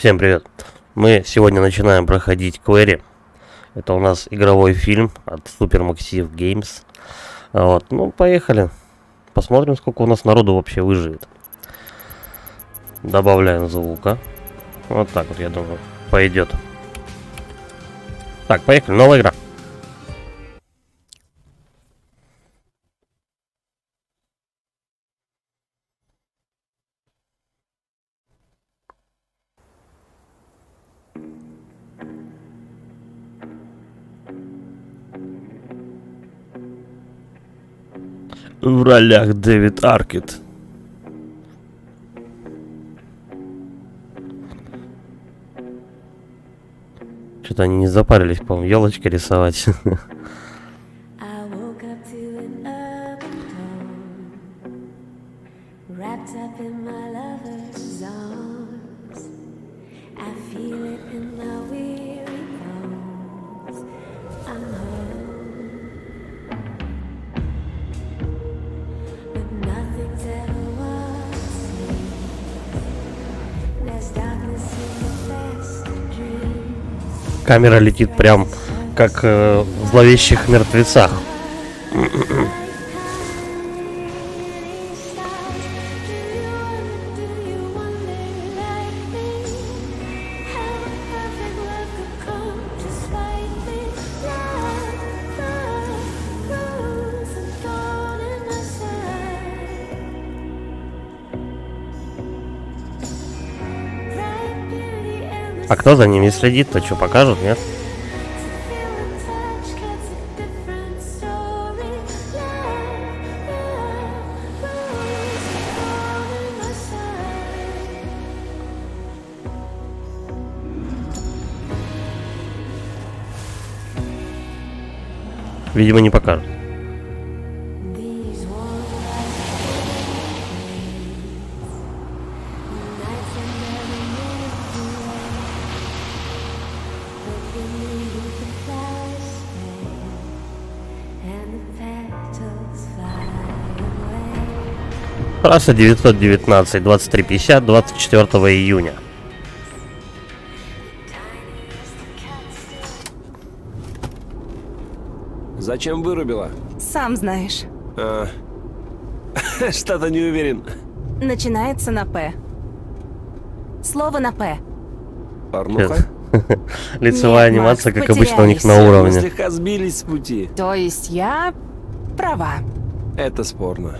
Всем привет! Мы сегодня начинаем проходить Query. Это у нас игровой фильм от Supermassive Games. Вот, ну, поехали. Посмотрим, сколько у нас народу вообще выживет. Добавляем звука. Вот так вот, я думаю, пойдет. Так, поехали, новая игра. В ролях Дэвид Аркет. Что-то они не запарились, по-моему, елочки рисовать. Камера летит прям как в зловещих мертвецах. А кто за ними следит-то? Что, покажут, нет? Видимо, не покажут. Трасса 919, 23:50, 24 июня. Зачем вырубила? Сам знаешь. Что-то не уверен. Начинается на «П». Слово на «П». Порнуха? Лицевая Нет, анимация, Макс, как обычно, у них на потеряйся. Мы уровне. слегка сбились с пути. То есть я права. Это спорно.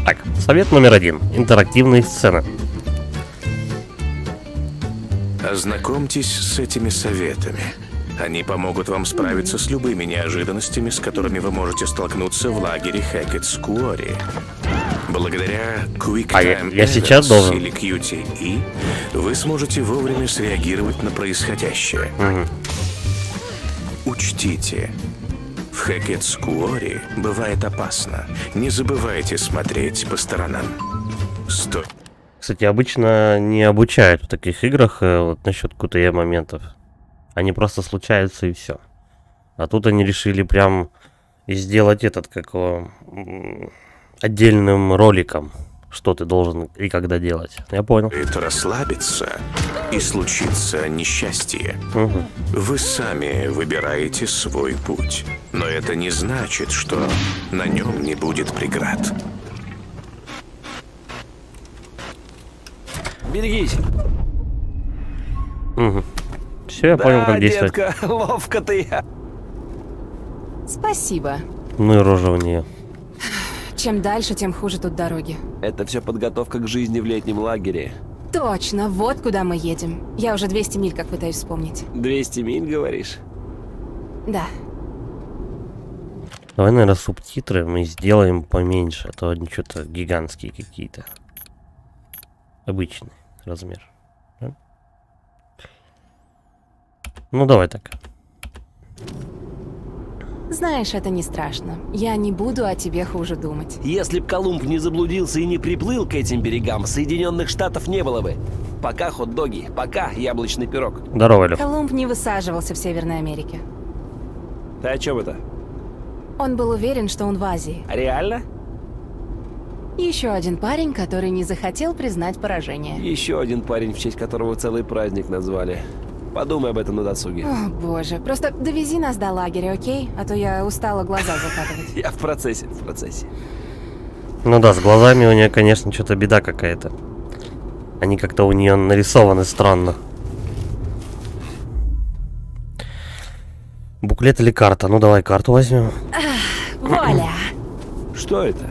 Так, совет номер 1. Интерактивные сцены. Ознакомьтесь с этими советами. Они помогут вам справиться с любыми неожиданностями, с которыми вы можете столкнуться в лагере Hackett's Quarry. Благодаря Quick Time я сейчас должен. или QTE вы сможете вовремя среагировать на происходящее. Учтите, в Hackett's Quarry бывает опасно. Не забывайте смотреть по сторонам. Кстати, обычно не обучают в таких играх вот насчет QTE моментов. Они просто случаются и все. А тут они решили прям сделать этот, как его, отдельным роликом, что ты должен и когда делать. Я понял. Это расслабиться, и случится несчастье. Вы сами выбираете свой путь. Но это не значит, что на нем не будет преград. Берегись. Все, я понял, как действовать. детка, ловко ты. Спасибо. Ну и рожа у нее. Чем дальше, тем хуже тут дороги. Это все подготовка к жизни в летнем лагере. Точно, вот куда мы едем. Я уже 200 миль как пытаюсь вспомнить. 200 миль, говоришь? Да. Давай, наверное, субтитры мы сделаем поменьше, а то они что-то гигантские какие-то. Обычный размер. Да? Ну, давай так. Знаешь, это не страшно. Я не буду о тебе хуже думать. Если б Колумб не заблудился и не приплыл к этим берегам, Соединенных Штатов не было бы. Пока хот-доги, пока яблочный пирог. Здорово, Лёх. Колумб не высаживался в Северной Америке. Ты о чем это? Он был уверен, что он в Азии. Реально? Еще один парень, который не захотел признать поражение. Еще один парень, в честь которого целый праздник назвали. Подумай об этом на досуге. О, боже. Просто довези нас до лагеря, окей? А то я устала глаза закатывать. Я в процессе, в процессе. Ну да, с глазами у нее, конечно, что-то беда какая-то. Они как-то у нее нарисованы странно. Буклет или карта? Ну давай карту возьмем. Вуаля! Что это?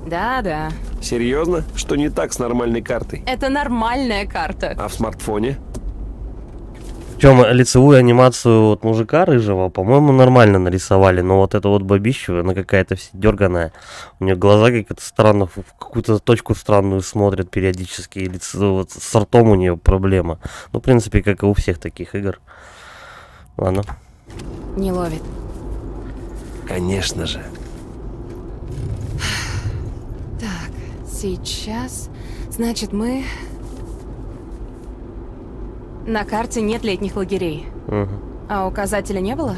Да-да. Серьезно? Что не так с нормальной картой? Это нормальная карта. А в смартфоне? Причем лицевую анимацию вот мужика рыжего, по-моему, нормально нарисовали. Но вот эту вот бабищу, она какая-то вся дерганая. У нее глаза как-то странно, в какую-то точку странную смотрят периодически. И лицо, вот, с ртом у нее проблема. Ну, в принципе, как и у всех таких игр. Ладно. Не ловит. Конечно же. Так, сейчас... Значит, мы... На карте нет летних лагерей. Мгм. А указателя не было?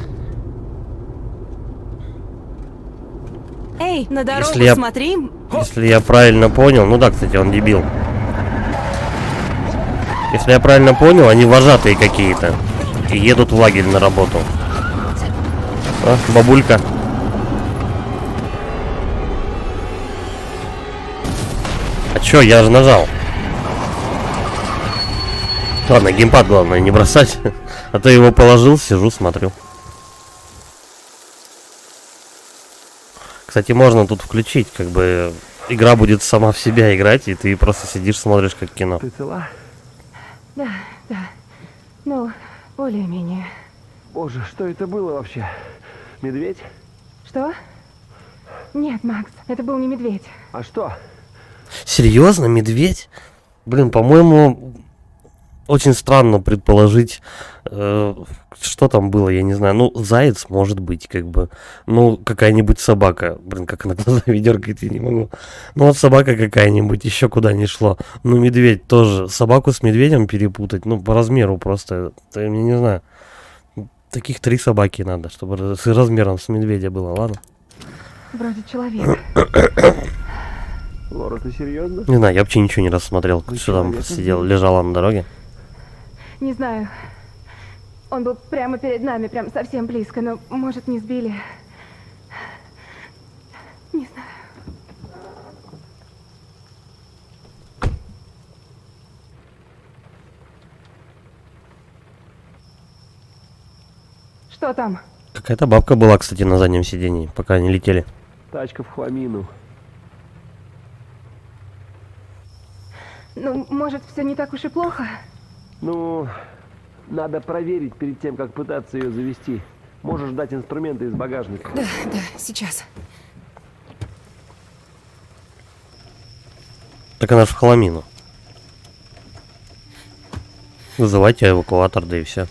Эй, на дорогу Если я- смотри. Если я правильно понял, ну да, кстати, он дебил. Если я правильно понял, они вожатые какие-то. И едут в лагерь на работу. А, бабулька. А чё, я же нажал. Ладно, геймпад главное не бросать. А то его положил, сижу, смотрю. Кстати, можно тут включить, как бы игра будет сама в себя играть, и ты просто сидишь, смотришь как кино. Ты цела? Да, да. Ну, более-менее. Боже, что это было вообще? Медведь? Что? Нет, Макс, это был не медведь. А что? Серьезно, медведь? Блин, по-моему, очень странно предположить, что там было, я не знаю. Ну, заяц может быть, как бы. Ну, какая-нибудь собака. Блин, как она глазами дергает, я не могу. Ну, вот собака какая-нибудь, еще куда ни шло. Ну, медведь тоже. Собаку с медведем перепутать, ну, по размеру просто. Я не знаю. Таких 3 собаки надо, чтобы с размером с медведя было, ладно? Вроде человек. Лора, ты серьезно? Не знаю, я вообще ничего не рассмотрел. Ну, Что там человек, сидел, лежала на дороге. Не знаю. Он был прямо перед нами, прям совсем близко, но, может, не сбили. Не знаю. Что там? Какая-то бабка была, кстати, на заднем сидении, пока они летели. Тачка в хламину. Ну, может, все не так уж и плохо? Ну, надо проверить перед тем, как пытаться ее завести. Можешь дать инструменты из багажника. Да, да, сейчас. Так она ж в хламину. Вызывайте эвакуатор, да и все.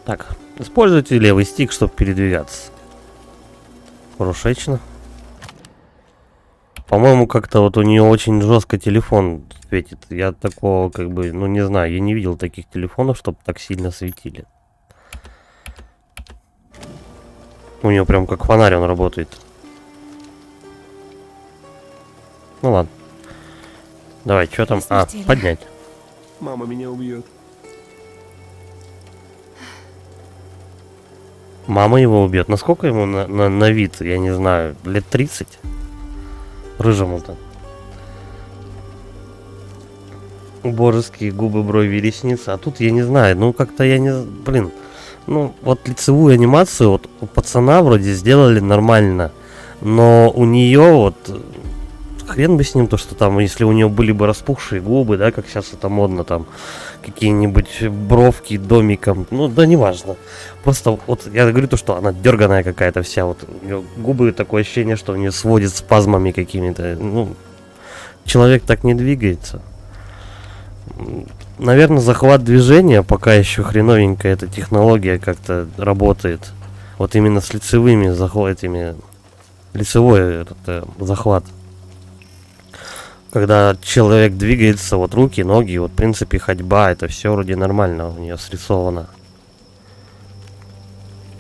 Так, используйте левый стик, чтобы передвигаться. Рушечно. По-моему, как-то вот у нее очень жестко телефон светит. Я такого, как бы, ну не знаю, я не видел таких телефонов, чтобы так сильно светили. У нее прям как фонарь он работает. Ну ладно. Давай, что там? А, Смертельно. поднять. Мама меня убьет. Мама его убьет. Насколько ему на вид, я не знаю, лет 30? Рыжему-то. Божеские губы, брови, ресницы. А тут я не знаю, ну как-то я не... Блин, ну вот лицевую анимацию вот у пацана вроде сделали нормально. Но у нее вот... Хрен бы с ним, то что там, если у нее были бы распухшие губы, да, как сейчас это модно, там, какие-нибудь бровки домиком, ну, да, неважно. Просто вот я говорю то, что она дерганая какая-то вся, вот у нее губы, такое ощущение, что у нее сводит спазмами какими-то, ну, человек так не двигается. Наверное, захват движения, пока еще хреновенькая эта технология как-то работает. Вот именно с лицевыми захватами, лицевой этот захват. Когда человек двигается, вот руки, ноги, вот в принципе ходьба, это все вроде нормально у нее срисовано.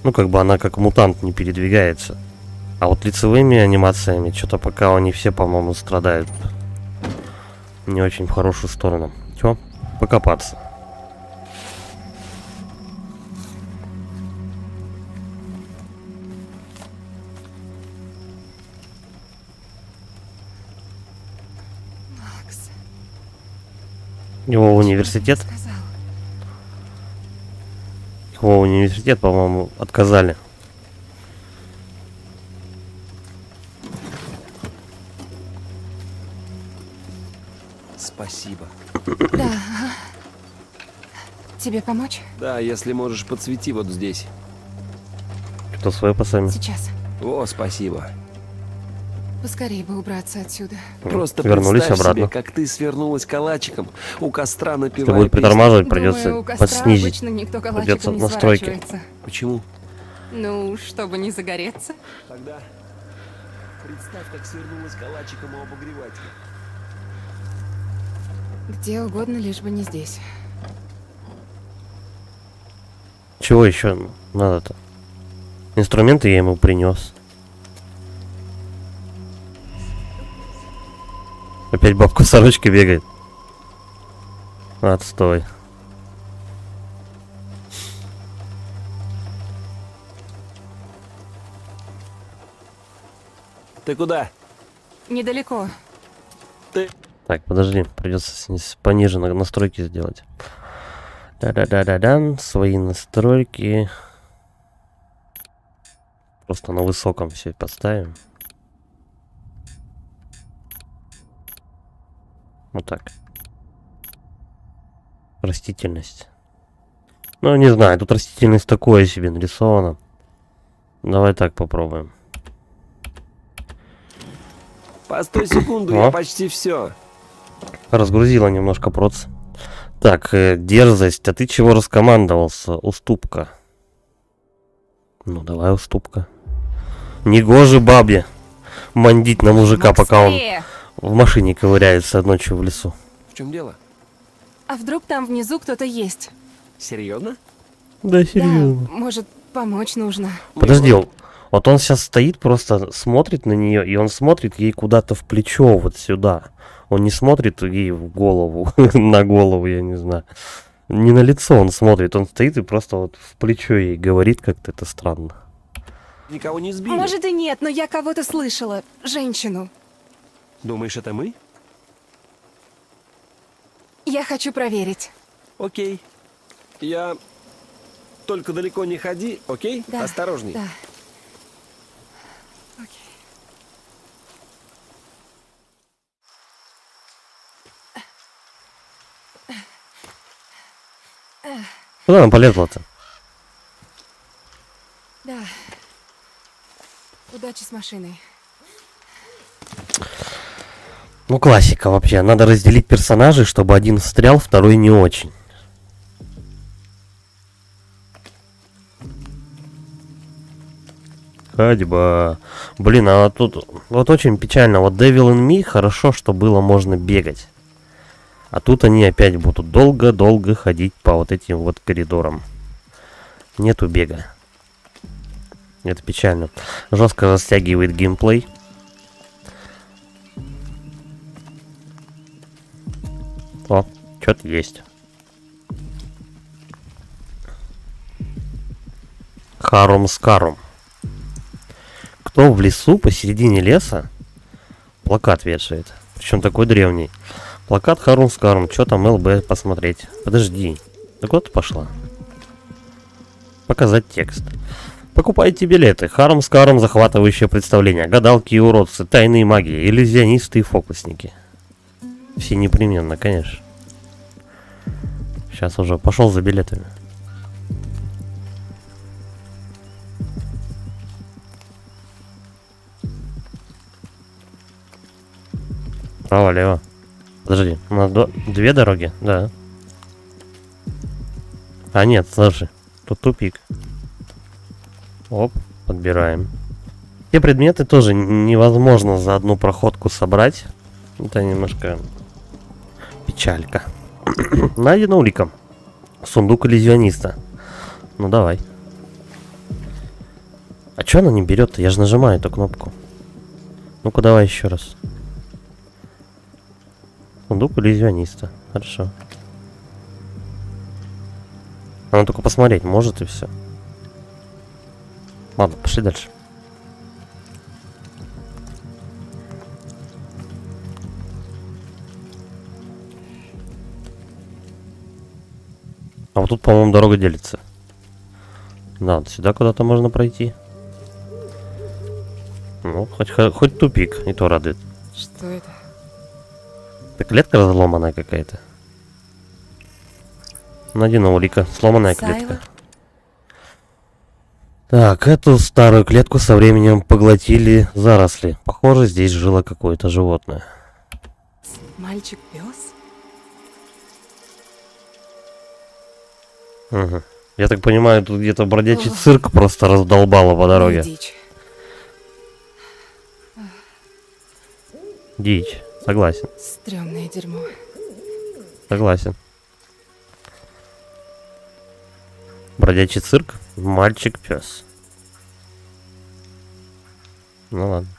Ну, как бы она как мутант не передвигается. А вот лицевыми анимациями что-то пока они все, по-моему, страдают. Не очень в хорошую сторону. Чё? Покопаться. Макс Его в университет? сказал. Его в университет, по-моему, отказали. Спасибо. Да. Ага. Тебе помочь? Да, если можешь, подсвети вот здесь. Что свое пацаны? Сейчас. О, спасибо. Поскорее бы убраться отсюда. Просто Вернулись представь обратно. себе, как ты свернулась калачиком у костра, Если напевая будет песню. притормаживать, Думаю, придется у костра подснизить. обычно никто Придется калачиком не настройки. сворачивается. Почему? Ну, чтобы не загореться. Тогда представь, как свернулась калачиком у обогревателя. Где угодно, лишь бы не здесь. Чего еще надо-то? Инструменты я ему принес. Опять бабка в сорочке бегает. Отстой. Ты куда? Недалеко. Ты... Так, подожди, придется пониже настройки сделать. Да-да-да-да-да, свои настройки. Просто на высоком все поставим. Вот так. Растительность. Ну, не знаю, тут растительность такое себе нарисована. Давай так попробуем. Постой секунду, О. я почти все. Разгрузила немножко проц. Так, дерзость. А ты чего раскомандовался? Уступка. Ну, давай уступка. Негоже бабе мандить на мужика, пока он Быстрее! в машине ковыряется ночью в лесу. В чем дело? А вдруг там внизу кто-то есть? Серьезно? Да, Да, может, помочь нужно. Подожди, вот он сейчас стоит, просто смотрит на нее, и он смотрит ей куда-то в плечо, вот сюда. Он не смотрит ей в голову, на голову, я не знаю. Не на лицо он смотрит, он стоит и просто вот в плечо ей говорит, как-то это странно. Никого не сбили? Может и нет, но я кого-то слышала. Женщину. Думаешь, это мы? Я хочу проверить. Окей. Я... Только далеко не ходи, окей? Да. Осторожней. Да. Окей. Куда она полезла-то? Да. Удачи с машиной. Ну, классика вообще. Надо разделить персонажей, чтобы один встрял, второй не очень. Ходьба. Блин, а тут вот очень печально. Вот Devil in Me хорошо, что было можно бегать. А тут они опять будут долго-долго ходить по вот этим вот коридорам. Нету бега. Это печально. Жестко растягивает геймплей. О, что-то есть. Харум Скарум. Кто в лесу посередине леса плакат вешает? Причем такой древний. Плакат Харум Скарум. Что там ЛБ посмотреть? Подожди. Да куда ты пошла? Показать текст. Покупайте билеты. Харум Скарум. Захватывающее представление. Гадалки и уродцы. Тайные маги. Иллюзионисты и фокусники. Все непременно, конечно. Сейчас уже пошел за билетами. Право, лево. Подожди, у нас две дороги? Да. А нет, слушай, тут тупик. Оп, подбираем. Те предметы тоже невозможно за одну проходку собрать. Это немножко печалька. Найдено улика. Сундук иллюзиониста. Ну давай. А чё она не берет-то? Я же нажимаю эту кнопку. Ну-ка, давай еще раз. Сундук иллюзиониста. Хорошо. Она только посмотреть может и все. Ладно, пошли дальше. А вот тут, по-моему, дорога делится. Да, вот сюда куда-то можно пройти. Ну, хоть тупик, и то радует. Что это? Это клетка разломанная какая-то. Найди улика. Сломанная Сайла? клетка. Так, эту старую клетку со временем поглотили заросли. Похоже, здесь жило какое-то животное. Мальчик-пес? Угу. Я так понимаю, тут где-то бродячий цирк просто раздолбало по дороге. Дичь. Дичь. Согласен. Стрёмное дерьмо. Согласен. Бродячий цирк. Мальчик-пес. Ну ладно.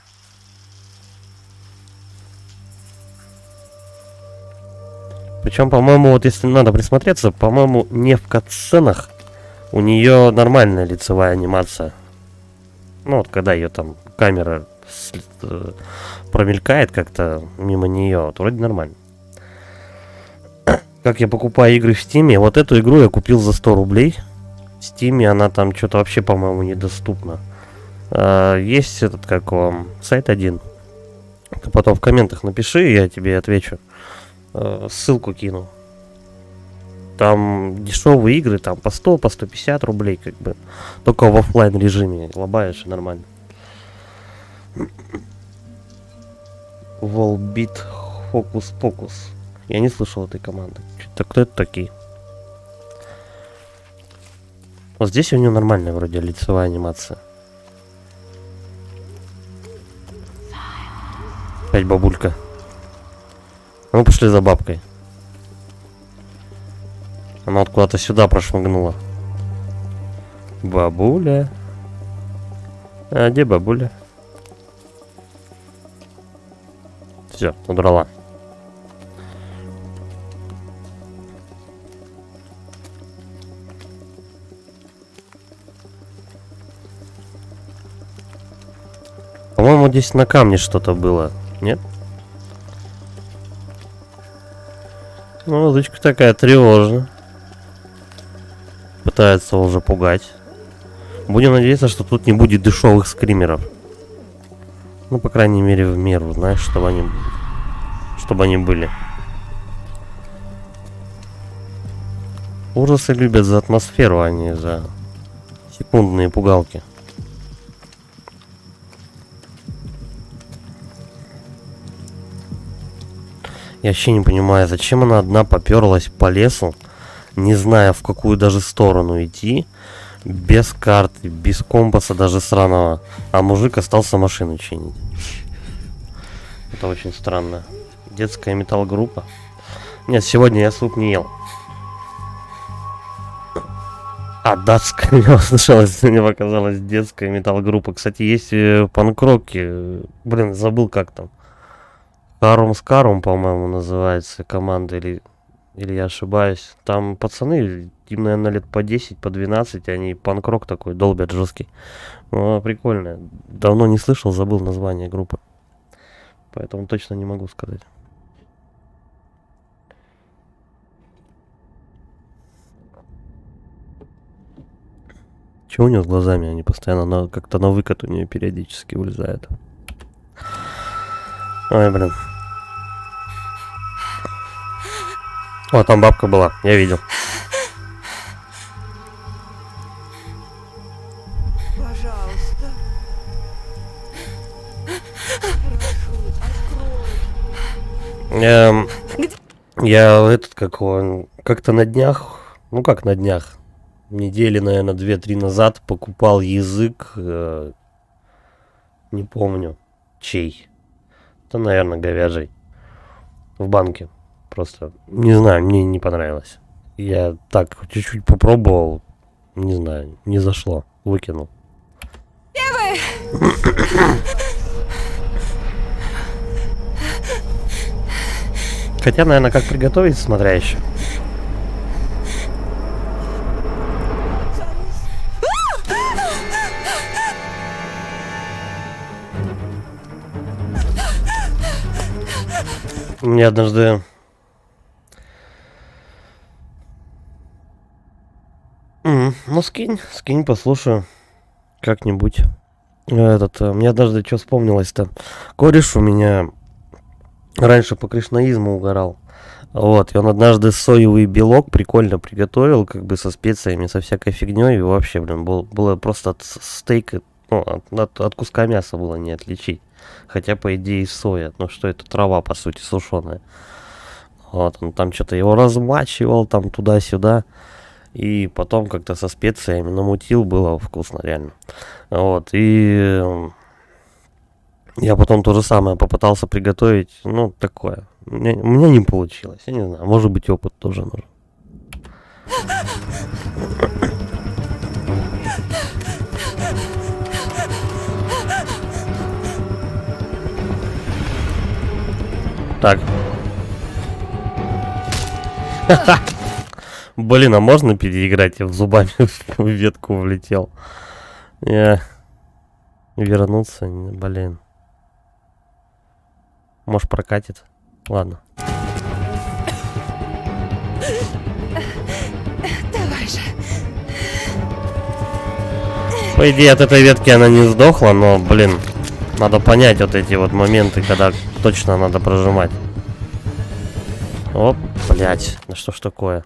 Причем, по-моему, вот если надо присмотреться, по-моему, не в катсценах у нее нормальная лицевая анимация. Ну вот когда ее там камера промелькает как-то мимо нее, вот вроде нормально. Как я покупаю игры в Стиме, вот эту игру я купил за 100 рублей. В Стиме она там что-то вообще, по-моему, недоступна. Есть этот, как вам, сайт один. Ты потом в комментах напиши, я тебе отвечу. Ссылку кину. Там дешевые игры, там по 100, по 150 рублей, как бы. Только в оффлайн режиме лобаешь и нормально. Volbeat Hocus Pocus. Я не слышал этой команды. Кто это такие? Вот здесь у него нормальная вроде лицевая анимация. Опять бабулька. Ну, пошли за бабкой. Она вот куда-то сюда прошмыгнула. Бабуля. А где бабуля? Все, удрала. По-моему, здесь на камне что-то было. Нет? Ну, дочка такая тревожная. Пытается уже пугать. Будем надеяться, что тут не будет дешевых скримеров. Ну, по крайней мере, в меру, знаешь, чтобы они были. Ужасы любят за атмосферу, а не за секундные пугалки. Я вообще не понимаю, зачем она одна поперлась по лесу, не зная, в какую даже сторону идти, без карты, без компаса даже сраного, а мужик остался машину чинить. Это очень странно. Детская металл-группа. Нет, сегодня я суп не ел. А, датская, мне услышалось, мне показалось, детская металл-группа. Кстати, есть панк-роки. Блин, забыл как там. Карум, по-моему, называется команда, или я ошибаюсь. Там пацаны, им, наверное, лет по 10, по 12, они панк-рок такой долбят жесткий. Ну, прикольно. Давно не слышал, забыл название группы. Поэтому точно не могу сказать. Чего у него с глазами? Они постоянно как-то на выкат у нее периодически вылезают. Ой, блин. О, там бабка была, я видел. Пожалуйста. Я как-то на днях, ну как на днях, недели, наверное, 2-3 назад покупал язык, не помню, чей. Это, наверное, говяжий. В банке. Просто, не знаю, мне не понравилось. Я так чуть-чуть попробовал, не знаю, не зашло. Выкинул. Хотя, наверное, как приготовить, смотря еще. Мне однажды ну скинь, послушаю как-нибудь. Мне однажды что вспомнилось-то. Кореш у меня раньше по кришнаизму угорал. Вот, и он однажды соевый белок прикольно приготовил, как бы со специями, со всякой фигней. И вообще, блин, было просто от стейка, ну, от куска мяса было не отличить. Хотя, по идее, соя. Ну, что это трава, по сути, сушеная. Вот, он там что-то его размачивал, там туда-сюда. И потом как-то со специями намутил, было вкусно, реально. Вот, и я потом то же самое попытался приготовить, ну, такое. У меня не получилось, я не знаю, может быть, опыт тоже нужен. Так. Блин, а можно переиграть? Я зубами в ветку влетел. Я вернуться, блин. Может, прокатит? Ладно. Давай же. По идее, от этой ветки она не сдохла, но, блин, надо понять вот эти вот моменты, когда точно надо прожимать. Оп, блять, да что ж такое?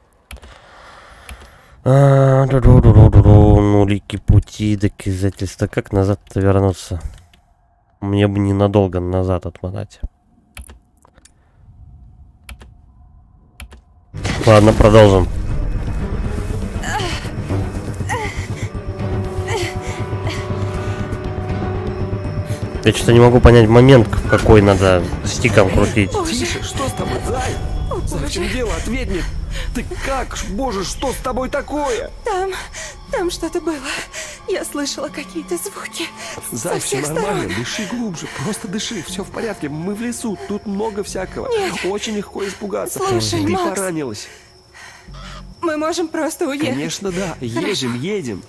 Нулики пути, доказательства. Как назад-то вернуться? Мне бы ненадолго назад отмотать. Ладно, продолжим. Я что-то не могу понять момент, в какой надо стиком крутить. Тише, что с тобой, Зай? За в чем дело? Ответь мне. Ты как? Боже, что с тобой такое? Там что-то было. Я слышала какие-то звуки. Зай, Со все всех нормально, сторон. дыши глубже, просто дыши, все в порядке. Мы в лесу, тут много всякого. Очень легко испугаться. Слушай, Ты Макс. поранилась. Мы можем просто уехать. Конечно, да. Едем.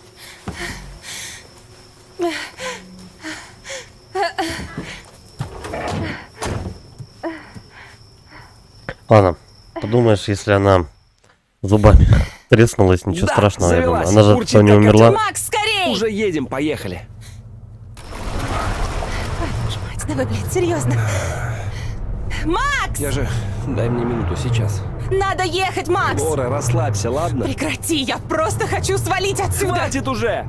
Ладно, подумаешь, если она зубами треснулась, ничего Да, страшного, я думаю. завелась, Она же урчит, что, не как умерла? Макс, скорей! Уже едем, поехали. Твою ж мать, давай, блядь, серьезно. Макс! Я же... Дай мне минуту, сейчас. Надо ехать, Макс! Лора, расслабься, ладно? Прекрати, я просто хочу свалить отсюда! Хватит уже!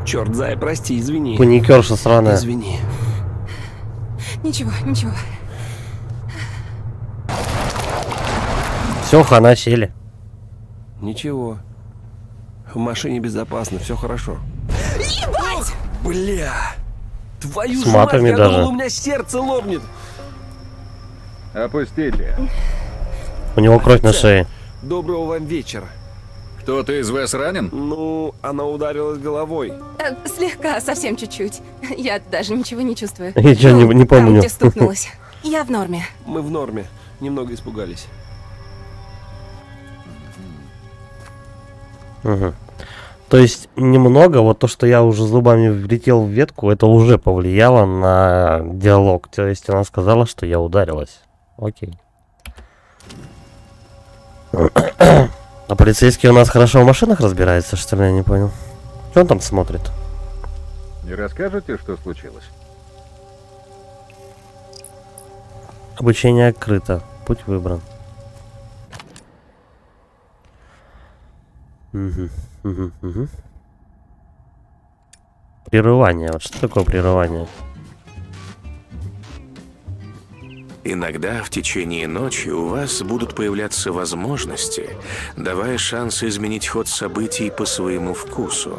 Черт, Зай, прости, извини. Паникерша сраная. Извини. Ничего. Все, хана сели. Ничего. В машине безопасно, все хорошо. Ебать! Бля! Твою С ж мать, матами я даже. думал, у меня сердце лопнет. Опустите. У него кровь на шее. Доброго вам вечера. Кто-то из вас ранен? Ну, она ударилась головой. Слегка, совсем чуть-чуть. Я даже ничего не чувствую. Я чё, не там, помню. где стукнулась. Я в норме. Мы в норме. Немного испугались. Угу. То есть немного, вот то, что я уже зубами влетел в ветку, это уже повлияло на диалог. То есть она сказала, что я ударилась. Окей. А полицейский у нас хорошо в машинах разбирается, что ли, я не понял. Что он там смотрит? Не расскажете, что случилось? Обучение открыто. Путь выбран. Угу. Прерывание. Вот что такое прерывание? Иногда в течение ночи у вас будут появляться возможности, давая шанс изменить ход событий по своему вкусу.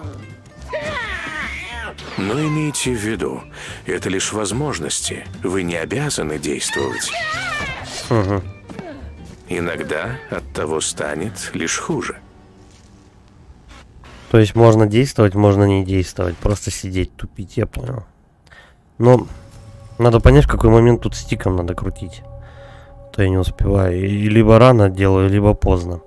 Но имейте в виду, это лишь возможности, вы не обязаны действовать. Угу. Иногда от того станет лишь хуже. То есть можно действовать, можно не действовать. Просто сидеть, тупить, я понял. Но надо понять, в какой момент тут стиком надо крутить. То я не успеваю. И либо рано делаю, либо поздно.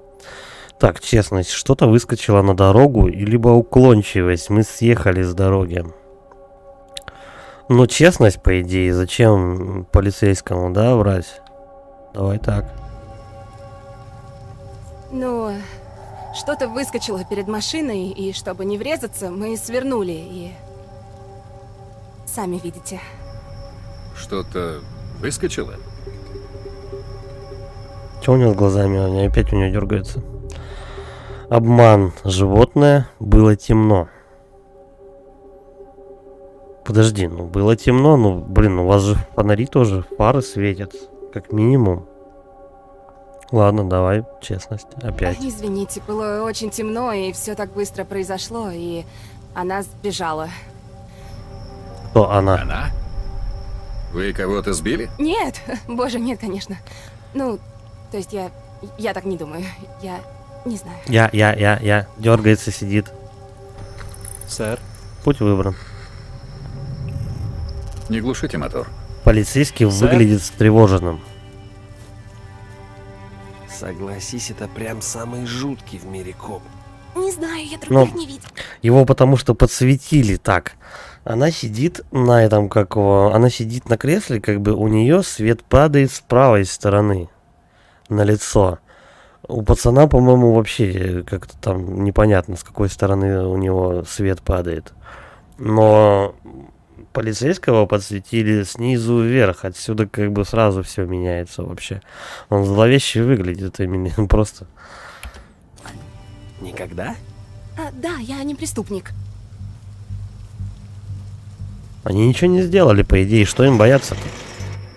Так, честность. Что-то выскочило на дорогу, и либо уклончивость. Мы съехали с дороги. Но честность, по идее, зачем полицейскому, да, врать? Давай так. Ну, что-то выскочило перед машиной, и чтобы не врезаться, мы свернули, и... Сами видите. Что-то выскочило? Что у него с глазами? Они опять у него дергаются. Обман. Животное. Было темно. Подожди, ну было темно, ну блин, у вас же фонари тоже, фары светят, как минимум. Ладно, давай, честность, опять. Извините, было очень темно, и все так быстро произошло, и она сбежала. Кто она? Она? Вы кого-то сбили? Нет, боже, нет, конечно. Ну, то есть я так не думаю. Я не знаю. Я. Дергается, сидит. Сэр? Путь выбран. Не глушите мотор. Полицейский Сэр? выглядит встревоженным. Согласись, это прям самый жуткий в мире коп. Не знаю, я Ну, других не видела. Его потому что подсветили так. Она сидит на этом, как его, она сидит на кресле, как бы у нее свет падает с правой стороны на лицо. У пацана, по-моему, вообще как-то там непонятно, с какой стороны у него свет падает. Но полицейского подсветили снизу вверх. Отсюда как бы сразу все меняется вообще. Он зловеще выглядит именно просто. Никогда? Да, я не преступник. Они ничего не сделали, по идее. Что им бояться?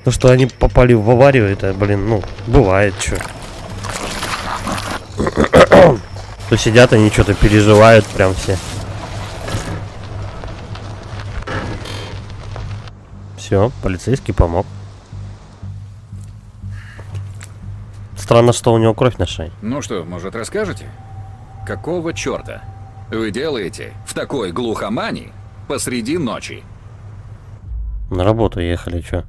То, что они попали в аварию, это, блин, ну, бывает, чё. То сидят они, что-то переживают прям все. Все, полицейский помог. Странно, что у него кровь на шее. Ну что, может, расскажете? Какого черта вы делаете в такой глухомани посреди ночи? На работу ехали, чё.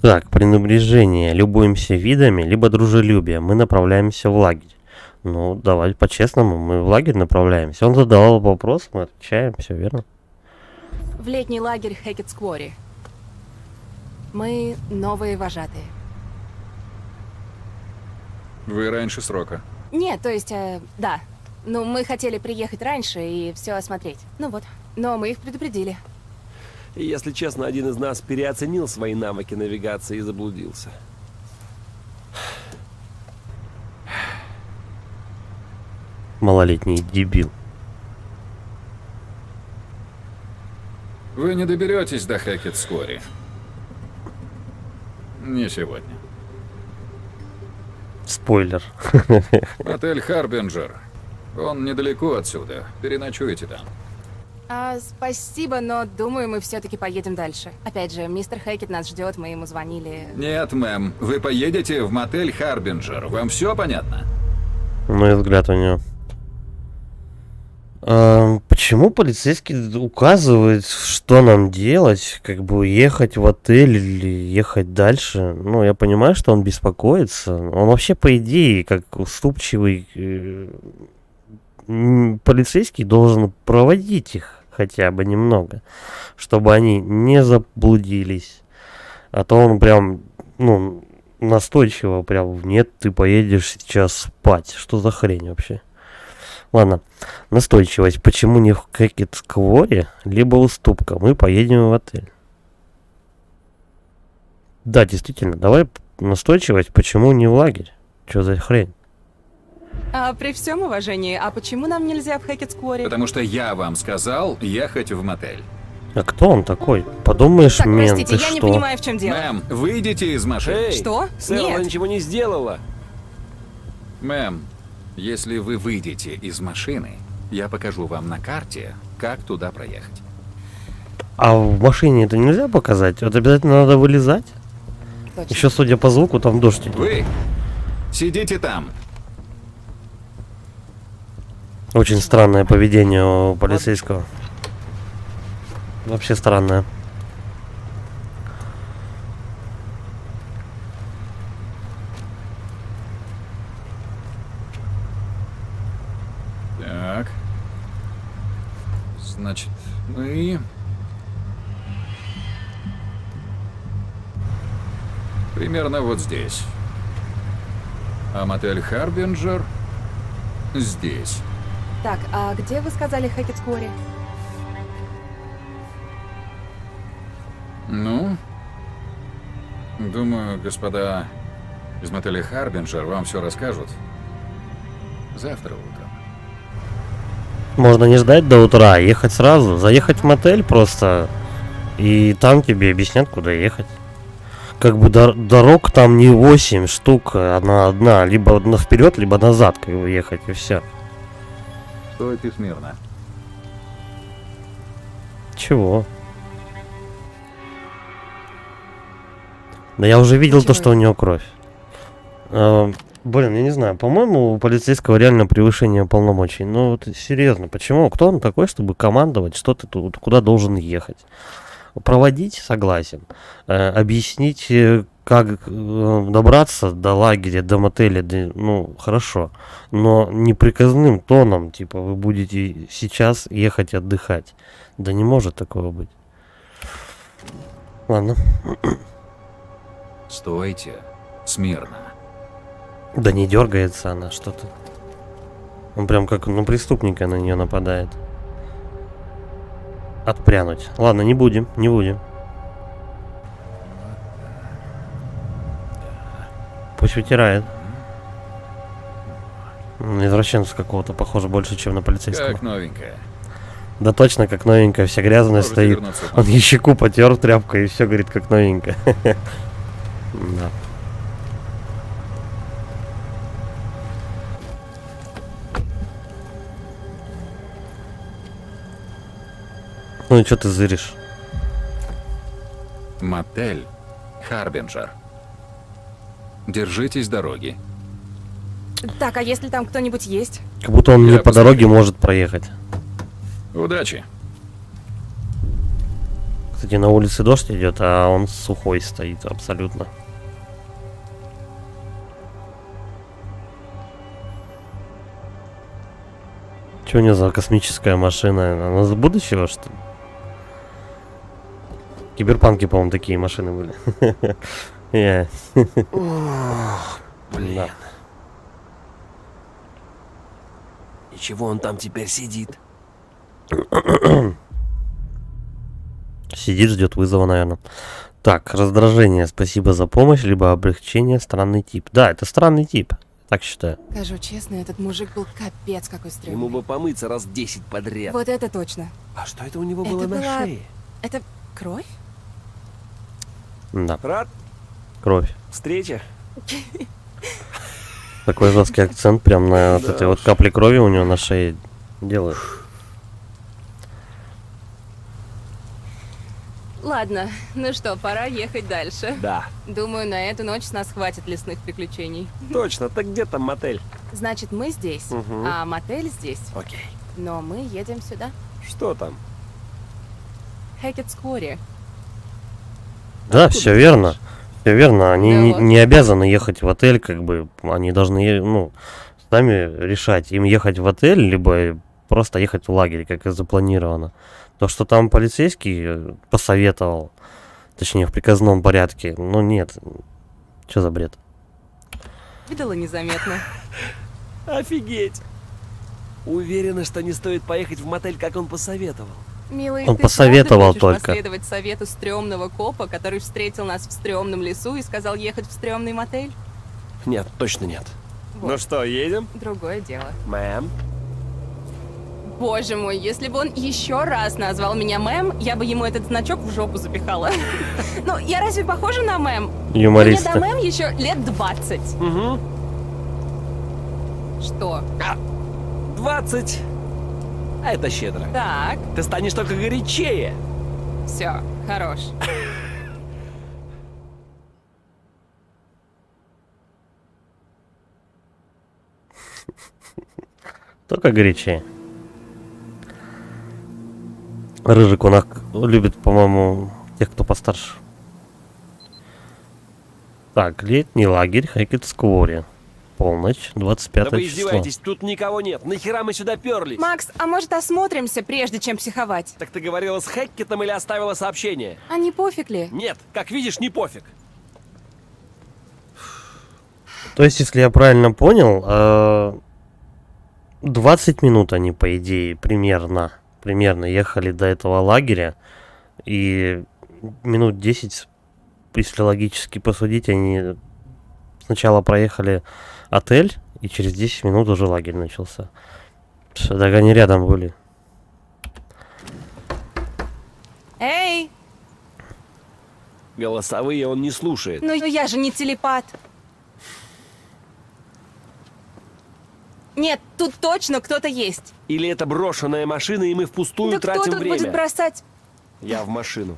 Так, пренебрежение. Любуемся видами, либо дружелюбие. Мы направляемся в лагерь. Ну, давай по-честному, мы в лагерь направляемся. Он задавал вопрос, мы отвечаем, все верно. В летний лагерь Хэкетс-Квори. Мы новые вожатые. Вы раньше срока. Нет, то есть, да. Ну, мы хотели приехать раньше и все осмотреть. Ну вот. Но мы их предупредили. И, если честно, один из нас переоценил свои навыки навигации и заблудился. Малолетний дебил. Вы не доберетесь до Хэкетс-Квори. Не сегодня. Спойлер. Отель Харбинджер. Он недалеко отсюда. Переночуете там. Спасибо, но думаю, мы все-таки поедем дальше. Опять же, мистер Хэкет нас ждет, мы ему звонили. Нет, мэм. Вы поедете в мотель Харбинджер. Вам все понятно? Ну и взгляд у него. Почему полицейский указывает, что нам делать? Как бы ехать в отель или ехать дальше? Ну, я понимаю, что он беспокоится. Он вообще, по идее, как уступчивый полицейский, должен проводить их хотя бы немного, чтобы они не заблудились. А то он прям, ну, настойчиво прям, нет, ты поедешь сейчас спать. Что за хрень вообще? Ладно, настойчивость. Почему не в Хэкетс-Квори, либо уступка? Мы поедем в отель. Да, действительно, давай настойчивость. Почему не в лагерь? Что за хрень? При всем уважении, а почему нам нельзя в Хэкетс-Квори? Потому что я вам сказал ехать в мотель. А кто он такой? Подумаешь, Так, мент, простите, ты я не что? понимаю, в чем дело. Мэм, выйдите из машины. Эй, Что? Сэр, она Нет. ничего не сделала. Мэм, если вы выйдете из машины, я покажу вам на карте, как туда проехать. А в машине это нельзя показать? Вот обязательно надо вылезать? Точно. Еще, судя по звуку, там дождь идет. Вы сидите там. Очень странное поведение у полицейского. Вообще странное. Мы... Примерно вот здесь. А мотель Харбинджер здесь. Так, а где вы сказали Хэкетскуори? Ну, думаю, господа из мотеля Харбинджер вам все расскажут завтра утром. Можно не ждать до утра, а ехать сразу, заехать в мотель просто, и там тебе объяснят, куда ехать. Как бы дорог там не 8 штук, одна, либо вперед, либо назад, как бы ехать, и все. Стойте смирно. Чего? Да я уже видел то, Чего что у него кровь. Блин, я не знаю, по-моему, у полицейского реально превышение полномочий. Ну, вот серьезно, почему? Кто он такой, чтобы командовать, что ты тут, куда должен ехать? Проводить, согласен. Объяснить, как добраться до лагеря, до мотеля, ну, хорошо. Но неприказным тоном, типа, вы будете сейчас ехать отдыхать. Да не может такого быть. Ладно. Стойте смирно. Да не дергается она, что-то. Он прям как на преступника на нее нападает. Отпрянуть. Ладно, не будем, не будем. Пусть вытирает. Извращенца какого-то, похоже, больше, чем на полицейского. Как новенькая. Да точно, как новенькая, вся грязная Можете стоит. вернуться в Он ей щеку потер тряпкой и все говорит, как новенькая. Да. Ну и что ты зыришь? Мотель Харбинджер. Держитесь дороги. Так, а если там кто-нибудь есть? Как будто он Я не по посмотрю. дороге может проехать. Удачи. Кстати, на улице дождь идет, а он сухой стоит абсолютно. Что у него за космическая машина? Она с будущего, что ли? В Киберпанке, по-моему, такие машины были. Блин. Да. И чего он там теперь сидит? Сидит, ждет вызова, наверное. Так, раздражение, спасибо за помощь, либо облегчение, странный тип. Да, это странный тип, так считаю. Скажу честно, этот мужик был капец какой Ему стрёмный. бы помыться раз 10 подряд. Вот это точно. А что это у него Это было на была- шее? Это кровь? Да, Рад? кровь. Встреча? Такой жесткий акцент прям на вот этой вот капле крови у него на шее делает. Ладно, ну что, пора ехать дальше. Да. Думаю, на эту ночь с нас хватит лесных приключений. Точно. Так где там мотель? Значит, мы здесь, Мгм. а мотель здесь. Окей. Но мы едем сюда. Что там? Хэкетскуори. Да, все верно. Все верно. Они Да не, вот. не обязаны ехать в отель, как бы они должны, ну, сами решать, им ехать в отель, либо просто ехать в лагерь, как и запланировано. То, что там полицейский посоветовал, точнее, в приказном порядке, ну нет. Что за бред? Видела незаметно. Офигеть. Уверена, что не стоит поехать в мотель, как он посоветовал. Милый, Он ты посоветовал правда хочешь только. последовать совету стрёмного копа, который встретил нас в стрёмном лесу и сказал ехать в стрёмный мотель? Нет, точно нет. Вот. Ну что, едем? Другое дело. Мэм? Боже мой, если бы он еще раз назвал меня мэм, я бы ему этот значок в жопу запихала. Ну, я разве похожа на мэм? Мне Юмористы. до мэм еще лет 20. Угу. Что? 20. А это щедро. Так, Ты станешь только горячее. все, хорош. Только горячее. Рыжик, он любит, по-моему, тех, кто постарше. Так, летний лагерь Хэкетскуори. Полночь, Да 25 вы число. издеваетесь, тут никого нет. Нахера мы сюда перлись? Макс, а может осмотримся, прежде чем психовать? Так ты говорила с Хэккетом или оставила сообщение? А не пофиг ли? Нет, как видишь, не пофиг. То есть, если я правильно понял, 20 минут они, по идее, примерно ехали до этого лагеря. И минут 10, если логически посудить, они сначала проехали отель, и через 10 минут уже лагерь начался. Так они рядом были. Эй, Голосовые он не слушает. ну я же не телепат. Нет, тут точно кто-то есть. Или это брошенная машина, и мы впустую Да кто тратим тут время. будет бросать? Я в машину.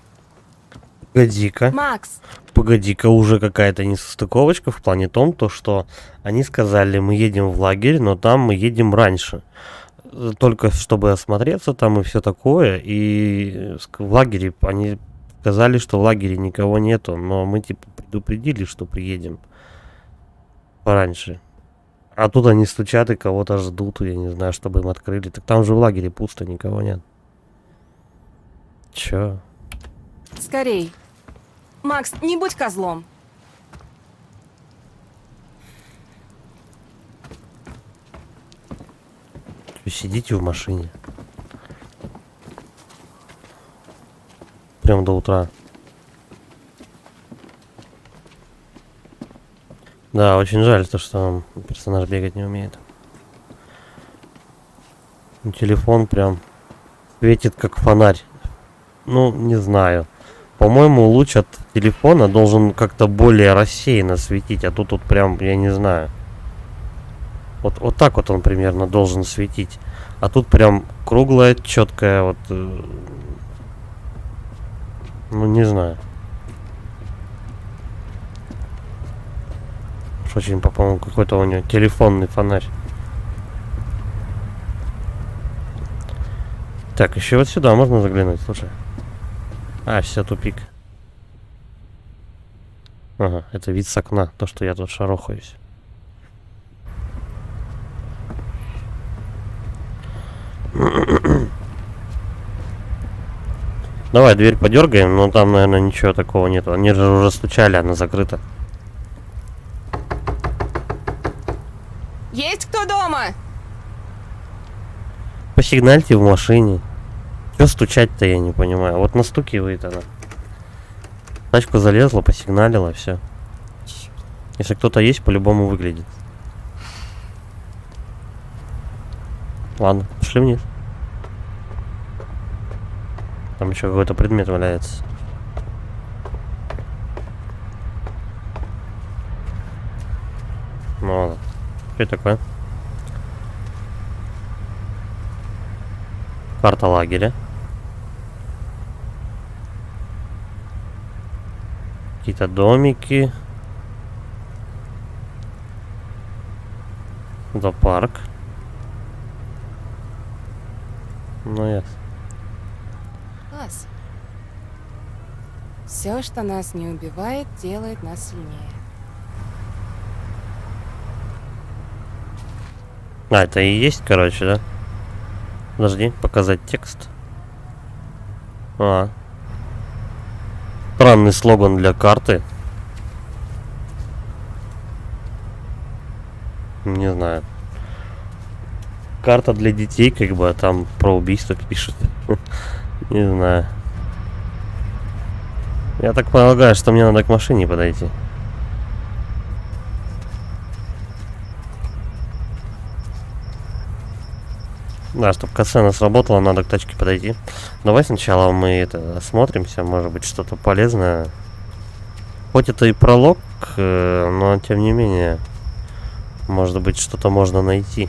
Погоди-ка. Макс, Погоди-ка, уже какая-то несостыковочка в плане том, то, что они сказали, мы едем в лагерь, но там мы едем раньше. Только чтобы осмотреться там и все такое. И в лагере они сказали, что в лагере никого нету, но мы типа предупредили, что приедем пораньше. А тут они стучат и кого-то ждут, я не знаю, чтобы им открыли. Так там же в лагере пусто, никого нет. Чё? скорей. Макс, не будь козлом. Вы сидите в машине. Прям до утра. Да, очень жаль, то, что персонаж бегать не умеет. Телефон прям светит как фонарь. Ну, не знаю. По-моему, луч от телефона должен как-то более рассеянно светить, а тут прям, я не знаю. Вот так вот он примерно должен светить. А тут прям круглая, четкая, вот. Ну, не знаю. Уж очень, по-моему, какой-то у него телефонный фонарь. Так, еще вот сюда можно заглянуть, слушай. А, все, тупик. Ага, это вид с окна, то, что я тут шарохаюсь. Давай дверь подергаем, но там, наверное, ничего такого нету. Они же уже стучали, она закрыта. Есть кто дома? Посигнальте в машине. Че стучать-то, я не понимаю. Вот настукивает она. В тачку залезла, посигналила, все. Если кто-то есть, по-любому выглядит. Ладно, пошли вниз. Там еще какой-то предмет валяется. Ну ладно. Что это такое? Карта лагеря. Какие-то домики. Зоопарк. Ну ясно. Класс. Все, что нас не убивает, делает нас сильнее. А, это и есть, короче, да? Подожди, показать текст. А. Странный слоган для карты. Не знаю. Карта для детей, как бы, а там про убийство пишут. Не знаю. Я так полагаю, что мне надо к машине подойти. Да, чтобы касцена сработала, надо к тачке подойти. Давай сначала мы это осмотримся, может быть что-то полезное. Хоть это и пролог, но тем не менее, может быть что-то можно найти.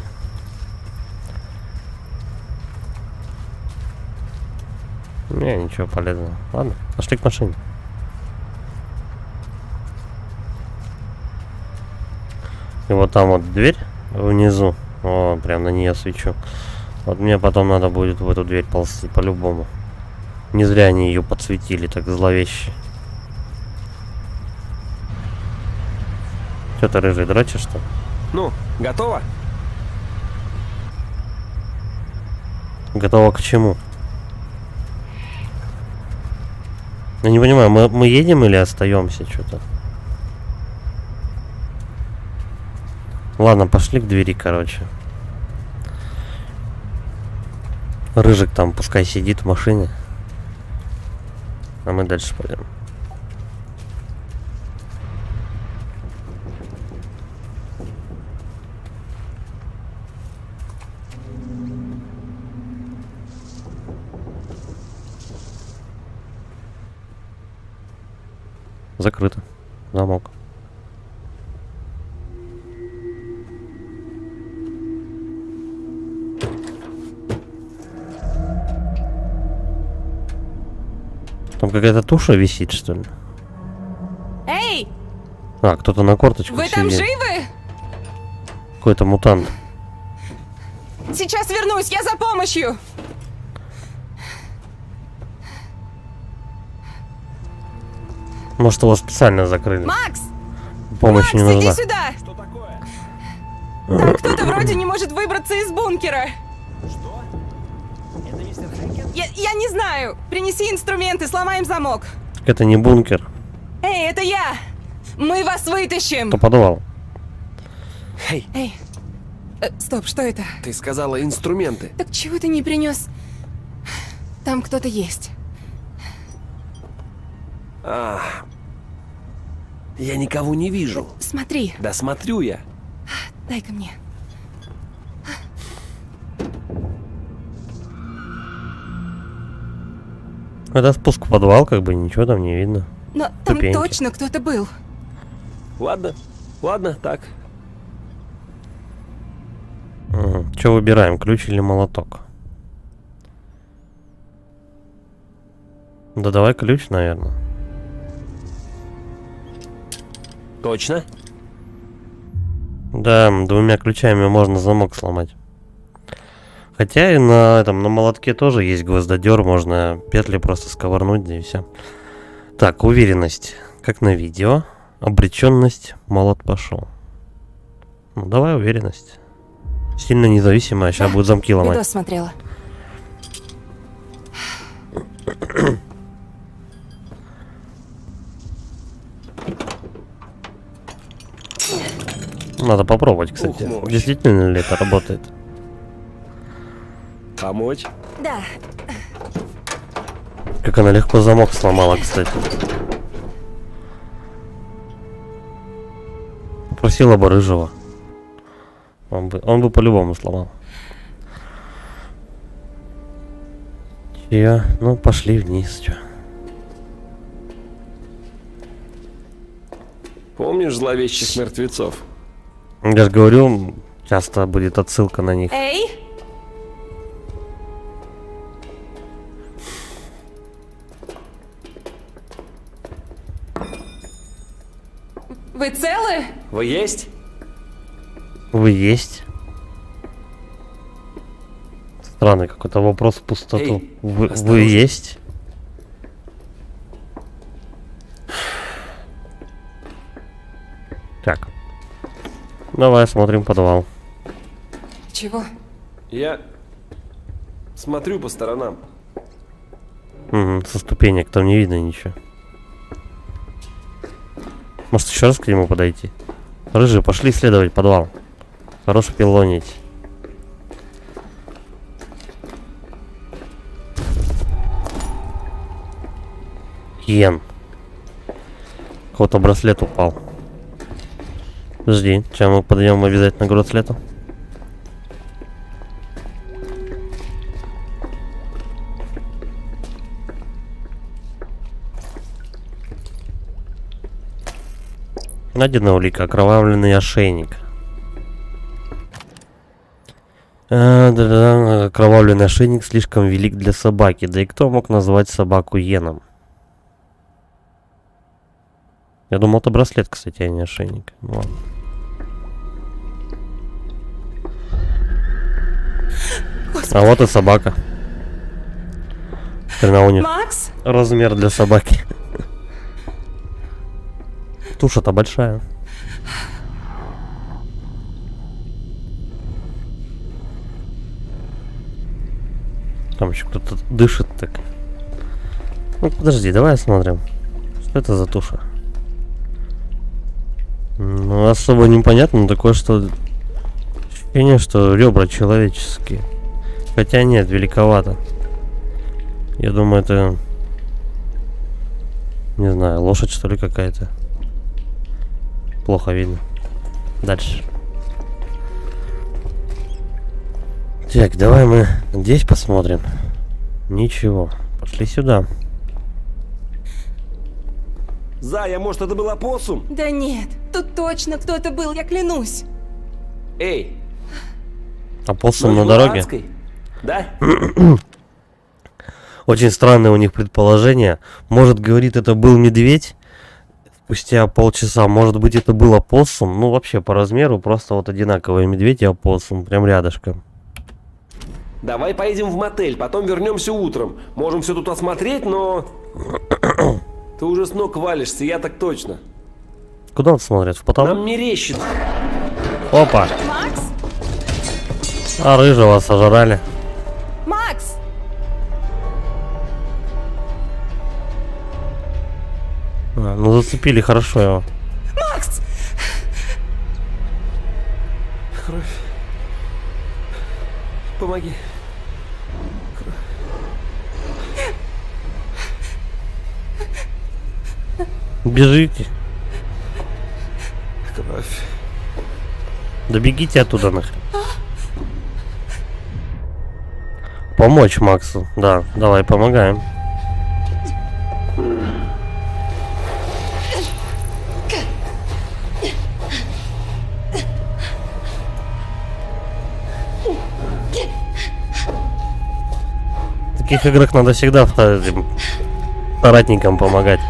Не, ничего полезного. Ладно, пошли к машине. И вот там вот дверь внизу. О, прям на нее свечу. Вот мне потом надо будет в эту дверь ползти по-любому. Не зря они ее подсветили так зловеще. Что ты, рыжий, дрочишь, что? Ну, готово? Готово к чему? Я не понимаю, мы едем или остаемся что-то? Ладно, пошли к двери, короче. Рыжик там пускай сидит в машине. А мы дальше пойдем. Закрыто. Замок. Там какая-то туша висит, что ли? Эй, А, кто-то на корточках вы там сидит. живы? Какой-то мутант. Сейчас вернусь, я за помощью. Может, его специально закрыли. Макс! Помощь не Макс, нужна. иди сюда! Что такое? Там кто-то вроде не может выбраться из бункера. Что? Это мистер Хэкет? Я не знаю. Принеси инструменты, сломаем замок. Так это не бункер, Эй, это я! Мы вас вытащим! то подвал. Эй, Эй, стоп, что это? ты сказала инструменты. Так чего ты не принес? Там кто-то есть. А, я никого не вижу. Смотри, Да смотрю я. дай-ка мне. Это спуск в подвал, как бы ничего там не видно. Но там Ступеньки. точно кто-то был. Ладно, ладно, так. Что выбираем, ключ или молоток? Да давай ключ, наверное. Точно? Да, двумя ключами можно замок сломать. Хотя и на этом, на молотке тоже есть гвоздодер, можно петли просто сковырнуть, да и все. Так, уверенность, как на видео. Обреченность, молот пошел. Ну давай уверенность. Сильно независимая, сейчас Да, будет замки ломать. Видос смотрела. Надо попробовать, кстати. Ух, мощь. Действительно ли это работает? Помочь? Да, Как она легко замок сломала, кстати. Попросила бы рыжего. Он бы по-любому сломал. Чё? Ну, пошли вниз, чё. Помнишь зловещих мертвецов? Я же говорю, часто будет отсылка на них. эй! Вы целы? Вы есть? Вы есть? Странный какой-то вопрос в пустоту. Эй, Вы осторожно. есть? Так. Давай смотрим подвал. Чего? Я смотрю по сторонам. Угу, со ступенек там не видно ничего. Может еще раз к нему подойти? Рыжий, пошли исследовать подвал. Хорош пилонить. Йен. Какой-то браслет упал. Жди, сейчас мы подойдем обязательно к браслету. Найдена улика, окровавленный ошейник. Да-да-да, окровавленный ошейник слишком велик для собаки. Да и кто мог назвать собаку Йеном? Я думал, это браслет, кстати, а не ошейник. Ну, ладно. А вот и собака. Хрена у них Макс? размер для собаки. Туша-то большая. Там еще кто-то дышит так. Ну подожди, давай осмотрим. Что это за туша? Ну, особо непонятно, но такое, что ощущение, что ребра человеческие. Хотя нет, великовато. Я думаю, это... Не знаю, лошадь что ли какая-то. Плохо видно. Дальше. Так, давай мы здесь посмотрим. Ничего. Пошли сюда. Зая, может, это был опоссум? Да нет, тут точно кто-то был, я клянусь. Эй, Опоссум ночь на была дороге. адской, да? Очень странное у них предположение. Может, говорит, это был медведь спустя полчаса. Может быть, это был опоссум. Ну, вообще, по размеру просто вот одинаковые медведь и опоссум. Прям рядышком. Давай поедем в мотель, потом вернемся утром. Можем все тут осмотреть, но... Ты уже с ног валишься, я так точно. Куда он смотрит? В потолок? Нам мерещит. Опа! Макс? А рыжего сожрали. Макс! А, ну, зацепили хорошо его. Макс! Кровь. Помоги. Бежите. Кровь. Да бегите оттуда нахрен. Помочь Максу. Да, давай помогаем. В таких играх надо всегда этим соратникам помогать.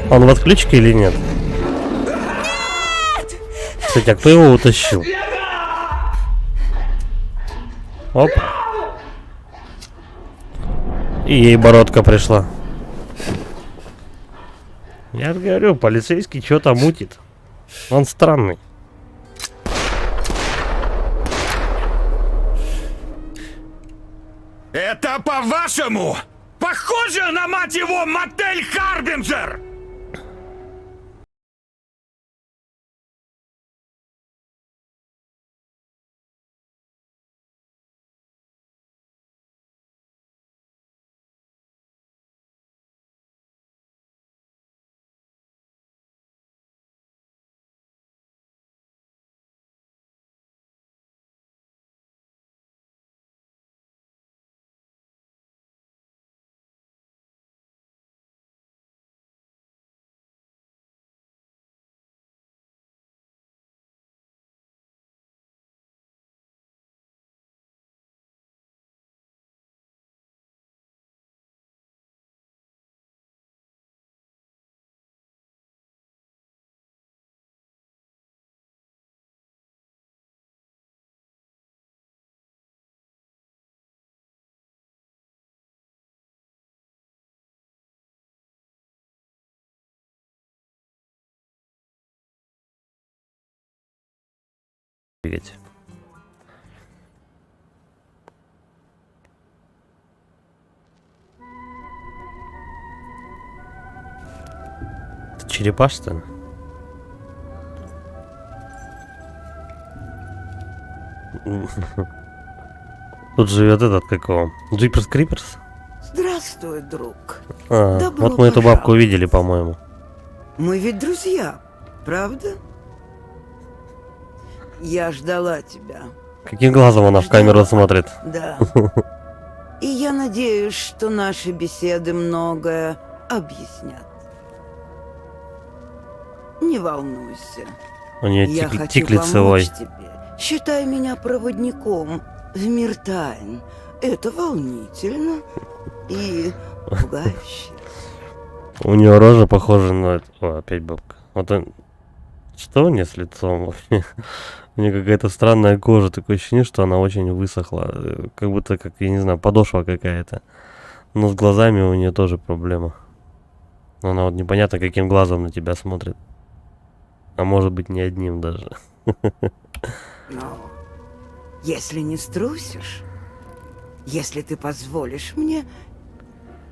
Он в отключке или нет? Кстати, а кто его утащил? Оп. И ей бородка пришла. Я же говорю, полицейский что-то мутит. Он странный. Это по-вашему похоже на, мать его, мотель Харбинджер? Бегать. Это черепаш, что ли? Тут живет этот, как его? Джиперс Криперс? Здравствуй, друг. А, Добро вот мы эту бабку пожаловать. видели, по-моему. Мы ведь друзья, правда? Я ждала тебя. Каким глазом она в камеру смотрит? Да. И я надеюсь, что наши беседы многое объяснят. Не волнуйся. У нее Я хочу тик помочь лицевой. тебе. Считай меня проводником в мир тайн. Это волнительно и пугающе. У нее рожа похожа на... О, опять бабка. Вот он... Что у нее с лицом вообще? У нее какая-то странная кожа. Такое ощущение, что она очень высохла. Как будто, как, я не знаю, подошва какая-то. Но с глазами у нее тоже проблема. Она вот непонятно каким глазом на тебя смотрит. А может быть не одним даже. Но если не струсишь, если ты позволишь мне,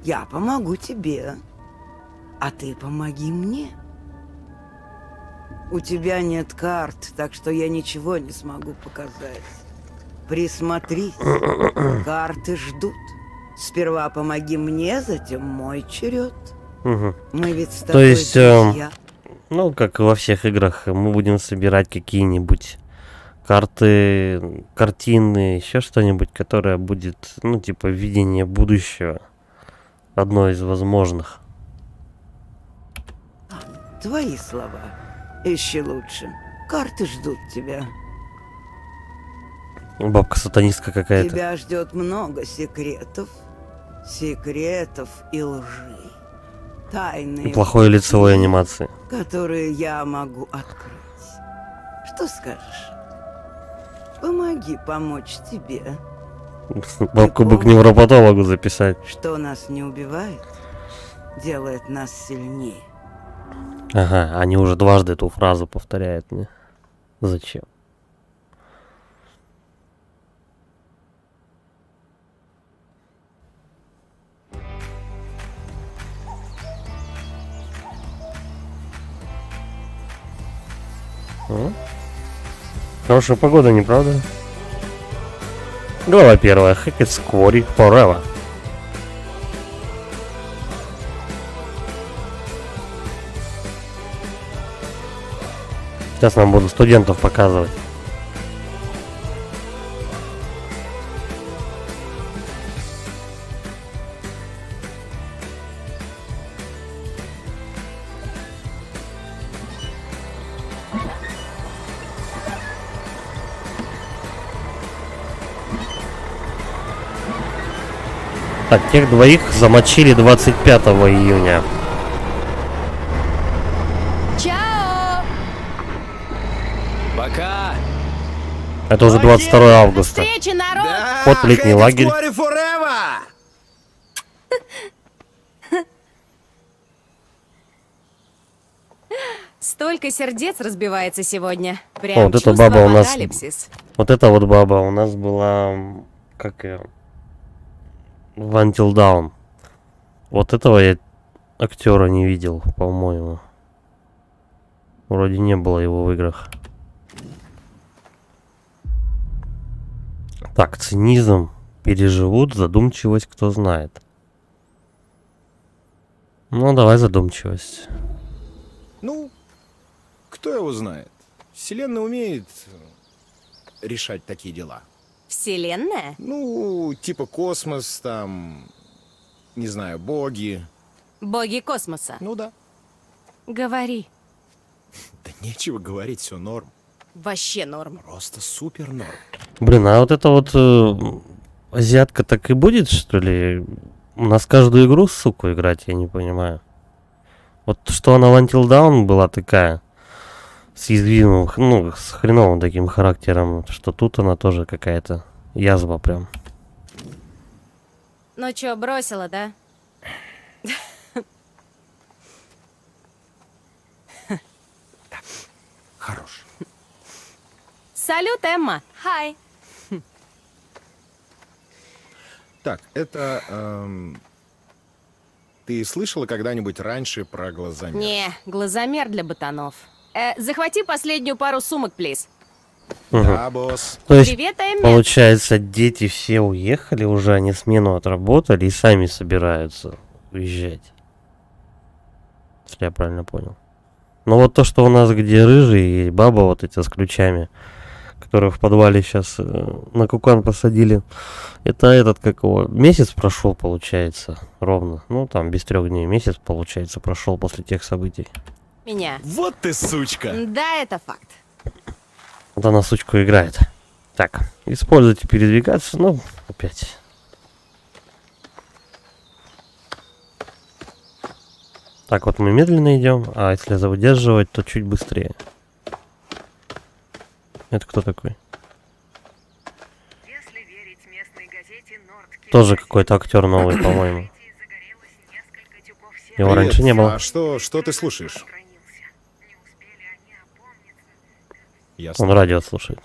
я помогу тебе, а ты помоги мне. У тебя нет карт, так что я ничего не смогу показать. Присмотрись, карты ждут. Сперва помоги мне, затем мой черед. Мгм. Мы ведь с То тобой есть, друзья. ну, как и во всех играх, мы будем собирать какие-нибудь карты, картины, еще что-нибудь, которое будет, ну, типа, видение будущего. Одно из возможных. Твои слова. Ищи лучше. Карты ждут тебя. Бабка-сатанистка какая-то. Тебя ждет много секретов. Секретов и лжи. Тайные И плохой лицевой пути, анимации. которые я могу открыть. Что скажешь? Помоги помочь тебе. Бабку бы к невропатологу записать. Что нас не убивает, делает нас сильнее. Ага, они уже дважды эту фразу повторяют мне. Зачем? Хорошая погода, не правда? Глава первая. Hackett's Quarry Forever. Сейчас нам будут студентов показывать. Так, тех двоих замочили 25 июня. Чао! Пока! Это уже 22 августа. Встречи, народ! Вход в летний лагерь. Столько сердец разбивается сегодня. О, Прям вот эта чувство баба у нас- апокалипсис. Вот эта вот баба у нас была, как ее, в Until Dawn. Вот этого я актера не видел, по-моему. Вроде не было его в играх. Так, цинизм переживут, задумчивость кто знает. Ну, давай задумчивость. Ну, кто его знает? Вселенная умеет решать такие дела. Вселенная? Ну, типа космос, там, не знаю, боги. Боги космоса. Ну да. Говори. Да нечего говорить, все норм. Вообще норм. Просто супер норм. Блин, а вот эта вот азиатка так и будет, что ли? У нас каждую игру, суку, играть, я не понимаю. Вот что она в Until Dawn была такая, с язвимым, ну, с хреновым таким характером, что тут она тоже какая-то язва прям. Ну чё, бросила, да? Хорош. Салют, Эмма. Хай. Так, это... ты слышала когда-нибудь раньше про глазомер? Не, глазомер для ботанов. Захвати последнюю пару сумок, плиз. Да, босс. То есть, Привет, Эмми. получается, дети все уехали уже, они смену отработали и сами собираются уезжать. Если я правильно понял. Но вот то, что у нас где рыжий и баба вот эти с ключами, которых в подвале сейчас на кукан посадили, это этот, как его, месяц прошел, получается, ровно. Ну, там, без 3 дней. Месяц, получается, прошел после тех событий. Меня. Вот ты сучка! Да, это факт. Вот она сучку играет. Так, используйте передвигаться, ну, опять. Так, вот мы медленно идем, а если задерживать, то чуть быстрее. Это кто такой? Тоже какой-то актер новый, по-моему. Его Привет. раньше не было. А что ты слушаешь? Ясно. Он радио слушает.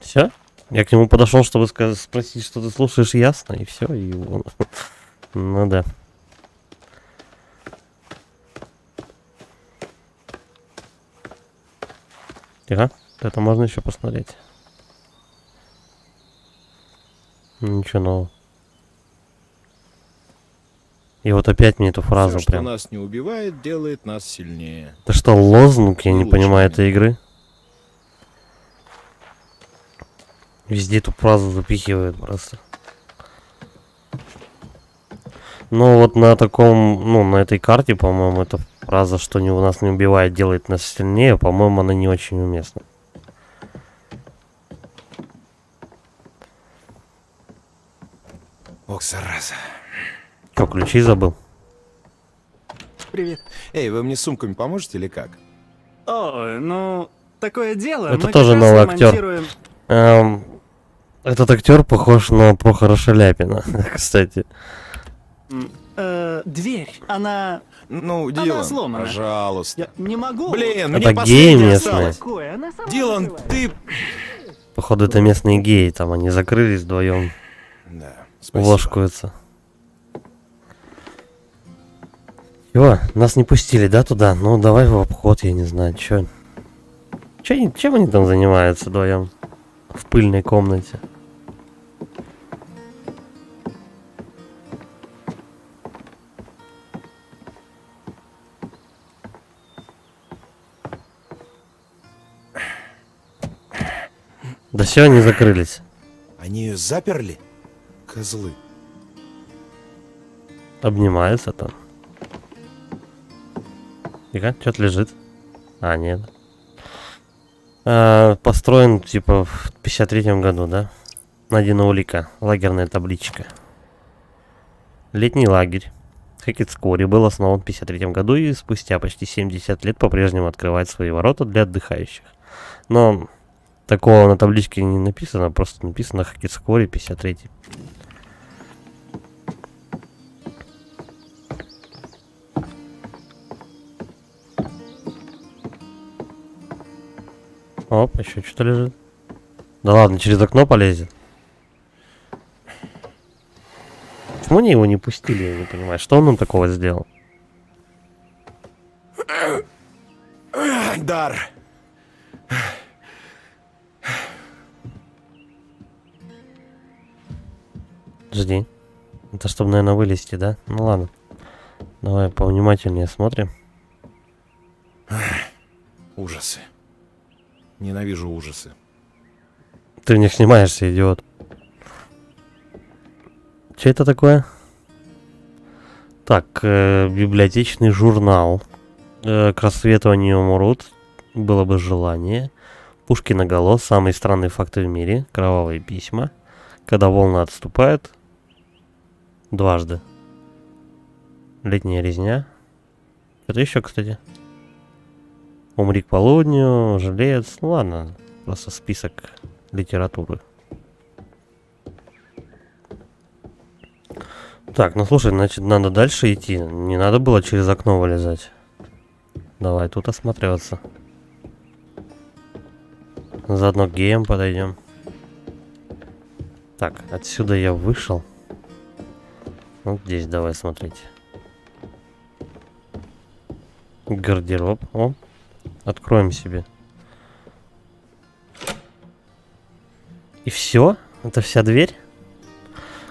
Все? Я к нему подошел, чтобы спросить, что ты слушаешь, ясно, и все. И он... Ну да. Тихо. Это можно еще посмотреть. Ничего нового. И вот опять мне эту фразу Всё, что прям. нас не убивает, делает нас сильнее. Это что, лозунг? Я Не не лучше понимаю меня. этой игры. Везде эту фразу запихивают просто. Ну вот на таком, ну на этой карте, по-моему, эта фраза, что не у нас не убивает, делает нас сильнее, по-моему, она не очень уместна. Ох, зараза. Что, ключи забыл? Привет. Эй, вы мне с сумками поможете или как? О, ну, такое дело. Это Мы тоже как раз новый актер. ремонтируем- Этот актер похож на Прохора Шаляпина, кстати. Дверь, она... Ну, Она Дилан, сломана. пожалуйста. Я не могу. Блин, Это мне геи последнее местные. осталось. Такое, она сама Дилан, открывает. ты... Походу это местные геи, там они закрылись вдвоем, Да, спасибо. ложкаются. Чего? Нас не пустили, да, туда? Ну, давай в обход, я не знаю, чё. Чем они там занимаются вдвоем? В пыльной комнате. Да все, они закрылись. Они ее заперли? Козлы. Обнимаются там. Фига, что-то лежит. А, нет. Построен, типа, в 53-м году, да? Найдена улика. Лагерная табличка. Летний лагерь. Хэкетскори был основан в 53-м году и спустя почти 70 лет по-прежнему открывает свои ворота для отдыхающих. Но такого на табличке не написано, просто написано Хэкетскори 53-й. Оп, еще что-то лежит. Да ладно, через окно полезет. Почему они его не пустили, я не понимаю. Что он нам такого сделал? Дар. Жди. Это чтобы, наверное, вылезти, да? Ну ладно. Давай повнимательнее смотрим. Ужасы. Ненавижу ужасы. Ты в них снимаешься, идиот. Что это такое? Так, библиотечный журнал. К рассвету они умрут. Было бы желание. Пушкина голос. Самые странные факты в мире. Кровавые письма. Когда волны отступают. Дважды. Летняя резня. Это еще, кстати. Умри к полудню. Жилец. Ну ладно. Просто список литературы. Так, ну слушай, значит, надо дальше идти. Не надо было через окно вылезать. Давай тут осматриваться. Заодно к геям подойдем. Так, отсюда я вышел. Вот здесь давай смотреть. Гардероб. О, откроем себе. И все? Это вся дверь?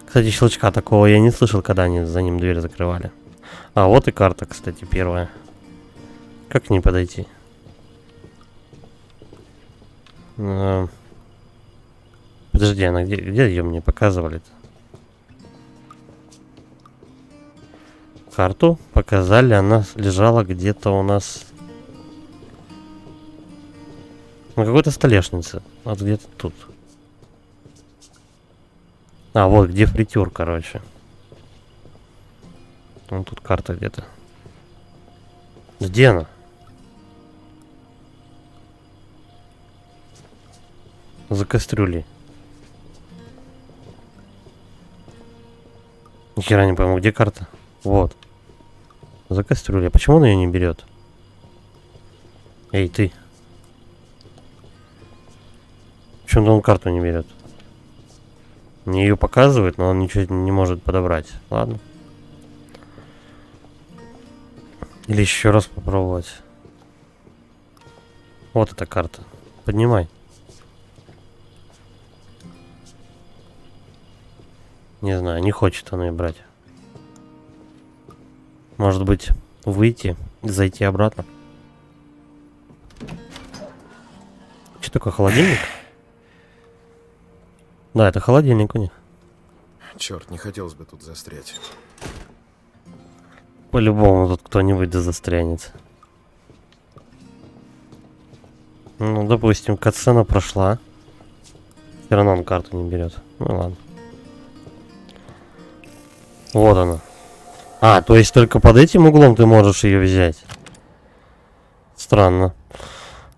Кстати, щелчка такого я не слышал, когда они за ним дверь закрывали. А, вот и карта, кстати, первая. Как к ней подойти? Подожди, она где ее мне показывали-то? Карту показали, она лежала где-то у нас на какой-то столешнице. Вот где-то тут. А, вот где фритюр, короче. Вон тут карта где-то. Где она? За кастрюлей. Нихера не пойму, где карта? Вот. За кастрюлей. А почему он ее не берет? Эй, ты. Почему-то он карту не берет. Мне ее показывает, но он ничего не может подобрать. Ладно. Или еще раз попробовать. Вот эта карта. Поднимай. Не знаю, не хочет она ее брать. Может быть, выйти и зайти обратно. Что такое, холодильник? Да, это холодильник у них. Черт, не хотелось бы тут застрять. По-любому тут кто-нибудь да застрянет. Ну, допустим, катсцена прошла. Все равно он карту не берет. Ну ладно. Вот она. А, то есть только под этим углом ты можешь ее взять. Странно.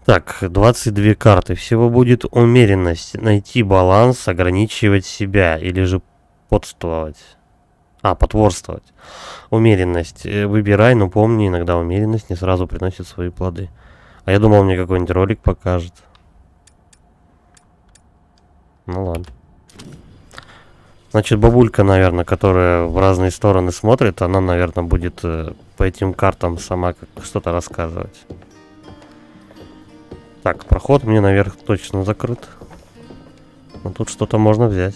Так, 22 карты. Всего будет умеренность. Найти баланс, ограничивать себя. Или же потворствовать. Потворствовать. Умеренность. Выбирай, но помни, иногда умеренность не сразу приносит свои плоды. А я думал, мне какой-нибудь ролик покажет. Ну ладно. Значит, бабулька, наверное, которая в разные стороны смотрит, она, наверное, будет по этим картам сама что-то рассказывать. Так, проход мне наверх точно закрыт. Но тут что-то можно взять.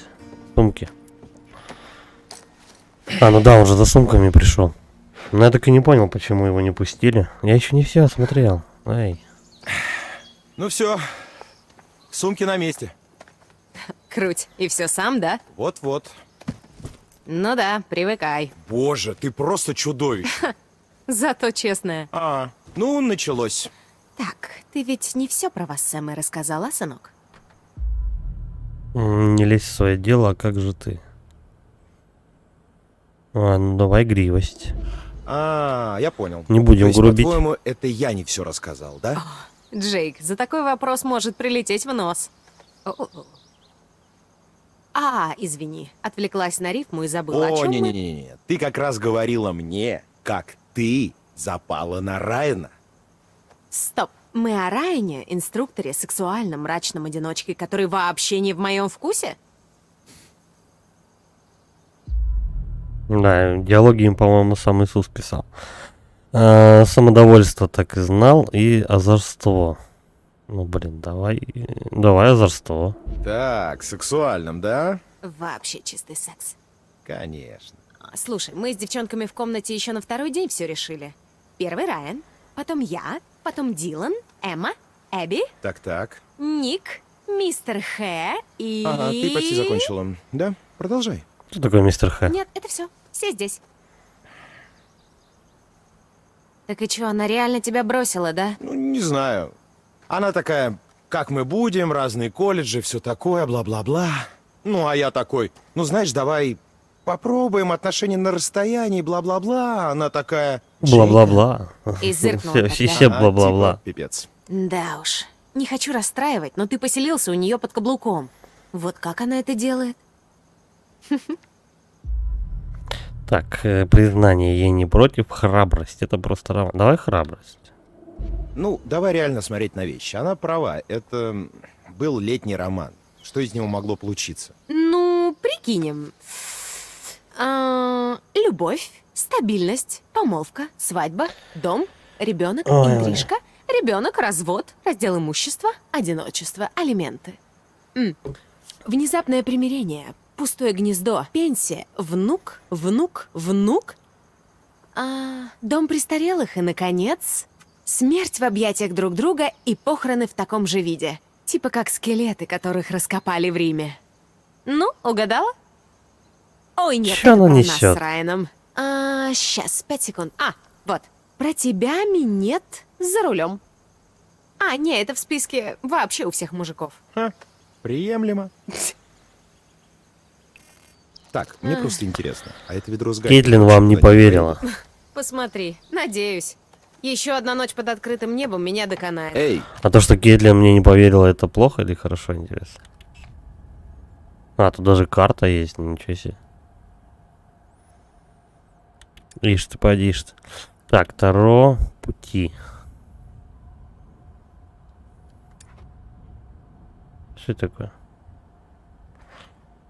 Сумки. Ну да, он же за сумками пришел. Но я так и не понял, почему его не пустили. Я еще не все осмотрел. Эй. Ну все, сумки на месте. Круть. И все сам, да? Вот-вот. Ну да, привыкай. Боже, ты просто чудовище. Зато честная. Ну, началось. Так, ты ведь не все про вас Сэм рассказала, сынок? Не лезь в свое дело, а как же ты? Ну давай игривость. Я понял. Не будем То есть, грубить. по-твоему, это я не все рассказал, да? Джейк, за такой вопрос может прилететь в нос. Извини, отвлеклась на рифму и забыла. О чем мы? не-не-не. Ты как раз говорила мне, как ты запала на Райана. Стоп. Мы о Райане, инструкторе, сексуальном, мрачном одиночке, который вообще не в моем вкусе? Да, диалоги им, по-моему, сам Иисус писал. Самодовольство так и знал, и озорство. Ну, блин, давай озорство. Так, сексуальным, да? Вообще чистый секс. Конечно. Слушай, мы с девчонками в комнате еще на второй день все решили. Первый Райан, потом я, потом Дилан, Эмма, Эбби, Так. Ник, мистер Хэ и... Ага, ты почти закончила. Да, продолжай. Что такое мистер Х? Нет, это все. Все здесь. Так и что, она реально тебя бросила, да? Ну, не знаю. Она такая, как мы будем, разные колледжи, все такое, бла-бла-бла. Ну, а я такой, ну, знаешь, давай попробуем отношения на расстоянии, бла-бла-бла. Она такая... Бла-бла-бла. И зыркнула Все тогда. бла-бла-бла. Типа, пипец. Да уж. Не хочу расстраивать, но ты поселился у нее под каблуком. Вот как она это делает? Так, признание, я не против, храбрость. Это просто равно. Давай храбрость. Ну, давай реально смотреть на вещи. Она права, это был летний роман. Что из него могло получиться? Ну, прикинем. Любовь, стабильность, помолвка, свадьба, дом, ребенок, интрижка, ребенок, развод, раздел имущества, одиночество, алименты. Внезапное примирение, пустое гнездо, пенсия, внук, дом престарелых и, наконец, смерть в объятиях друг друга и похороны в таком же виде. Типа как скелеты, которых раскопали в Риме. Ну, угадала? Ой, нет, Чё это она про нас несёт? с Райаном. Сейчас, 5 секунд. Вот. Про тебя минет за рулем. Не, это в списке вообще у всех мужиков. Приемлемо. Так, мне просто интересно. А это ведро с Кейтлин вам не поверила. Посмотри, надеюсь. Еще одна ночь под открытым небом меня доконает. Эй, А то, что Кейтлин мне не поверила, это плохо или хорошо, интересно? Тут даже карта есть, ничего себе. Ишь ты, поди ты. Так, Таро пути. Что такое?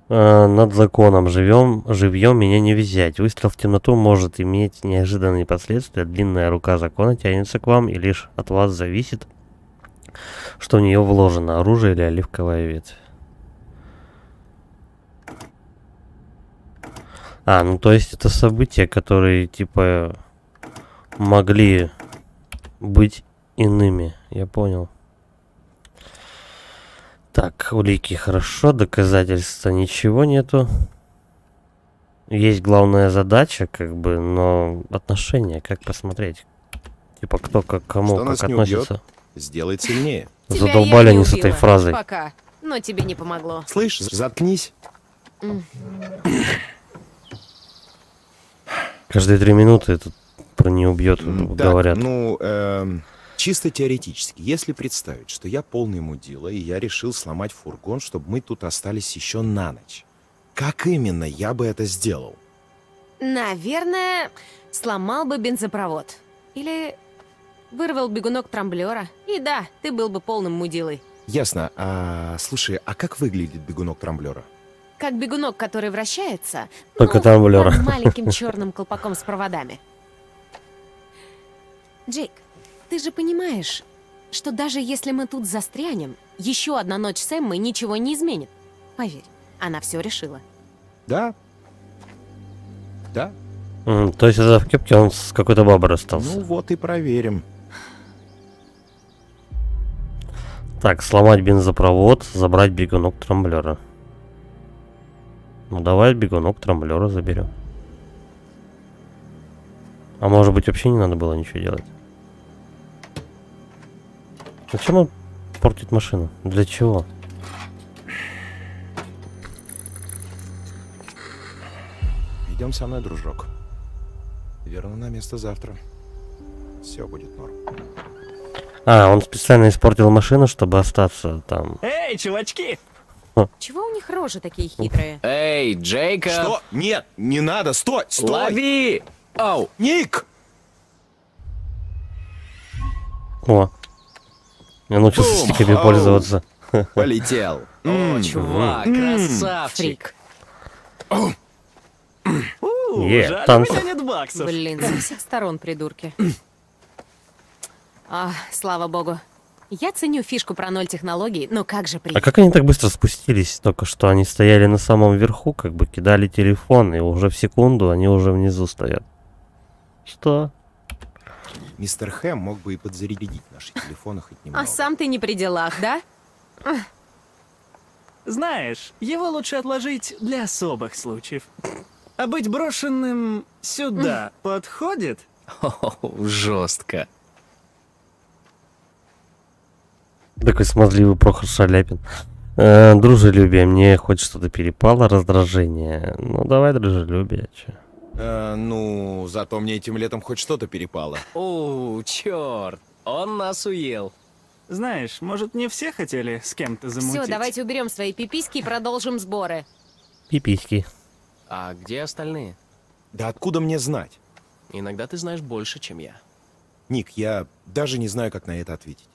Над законом живьем меня не взять. Выстрел в темноту может иметь неожиданные последствия. Длинная рука закона тянется к вам, и лишь от вас зависит, что в нее вложено, оружие или оливковая ветвь. Ну то есть это события, которые типа могли быть иными. Я понял. Так, улики хорошо, доказательства ничего нету. Есть главная задача, как бы, но отношения, как посмотреть? Типа, кто к кому, Что как нас не относится. убьет, сделает сильнее. Тебя Задолбали я не они с этой убила. фразой. Пока. Но тебе не помогло. Слышь, заткнись. Каждые 3 минуты тут про не убьет, Так, говорят. ну, чисто теоретически, если представить, что я полный мудила, и я решил сломать фургон, чтобы мы тут остались еще на ночь. Как именно я бы это сделал? Наверное, сломал бы бензопровод. Или вырвал бегунок трамблера. И да, ты был бы полным мудилой. Ясно. Слушай, а как выглядит бегунок трамблера? Как бегунок, который вращается, Только трамблера. под маленьким черным колпаком с проводами. Джейк, ты же понимаешь, что даже если мы тут застрянем, еще одна ночь с Эммой ничего не изменит. Поверь, она все решила. Да. Да. То есть это в кепке он с какой-то бабой расстался. Ну вот и проверим. Так, сломать бензопровод, забрать бегунок трамблера. Ну давай бегунок трамблера заберем. А может быть вообще не надо было ничего делать? Зачем он портит машину? Для чего? Идем со мной, дружок. Верну на место завтра. Все будет норм. Он специально испортил машину, чтобы остаться там. Эй, чувачки! Чего у них рожи такие хитрые? Эй, Джейкоб! Что? Нет, не надо, стой, стой! Лови! Ау! Ник! О. Я научился Бум! стиками Ау. пользоваться. Полетел. О, чувак, красавчик. Жаль, танк. у меня нет баксов. Блин, со всех сторон придурки. Слава богу. Я ценю фишку про 0 технологий, но как же А приятно. как они так быстро спустились? Только что они стояли на самом верху, как бы кидали телефон, и уже в секунду они уже внизу стоят. Что? Мистер Хэм мог бы и подзарядить наши телефоны хоть немного. А сам ты не при делах, да? Знаешь, его лучше отложить для особых случаев. А быть брошенным сюда подходит? Жестко. Такой смазливый Прохор Шаляпин. Дружелюбие. Мне хоть что-то перепало, раздражение. Ну, давай дружелюбие. Че? Ну, зато мне этим летом хоть что-то перепало. О, черт, он нас уел. Знаешь, может, не все хотели с кем-то замутить? Все, давайте уберем свои пиписьки и продолжим сборы. Пиписьки. А где остальные? Да откуда мне знать? Иногда ты знаешь больше, чем я. Ник, я даже не знаю, как на это ответить.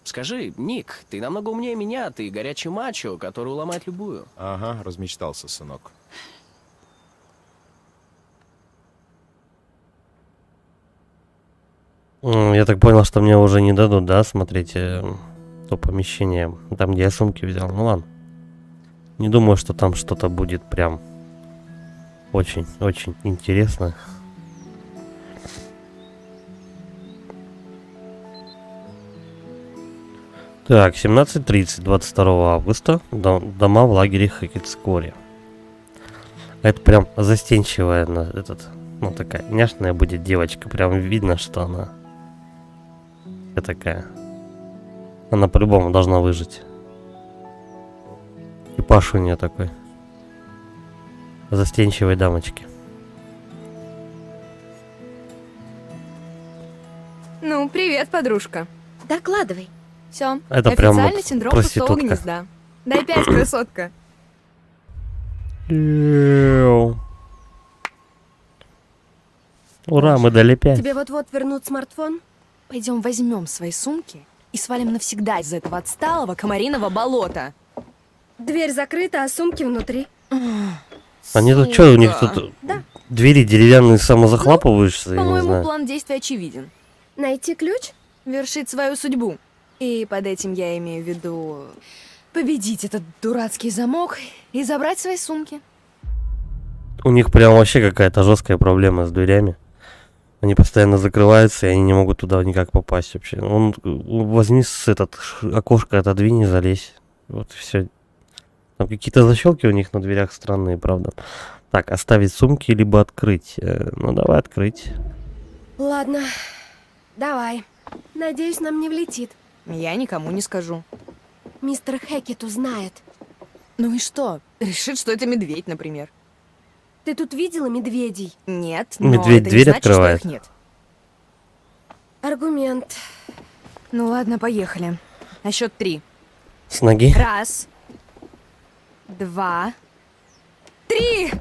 Скажи, Ник, ты намного умнее меня, ты горячий мачо, который уломает любую. Ага, размечтался, сынок. Я так понял, что мне уже не дадут, да, смотрите, то помещение, там, где я сумки взял. Ну ладно. Не думаю, что там что-то будет прям очень-очень интересно. Так, 17:30, 22 августа. Дома в лагере Хэкетскоре. Это прям застенчивая, ну такая няшная будет девочка. Прям видно, что она такая. Она по-любому должна выжить. Типаж у нее такой. Застенчивой дамочки. Ну, привет, подружка. Докладывай. Все, Это прям официальный вот синдром пустого проститутка. гнезда. Дай 5, красотка. Ура, мы дали 5. Тебе вот-вот вернут смартфон? Пойдем возьмем свои сумки и свалим навсегда из этого отсталого комариного болота. Дверь закрыта, а сумки внутри. Они тут что, у них тут Да. двери деревянные самозахлапывающиеся, я не По-моему, знаю. план действий очевиден. Найти ключ? Вершить свою судьбу. И под этим я имею в виду победить этот дурацкий замок и забрать свои сумки. У них прям вообще какая-то жесткая проблема с дверями. Они постоянно закрываются, и они не могут туда никак попасть вообще. Возьми окошко, отодвинь и залезь. Вот и все. Там какие-то защелки у них на дверях странные, правда. Так, оставить сумки, либо открыть. Ну, давай открыть. Ладно, давай. Надеюсь, нам не влетит. Я никому не скажу. Мистер Хэкет узнает. Ну и что? Решит, что это медведь, например. Ты тут видела медведей? Нет, но Медведь это не дверь значит, что открывает. их нет. Аргумент. Ну ладно, поехали. На счет 3. С ноги. 1, 2, 3!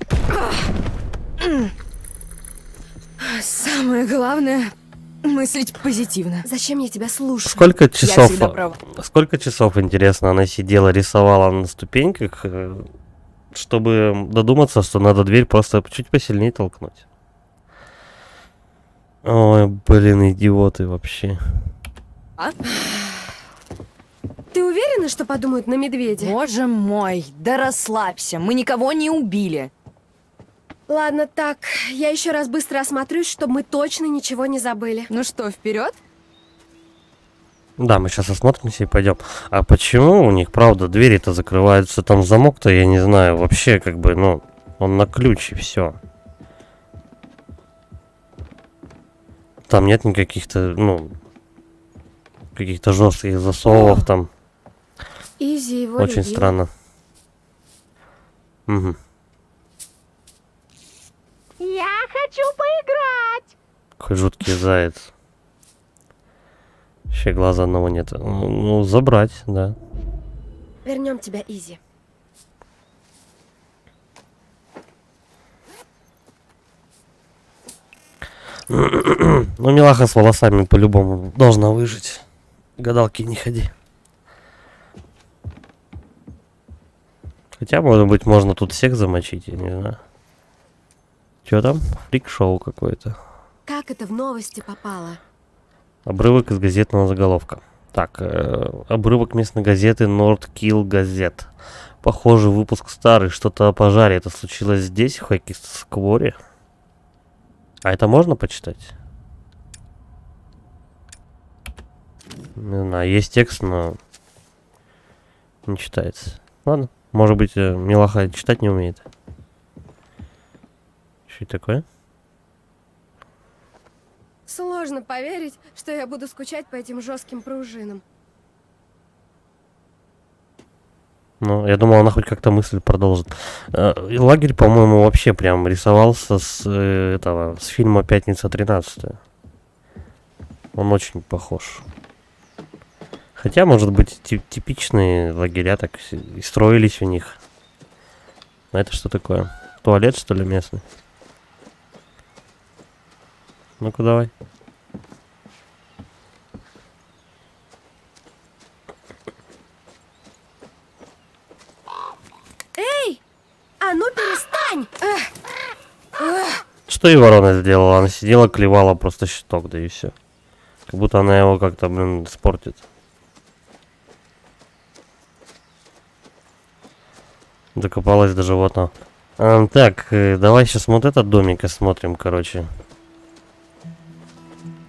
Самое главное — мыслить позитивно. Зачем я тебя слушаю? Сколько часов, всегда права. сколько часов, интересно, она сидела, рисовала на ступеньках, чтобы додуматься, что надо дверь просто чуть посильнее толкнуть. Ой, блин, идиоты вообще. Ты уверена, что подумают на медведя? Боже мой, да расслабься, мы никого не убили. Ладно, так, я еще раз быстро осмотрюсь, чтобы мы точно ничего не забыли. Ну что, вперед? Да, мы сейчас осмотримся и пойдем. А почему у них, правда, двери-то закрываются? Там замок-то, я не знаю, вообще как бы, ну, он на ключ и все. Там нет никаких-то, ну, каких-то жестких засовов там. Изи его Очень любил. странно. Угу. Я хочу поиграть! Какой жуткий заяц. Вообще глаза одного нет. Ну, забрать, да. Вернем тебя, Изи. Ну, милаха с волосами по-любому должна выжить. Гадалки не ходи. Хотя, может быть, можно тут всех замочить, я не знаю. Чё там? Фрик-шоу какое-то. Как это в новости попало? Обрывок из газетного заголовка. Так, обрывок местной газеты Nordkill Газет. Похоже, выпуск старый, что-то о пожаре. Это случилось здесь, в Хэкет-Скворе. А это можно почитать? Не знаю, есть текст, но не читается. Ладно, может быть, милаха читать не умеет. Что это такое? Сложно поверить, что я буду скучать по этим жестким пружинам. Ну, я думал, она хоть как-то мысль продолжит. И лагерь, по-моему, вообще прям рисовался с фильма «Пятница 13». Он очень похож. Хотя, может быть, типичные лагеря так и строились у них. А это что такое? Туалет, что ли, местный? Ну-ка, давай. Эй! А ну перестань! Что и ворона сделала? Она сидела, клевала просто щиток, да и все. Как будто она его как-то, блин, испортит. Докопалась до животного. Так, давай сейчас вот этот домик осмотрим, короче.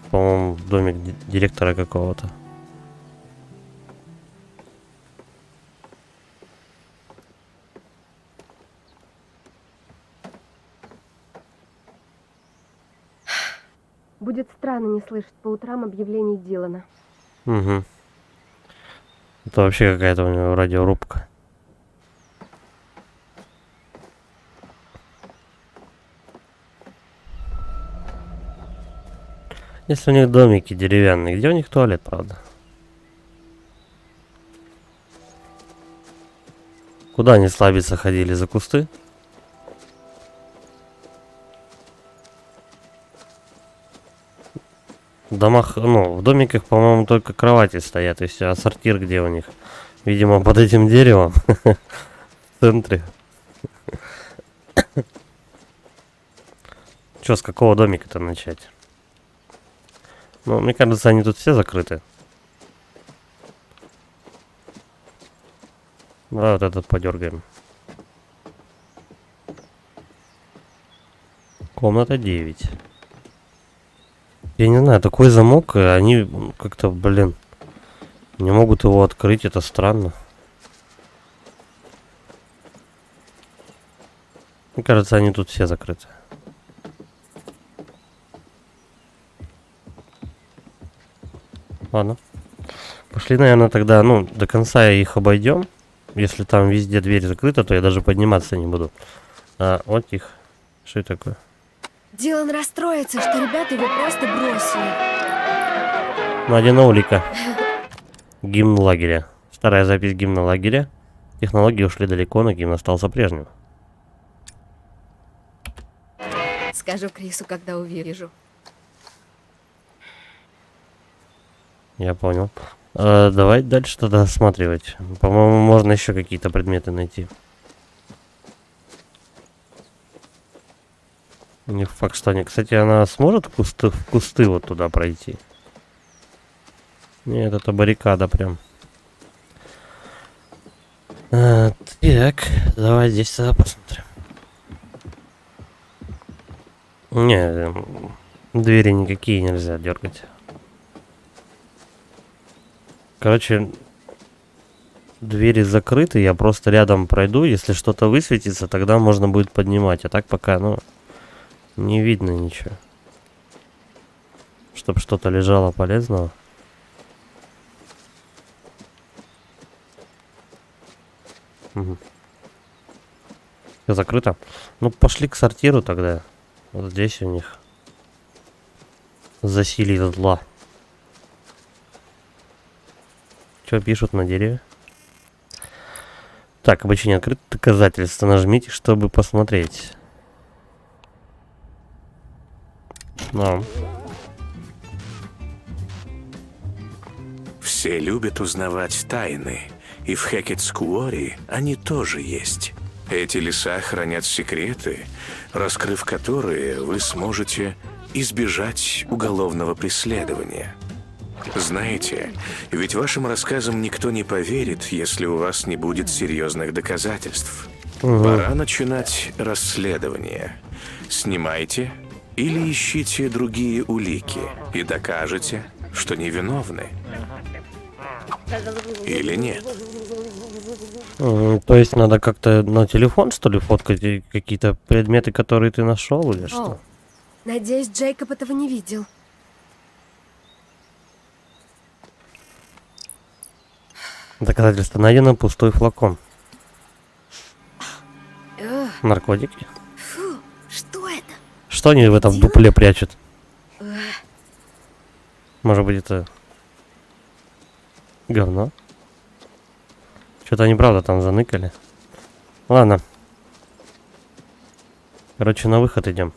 По-моему, домик директора какого-то. Будет странно не слышать по утрам объявлений Дилана. Угу. Это вообще какая-то у него радиорубка. Если у них домики деревянные, где у них туалет, правда? Куда они слабиться ходили? За кусты? В домах, ну, в домиках, по-моему, только кровати стоят, и все. А сортир где у них? Видимо, под этим деревом. В центре. Чё, с какого домика-то начать? Ну, мне кажется, они тут все закрыты. Давай вот этот подергаем. Комната 9. Я не знаю, такой замок, и они как-то, блин, не могут его открыть, это странно. Мне кажется, они тут все закрыты. Ладно. Пошли, наверное, тогда, ну, до конца их обойдем. Если там везде дверь закрыта, то я даже подниматься не буду. А, вот их. Что это такое? Дилан расстроится, что ребята его просто бросили. Найдена улика. Гимн лагеря. Старая запись гимна лагеря. Технологии ушли далеко, но гимн остался прежним. Скажу Крису, когда увижу. Я понял. Давай дальше тогда осматривать. По-моему, можно еще какие-то предметы найти. Не факт, что они... Кстати, она сможет в кусты вот туда пройти? Нет, это баррикада прям. Так, давай здесь тогда посмотрим. Не, двери никакие нельзя дергать. Короче, двери закрыты, я просто рядом пройду. Если что-то высветится, тогда можно будет поднимать. А так пока, ну, не видно ничего. Чтоб что-то лежало полезного. Угу. Все закрыто. Ну, пошли к сортиру тогда. Вот здесь у них засилие зла. Что пишут на дереве? Так, обычно открыто доказательства. Нажмите, чтобы посмотреть. Да. Все любят узнавать тайны, и в Хэкетс-Куори они тоже есть. Эти леса хранят секреты, раскрыв которые вы сможете избежать уголовного преследования. Знаете, ведь вашим рассказам никто не поверит, если у вас не будет серьезных доказательств. Пора начинать расследование. Снимайте или ищите другие улики и докажете, что невиновны. Или нет. То есть надо как-то на телефон, что ли, фоткать какие-то предметы, которые ты нашел, или что? О, надеюсь, Джейкоб этого не видел. Доказательство найдено, пустой флакон. Наркотики? Фу, что это? Что они в этом дупле прячут? Может быть, это говно? Что-то они правда там заныкали. Ладно. Короче, на выход идем.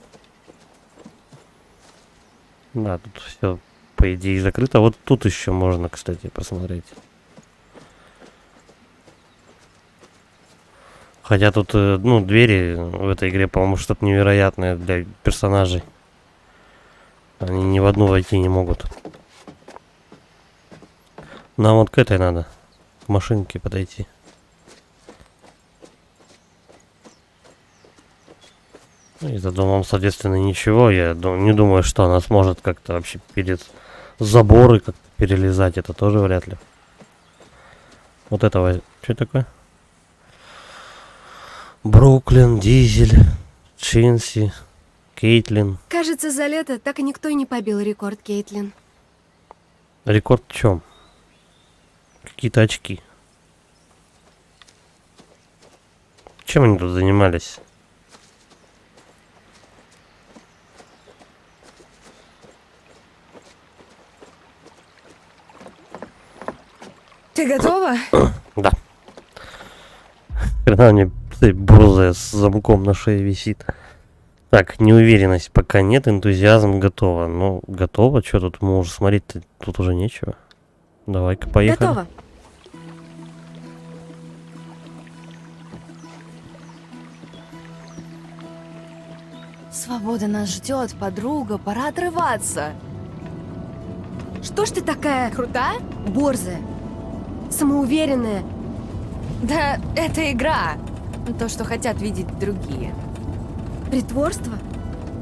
Да, тут все, по идее, закрыто. Вот тут еще можно, кстати, посмотреть. Хотя тут, ну, двери в этой игре, по-моему, что-то невероятное для персонажей. Они ни в одну войти не могут. Нам вот к этой надо. К машинке подойти. И за домом, соответственно, ничего. Я не думаю, что она сможет как-то вообще перед заборы как-то перелезать. Это тоже вряд ли. Вот этого... Что такое? Бруклин, Дизель, Чинси, Кейтлин. Кажется, за лето так и никто и не побил рекорд Кейтлин. Рекорд в чем? Какие-то очки. Чем они тут занимались? Ты готова? Да. Когда мне борзая с замком на шее висит. Так, неуверенность пока нет, энтузиазм готово. Ну, готово, что тут мы уже смотреть тут уже нечего. Давай-ка поехали. Готово. Свобода нас ждет, подруга, пора отрываться. Что ж ты такая Крутая? борзая, самоуверенная? Да, это игра. То, что хотят видеть другие. Притворство?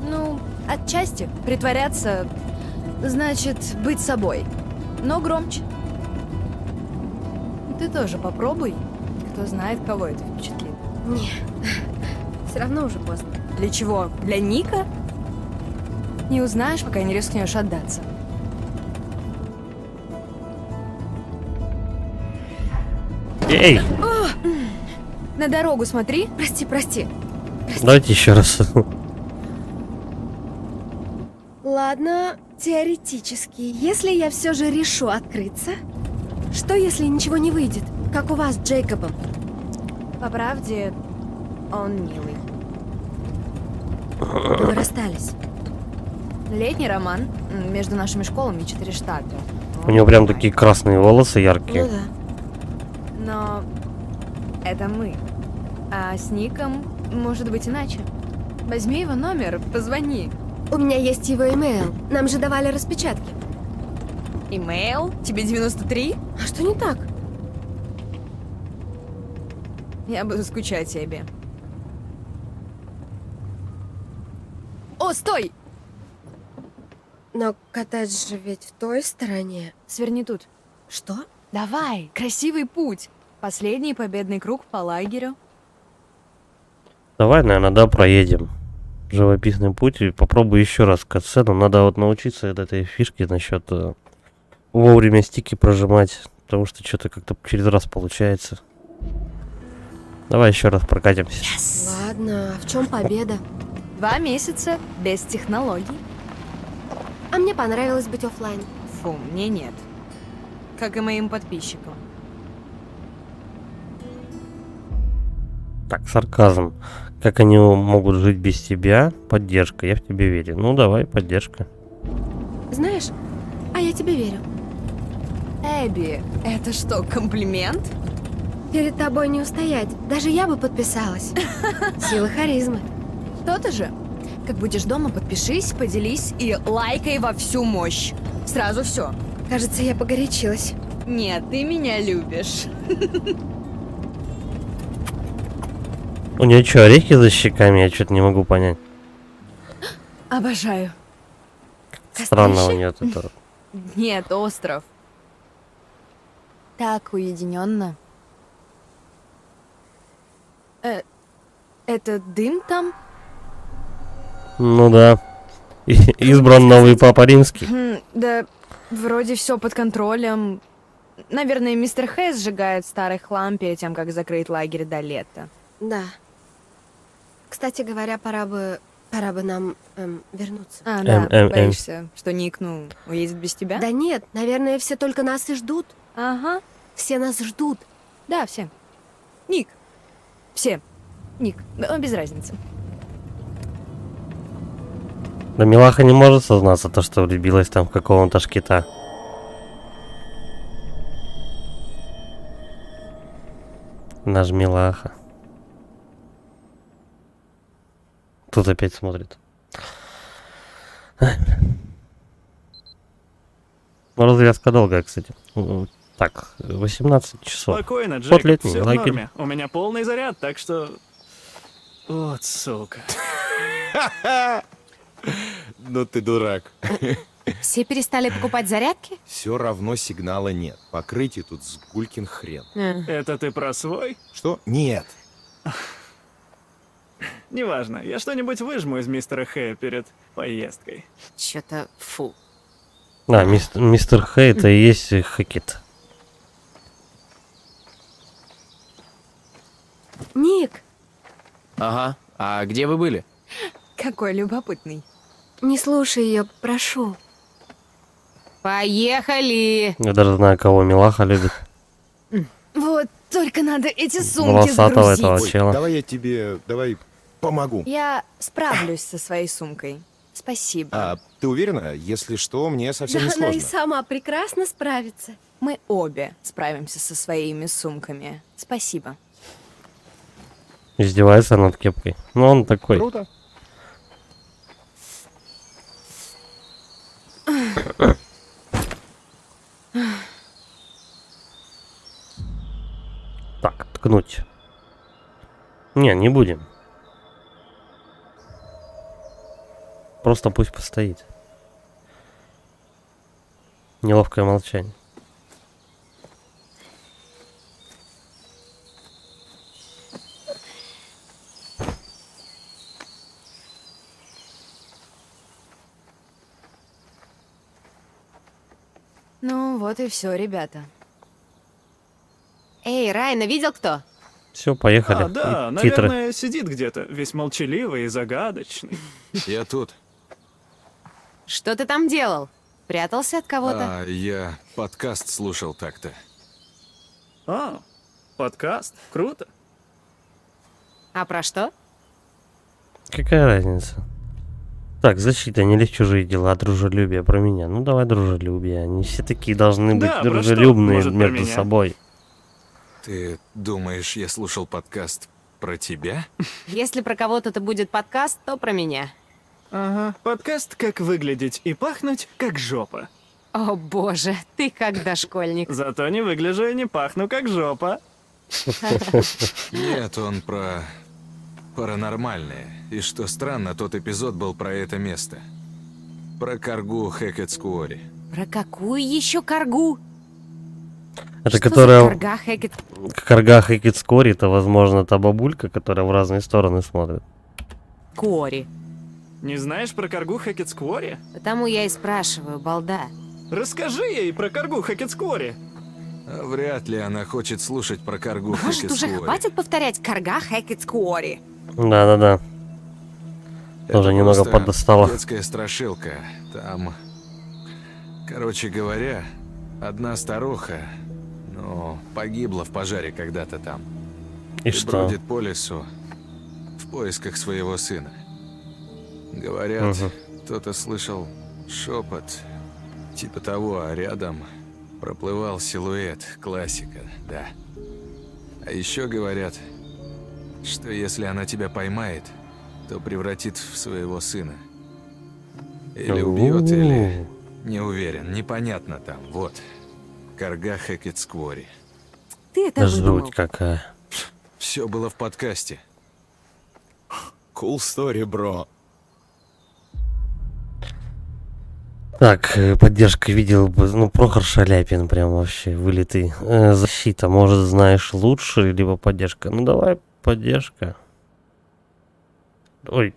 Ну, отчасти. Притворяться значит быть собой. Но громче. Ты тоже попробуй. Кто знает, кого это впечатлит. Не, все равно уже поздно. Для чего? Для Ника? Не узнаешь, пока не рискнешь отдаться. Эй, На дорогу смотри. Прости, прости. давайте еще раз. Ладно, теоретически, если я все же решу открыться, что если ничего не выйдет, как у вас с Джейкобом? По правде, он милый. Вы расстались. Летний роман между нашими школами 4 штата. У него прям такие красные волосы Ну яркие. да. Но это мы. А с Ником может быть иначе. Возьми его номер, позвони. У меня есть его имейл. Нам же давали распечатки. Имейл? Тебе 93? А что не так? Я буду скучать тебе. О, стой! Но коттедж же ведь в той стороне. Сверни тут. Что? Давай, красивый путь. Последний победный круг по лагерю. Давай, наверное, да, проедем. Живописный путь и попробую еще раз катсцену. Надо вот научиться этой фишке насчет вовремя стики прожимать, потому что что-то как-то через раз получается. Давай еще раз прокатимся. Ладно, а в чем победа? 2 месяца без технологий. А мне понравилось быть оффлайн. Фу, мне нет. Как и моим подписчикам. Так, сарказм. Как они могут жить без тебя? Поддержка, я в тебе верю. Ну давай, поддержка. Знаешь, а я тебе верю. Эбби, это что, комплимент? Перед тобой не устоять. Даже я бы подписалась. Сила харизмы. То-то же. Как будешь дома, подпишись, поделись и лайкай во всю мощь. Сразу все. Кажется, я погорячилась. Нет, ты меня любишь. У нее что, орехи за щеками? Я что-то не могу понять. Обожаю. Странно у нее это. Нет, остров. Так уединенно. Это дым там? Ну да. Избран новый папа римский. Да, вроде все под контролем. Наверное, мистер Хэс сжигает старый хлам перед тем, как закрыть лагерь до лета. Да. Кстати говоря, пора бы нам вернуться. А, да, боишься, что Ник, уедет без тебя? Да нет, наверное, все только нас и ждут. Ага. Все нас ждут. Да, все. Ник. Все. Ник. Да, без разницы. Да Милаха не может сознаться, то, что влюбилась там в какого-то шкита. Наш Милаха. Тут опять смотрит. Развязка долгая, кстати. Так, 18 часов. Спокойно, Джейк, Вот летний все в лагерь. норме. У меня полный заряд, так что... Вот сука. Ну ты дурак. Все перестали покупать зарядки? Все равно сигнала нет. Покрытие тут с гулькин хрен. Это ты про свой? Что? Нет. Неважно, я что-нибудь выжму из мистера Хэя перед поездкой. Чё-то фу. Да, мистер Хэй, это и есть Хакет. Ник, Ага. А где вы были? Какой любопытный. не слушай ее, прошу. Поехали! Я даже знаю, кого Милаха любит. Вот, только надо эти сумки Волосатого загрузить. этого чела. Давай я тебе... Давай помогу. Я справлюсь со своей сумкой. Спасибо. А ты уверена? Если что, мне совсем не Да она и сложно. сама прекрасно справится. Мы обе справимся со своими сумками. Спасибо. Издевается над кепкой. Ну он такой. Круто. Так, ткнуть. Не будем. Просто пусть постоит. Неловкое молчание. Ну, вот и все, ребята. Эй, Райана видел кто? Все, поехали. А, да, И титры. наверное, сидит где-то, весь молчаливый и загадочный. Я тут. Что ты там делал? Прятался от кого-то? Я подкаст слушал так-то. А, подкаст, круто. А про что? Какая разница? Так, защита, не лезь в чужие дела, дружелюбие про меня. Ну давай дружелюбие. Они все такие должны быть Да, про что? дружелюбные Может, про между меня? собой. Ты думаешь, я слушал подкаст про тебя? Если про кого-то это будет подкаст, то про меня. Ага, подкаст «Как выглядеть и пахнуть, как жопа». О боже, ты как дошкольник. Зато не выгляжу и не пахну, как жопа. Нет, он про паранормальное. И что странно, тот эпизод был про это место. Про каргу Хэкетскуори. Про какую еще каргу? Это Что которая... за карга Хэкет? Карга Хэкетскуори, это, возможно, та бабулька, которая в разные стороны смотрит. Кори. Не знаешь про каргу Хэкетскуори? Потому я и спрашиваю, балда. Расскажи ей про каргу Хэкетскуори. А вряд ли она хочет слушать про каргу Может, уже Хэкетскуори. хватит повторять карга Хэкетскуори? Да-да-да. Тоже немного просто подостала. детская страшилка. Там, короче говоря, одна старуха, ну, погибла в пожаре когда-то там. И что? Бродит по лесу в поисках своего сына. Говорят, кто-то слышал шепот, типа того, а рядом проплывал силуэт, классика, да. А еще говорят, что если она тебя поймает, то превратит в своего сына. Или убьет, или... Не уверен, непонятно там, вот. Карга Хэкетскуори. Ты это выдумал. Жуть какая. Все было в подкасте. Cool story, бро. Так, поддержка видел бы, ну, Прохор Шаляпин прям вообще вылитый. Защита, может, знаешь лучше, либо поддержка. Ну, давай поддержка. Ой.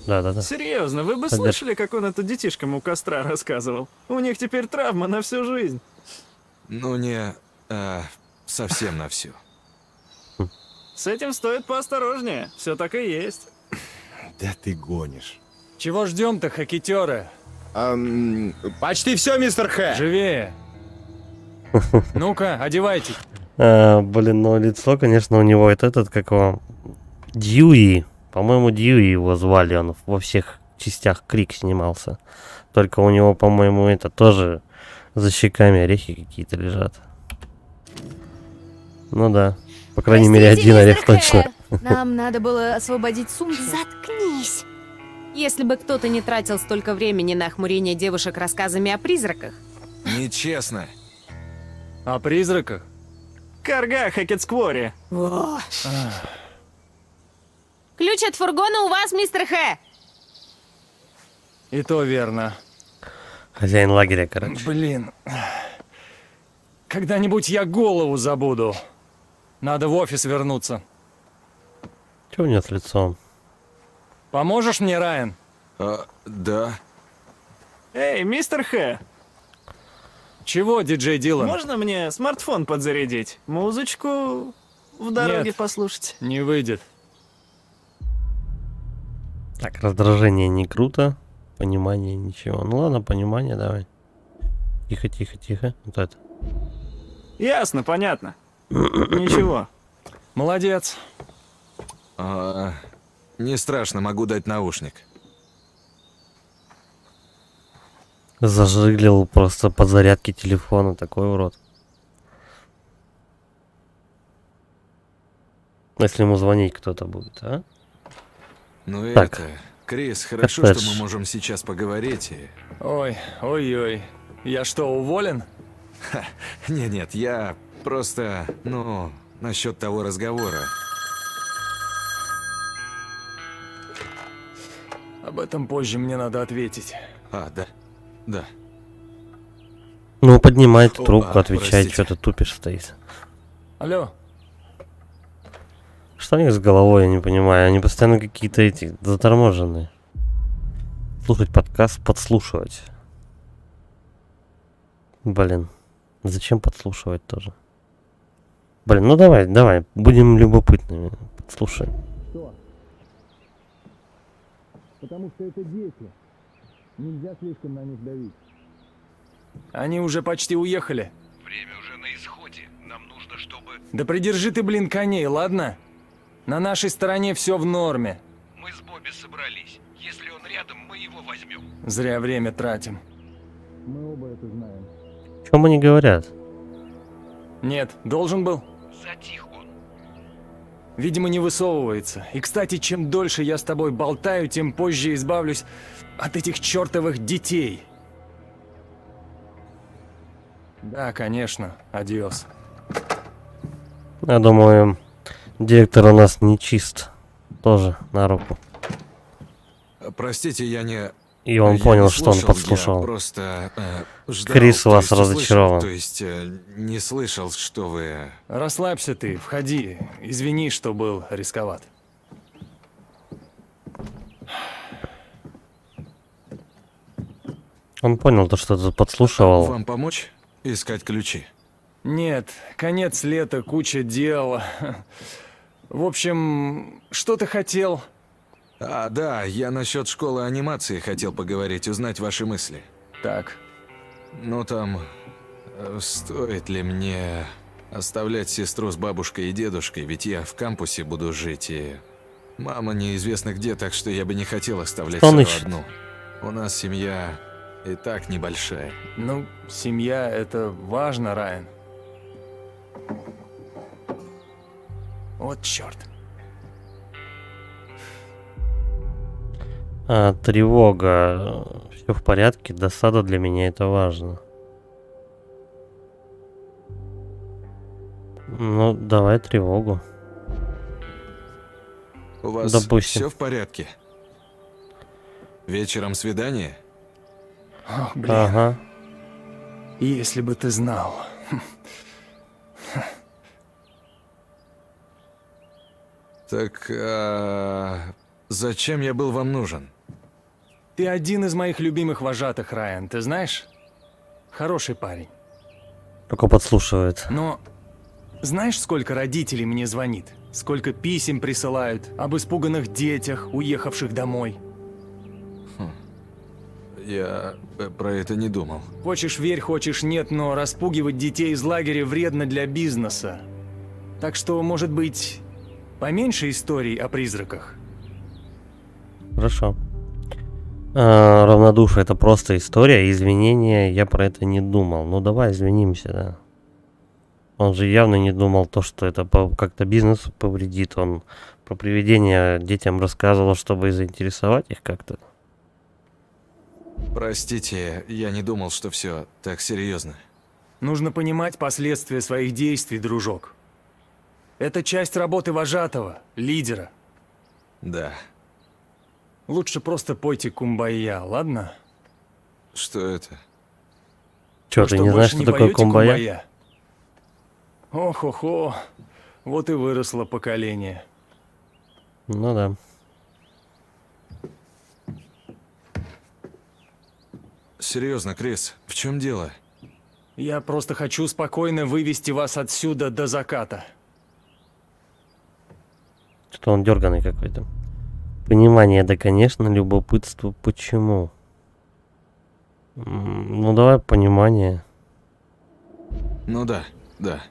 Да-да-да. Серьезно, вы бы Поддержка. слышали, как он это детишкам у костра рассказывал? У них теперь травма на всю жизнь. Ну, не совсем на всю. С этим стоит поосторожнее. Все так и есть. Да ты гонишь. Чего ждем-то, хакетеры? Почти все, мистер Хэ. Живее. Ну-ка, одевайтесь. Блин, ну лицо, конечно, у него это этот, как его... Дьюи. По-моему, Дьюи его звали, он во всех частях Крик снимался. Только у него, по-моему, это тоже за щеками орехи какие-то лежат. Ну да. По крайней мере, один орех точно. Нам надо было освободить сумку. Заткнись! Если бы кто-то не тратил столько времени на охмурение девушек рассказами о призраках. Нечестно. О призраках? Карга Хэкетскуори. Ключ от фургона у вас, мистер Хэ! И то верно. Хозяин лагеря, короче. Блин. Когда-нибудь я голову забуду. Надо в офис вернуться. Что у него с лицом? Поможешь мне, Райан? Да. Эй, мистер Хэ. Чего, диджей Дилан? Можно мне смартфон подзарядить? Музычку в дороге Нет. послушать? Не выйдет. Так, раздражение не круто. Понимание ничего. Ну ладно, понимание давай. Тихо, тихо, тихо. Вот это. Ясно, понятно. Ничего. Молодец. Не страшно, могу дать наушник. Зажиглил просто подзарядки телефона, такой урод. Если ему звонить кто-то будет, а? Ну и Так. это... Крис, хорошо, Коттедж. что мы можем сейчас поговорить и... Ой, ой-ой. Я что, уволен? Нет, я просто... Ну, насчет того разговора. Об этом позже мне надо ответить. А, да. Да. Ну, поднимай ты О, трубку, отвечай, простите. что ты тупишь стоишь. Алло, Что у них с головой, я не понимаю. Они постоянно какие-то эти заторможенные. Слушать подкаст, подслушивать. Блин, зачем подслушивать тоже? Блин, ну давай, будем любопытными. Подслушаем. потому что это дети. Нельзя слишком на них давить. Они уже почти уехали. Время уже на исходе. Нам нужно, чтобы... Да придержи ты, блин, коней, ладно? На нашей стороне все в норме. Мы с Бобби собрались. Если он рядом, мы его возьмем. Зря время тратим. Мы оба это знаем. О чем они говорят? Нет, должен был. Затих он. Видимо, не высовывается. И, кстати, чем дольше я с тобой болтаю, тем позже избавлюсь от этих чертовых детей. Да, конечно. Адьос. Я думаю, директор у нас не чист. Тоже на руку. Простите, я не... И он я понял, не что он слушал, подслушал. Я просто ждал, Крис то вас есть услышал, разочарован. То есть не слышал, что вы... Расслабься ты, входи. Извини, что был рисковат. Он понял то, что ты подслушивал. Вам помочь искать ключи? Нет, конец лета, куча дел. В общем, что ты хотел? А, да, я насчет школы анимации хотел поговорить, узнать ваши мысли. Так, Ну там, стоит ли мне оставлять сестру с бабушкой и дедушкой, ведь я в кампусе буду жить, и мама неизвестно где, так что я бы не хотел оставлять Что он Сару ищет? одну. У нас семья и так небольшая. ну, семья — это важно, Райан. Вот черт. Тревога. Все в порядке. Досада для меня это важно. Ну, давай тревогу. У вас Допустим. все в порядке? Вечером свидание? О, блин, Ага. если бы ты знал. Так, зачем я был вам нужен? Ты один из моих любимых вожатых, Райан, ты знаешь? Хороший парень. Только подслушивает. Но знаешь, сколько родителей мне звонит? Сколько писем присылают об испуганных детях, уехавших домой? Я про это не думал. Хочешь верь, хочешь нет, но распугивать детей из лагеря вредно для бизнеса. Так что, может быть, поменьше историй о призраках? Хорошо. Равнодушие это просто история. Извинения, я про это не думал. Ну давай извинимся, да. Он же явно не думал то, что это как-то бизнесу повредит. Он про привидения детям рассказывал, чтобы заинтересовать их как-то. Простите, я не думал, что все так серьезно. Нужно понимать последствия своих действий, дружок. Это часть работы вожатого, лидера. Да. Лучше просто пойте кумбайя, ладно? Что это? Че, Вы ты не знаешь, больше что не такое поете кумбая? Ох-охо, вот и выросло поколение. Ну да. Серьезно, Крис, в чем дело? Я просто хочу спокойно вывести вас отсюда до заката. Что он дерганый какой-то. Понимание, да, конечно, любопытство. Почему? Ну давай понимание. Ну да, да.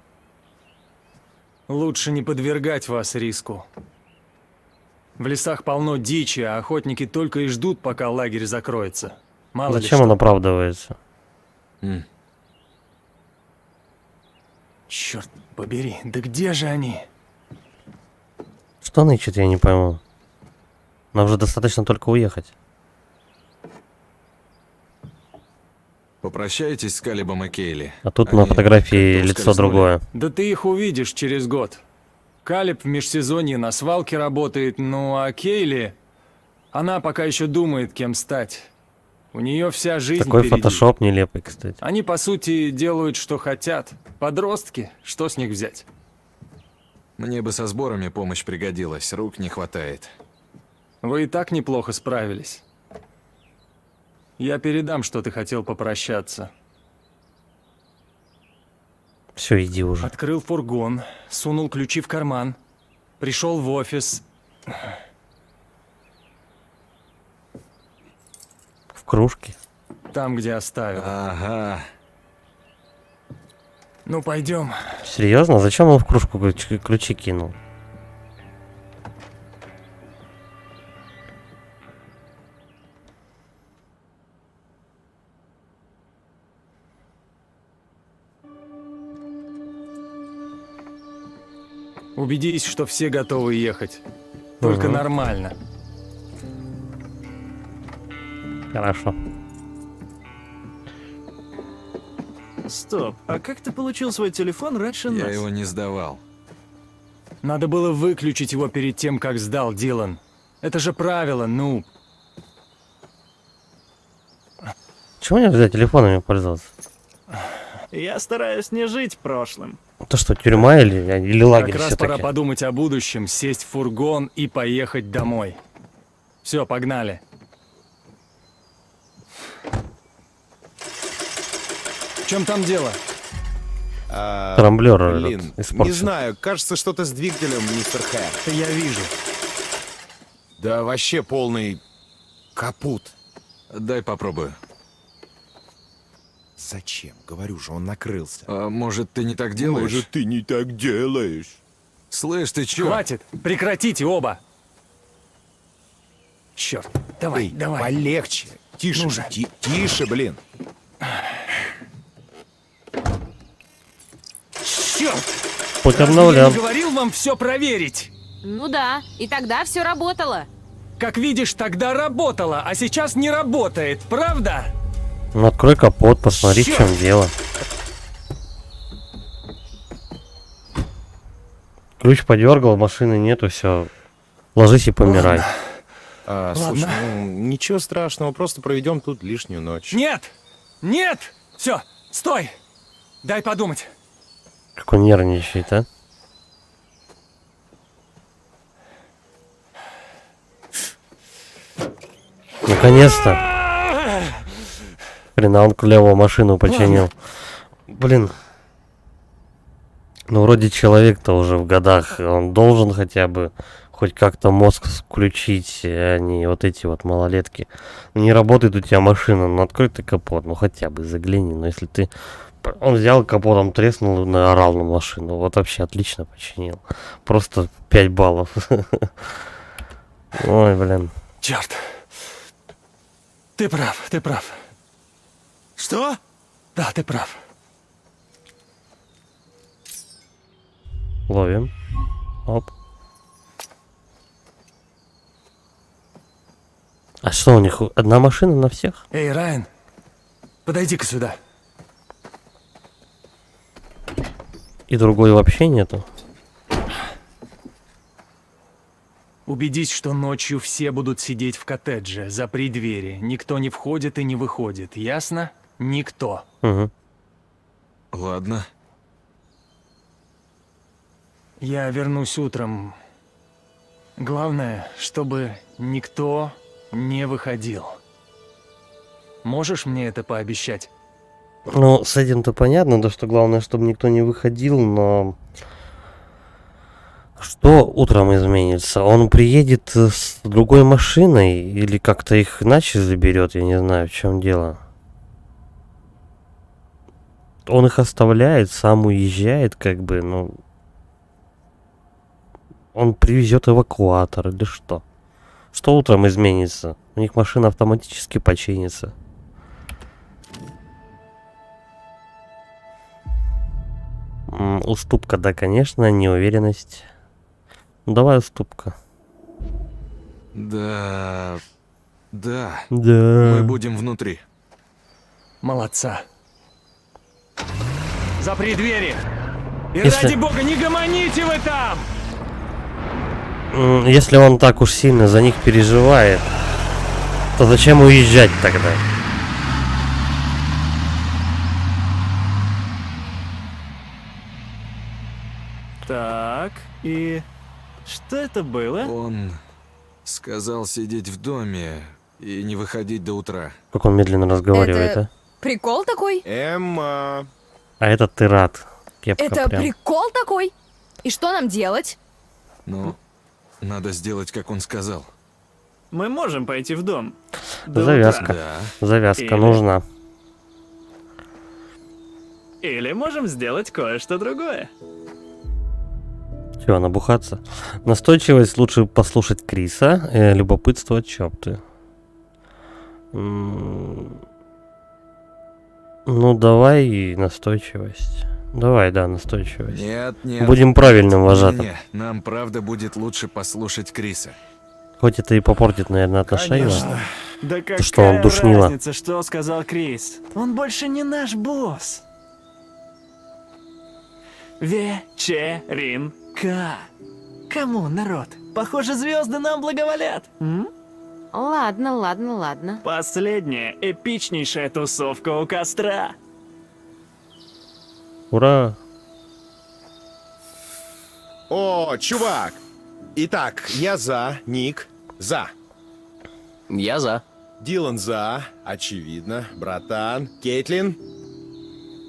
Лучше не подвергать вас риску. В лесах полно дичи, а охотники только и ждут, пока лагерь закроется. Мало ли Зачем что. он оправдывается? Черт побери, да где же они? Что нычет, я не пойму. Нам уже достаточно только уехать. Попрощайтесь с Калибом и Кейли. А тут Они на фотографии как-то лицо ускользнули. другое. Да ты их увидишь через год. Калиб в межсезонье на свалке работает, ну а Кейли... Она пока еще думает, кем стать. У нее вся жизнь Такой впереди. фотошоп нелепый, кстати. Они, по сути, делают, что хотят. Подростки, что с них взять? Мне бы со сборами помощь пригодилась, рук не хватает. Вы и так неплохо справились. Я передам, что ты хотел попрощаться. Все, иди уже. Открыл фургон, сунул ключи в карман, пришел в офис. В кружке. Там, где оставил. Ага. Ну, пойдем. Серьезно? Зачем он в кружку ключи кинул? Убедись, что все готовы ехать. Только Ага. нормально. Хорошо. Стоп, а как ты получил свой телефон раньше Я его не сдавал. Надо было выключить его перед тем, как сдал, Дилан. Это же правило, ну. Чего нельзя телефонами пользоваться? Я стараюсь не жить прошлым. Это что, тюрьма или лагерь Как раз пора все-таки? подумать о будущем, сесть в фургон и поехать домой. Все, погнали. В чем там дело? Трамблер Блин, этот не испортился. знаю, кажется, что-то с двигателем, мистер Хэ. Это я вижу. Да вообще полный капут. Дай попробую. Зачем? Говорю же, он накрылся. А может, ты не так делаешь? ты не так делаешь. Слышь, ты чё? Хватит! Прекратите оба! Черт, давай, Эй, давай. полегче. Тише, Ну же. тише, блин. Черт! Путь Разве я обновлен. не говорил вам все проверить? Ну да, и тогда все работало. Как видишь, тогда работало, а сейчас не работает, правда? Ну открой капот, посмотри, в Чёрт! чем дело. Ключ подергал, машины нету, все. Ложись и помирай. Слушай, ну, ничего страшного, просто проведем тут лишнюю ночь. Нет! Нет! Все, стой! Дай подумать. Как он нервничает, а? Наконец-то. Блин, а он клевую машину починил. Блин. Ну, вроде человек-то уже в годах. Он должен хотя бы хоть как-то мозг включить, а не вот эти вот малолетки. Не работает у тебя машина, ну открой ты капот, ну хотя бы загляни. Но если ты... Он взял капотом, треснул, наорал на машину. Вот вообще отлично починил. Просто 5 баллов. Ой, блин. Черт. Ты прав, ты прав. Что? Да, ты прав. Ловим. Оп. А что у них? Одна машина на всех? Эй, Райан, подойди-ка сюда. И другой вообще нету? Убедись, что ночью все будут сидеть в коттедже, запри двери. Никто не входит и не выходит, ясно? Никто. Угу. Ладно. Я вернусь утром. Главное, чтобы никто не выходил. Можешь мне это пообещать? Ну, с этим-то понятно, да, что главное, чтобы никто не выходил, но... Что утром изменится? Он приедет с другой машиной или как-то их иначе заберет? Я не знаю, в чем дело. Он их оставляет, сам уезжает, как бы, ну... Он привезет эвакуатор или что? Что утром изменится? У них машина автоматически починится. Уступка, да, конечно, неуверенность. Ну, давай уступка. Да. Да. Да. Мы будем внутри. Молодца. Запри двери! И Если- ради бога, не гомоните вы там! Если он так уж сильно за них переживает, то зачем уезжать тогда? Так, и что это было? Он сказал сидеть в доме и не выходить до утра. Как он медленно разговаривает, Это- а? Прикол такой? Эмма. А это ты рад. Кепка Это прям. прикол такой? И что нам делать? Но надо сделать, как он сказал. Мы можем пойти в дом. До Завязка. утра. Да. Завязка Или- нужна. Или можем сделать кое-что другое. Чего, набухаться? Настойчивость лучше послушать Криса. Любопытство чопты. Ну, давай настойчивость. Давай, да, настойчивость. Нет, нет. Будем правильным вожатым. Не, нам правда будет лучше послушать Криса. Хоть это и попортит, наверное, отношения. Конечно. Да какая что он душнило? разница, что сказал Крис? Он больше не наш босс. Вечеринка. Кому, народ? Похоже, звезды нам благоволят. Ладно, ладно, ладно. Последняя эпичнейшая тусовка у костра. Ура! О, чувак. Итак, я за, Ник за. Я за. Дилан за, очевидно. Братан. Кейтлин.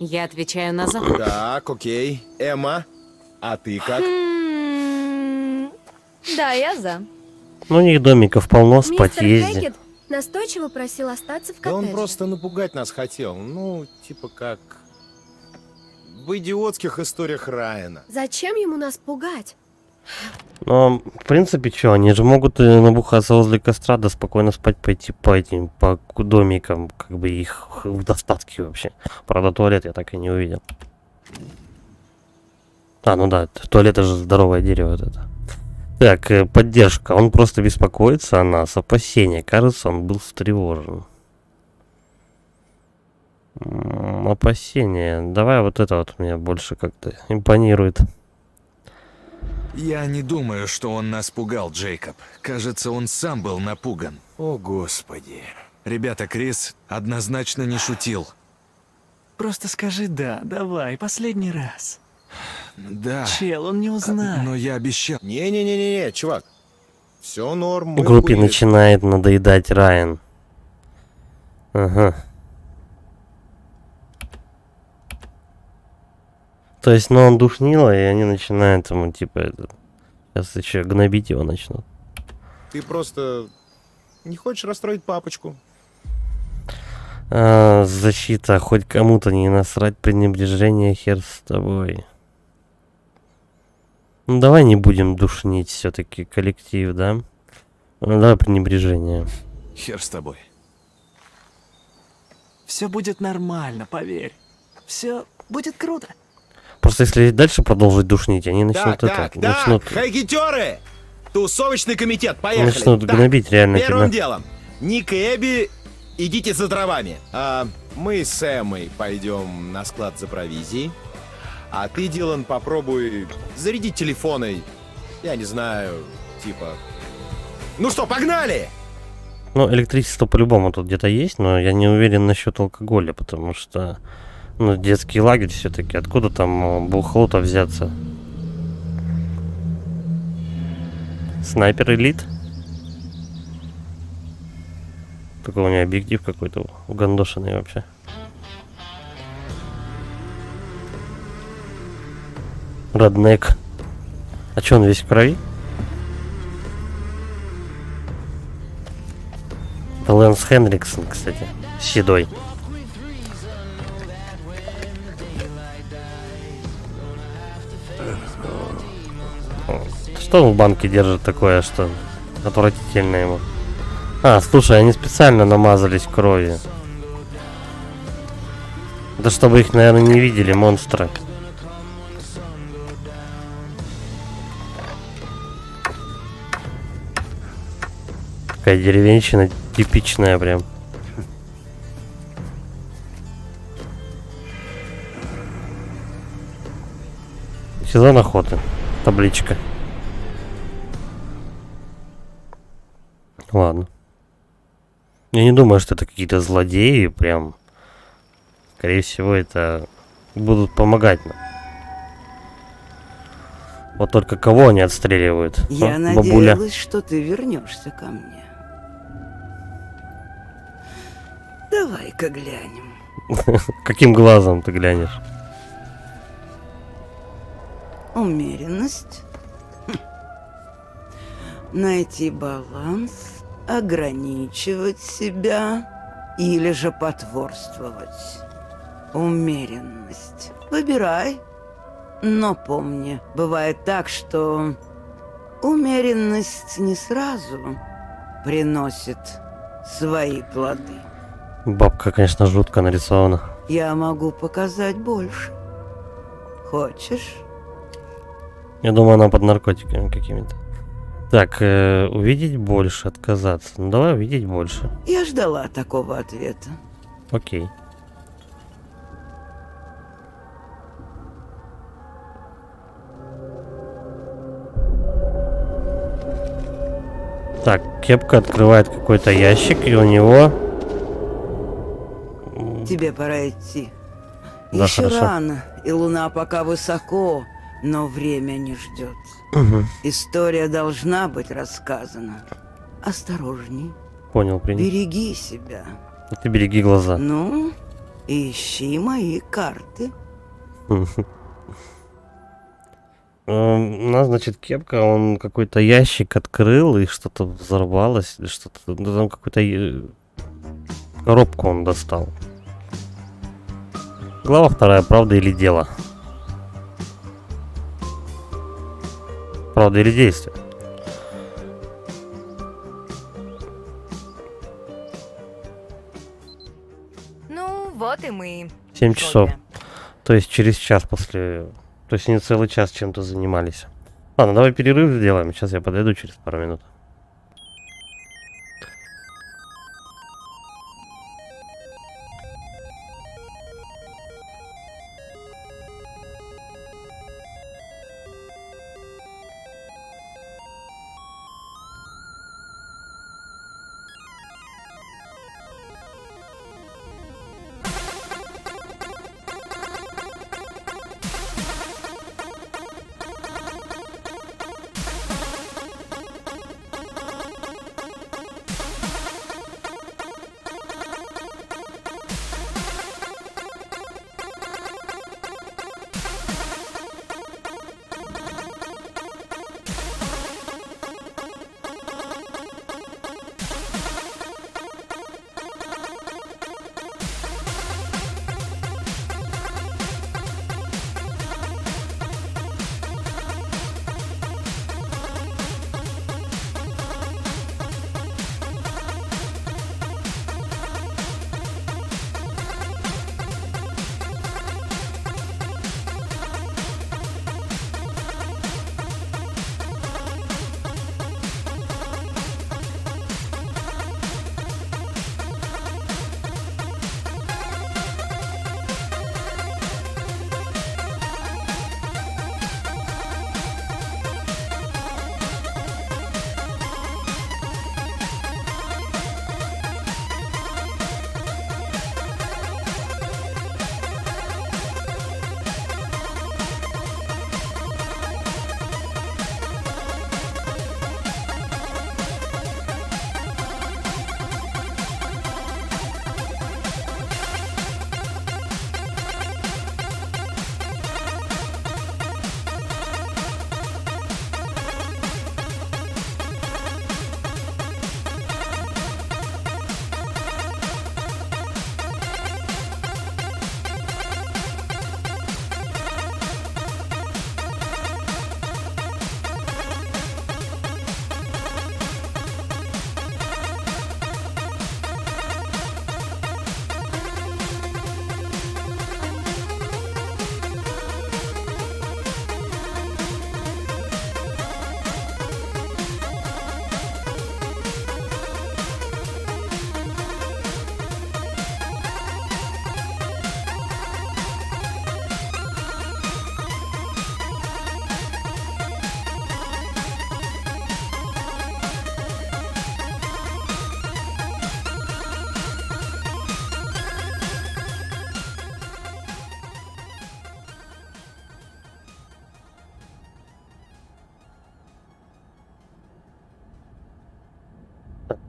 Я отвечаю на «за». Так, окей. Эмма, а ты как? Да, я за. Ну, у них домиков полно с Мистер подъезде. Хэггет настойчиво просил остаться в Да коттедже. он просто напугать нас хотел. Ну, типа как... В идиотских историях Райана. Зачем ему нас пугать? Но, в принципе, что, они же могут набухаться возле костра, да спокойно спать, пойти по этим, по домикам, как бы их в достатке вообще. Правда, туалет я так и не увидел. А, ну да, туалет это же здоровое дерево вот это. Так, поддержка. Он просто беспокоится о нас. Опасения. Кажется, он был встревожен. Опасения. Давай вот это вот мне больше как-то импонирует. Я не думаю, что он нас пугал, Джейкоб. Кажется, он сам был напуган. О, Господи. Ребята, Крис однозначно не шутил. Просто скажи «да», давай, последний раз. Да. Чел, он не узнает. Но я обещал. Не-не-не-не, чувак. Все норм. В мы группе хули. начинает надоедать Райан. Ага. То есть, ну, он душнило, и они начинают ему, типа, это... Сейчас еще гнобить его начнут. Ты просто не хочешь расстроить папочку? Защита, хоть кому-то не насрать, пренебрежение, хер с тобой. Ну, давай не будем душнить все-таки коллектив, да? Ну, давай пренебрежение. Хер с тобой. Все будет нормально, поверь. Все будет круто. Просто если дальше продолжить душнить, они начнут начнут, хэггетеры! Тусовочный комитет, поехали! начнут Так, гнобить реально первым тебя. делом, Ник и Эбби, идите за дровами. А мы с Эммой пойдем на склад за провизией. А ты, Дилан, попробуй зарядить телефоны. Я не знаю, типа... Ну что, погнали! Ну, электричество по-любому тут где-то есть, но я не уверен насчет алкоголя, потому что, ну, детский лагерь все-таки, откуда там бухло-то взяться? Снайпер элит? Такой у меня объектив какой-то угандошенный вообще. Роднек. А че, он весь в крови? Это Лэнс Хендриксон, кстати, седой. Что он в банке держит такое, что Отвратительно ему. А, слушай, они специально намазались кровью. Да чтобы их, наверное, не видели монстры. Такая деревенщина типичная прям. Сезон охоты. Табличка. Ладно. Я не думаю, что это какие-то злодеи, прям. Скорее всего, это будут помогать нам. Вот только кого они отстреливают? Я А, бабуля. надеялась, что ты вернешься ко мне. Давай-ка глянем. Каким глазом ты глянешь? Умеренность. Найти баланс, ограничивать себя или же потворствовать. Умеренность. Выбирай. Но помни, бывает так, что умеренность не сразу приносит свои плоды. Бабка, конечно, жутко нарисована. Я могу показать больше. Хочешь? Я думаю, она под наркотиками какими-то. Так, увидеть больше, отказаться. Ну давай увидеть больше. Я ждала такого ответа. Окей. Так, кепка открывает какой-то ящик, и у него... Тебе пора идти. Да, Еще хорошо. рано, и луна пока высоко, но время не ждет. Угу. История должна быть рассказана. Осторожней. Понял, принял. Береги себя. И ты береги глаза. Ну, ищи мои карты. У нас, значит, кепка, он какой-то ящик открыл, и что-то взорвалось, или что-то... Ну, там какую-то коробку он достал. Глава 2. Правда или дело? Правда или действие? Ну, вот и мы. 7 часов. То есть через час после... То есть они целый час чем-то занимались. Ладно, давай перерыв сделаем. Сейчас я подойду через пару минут.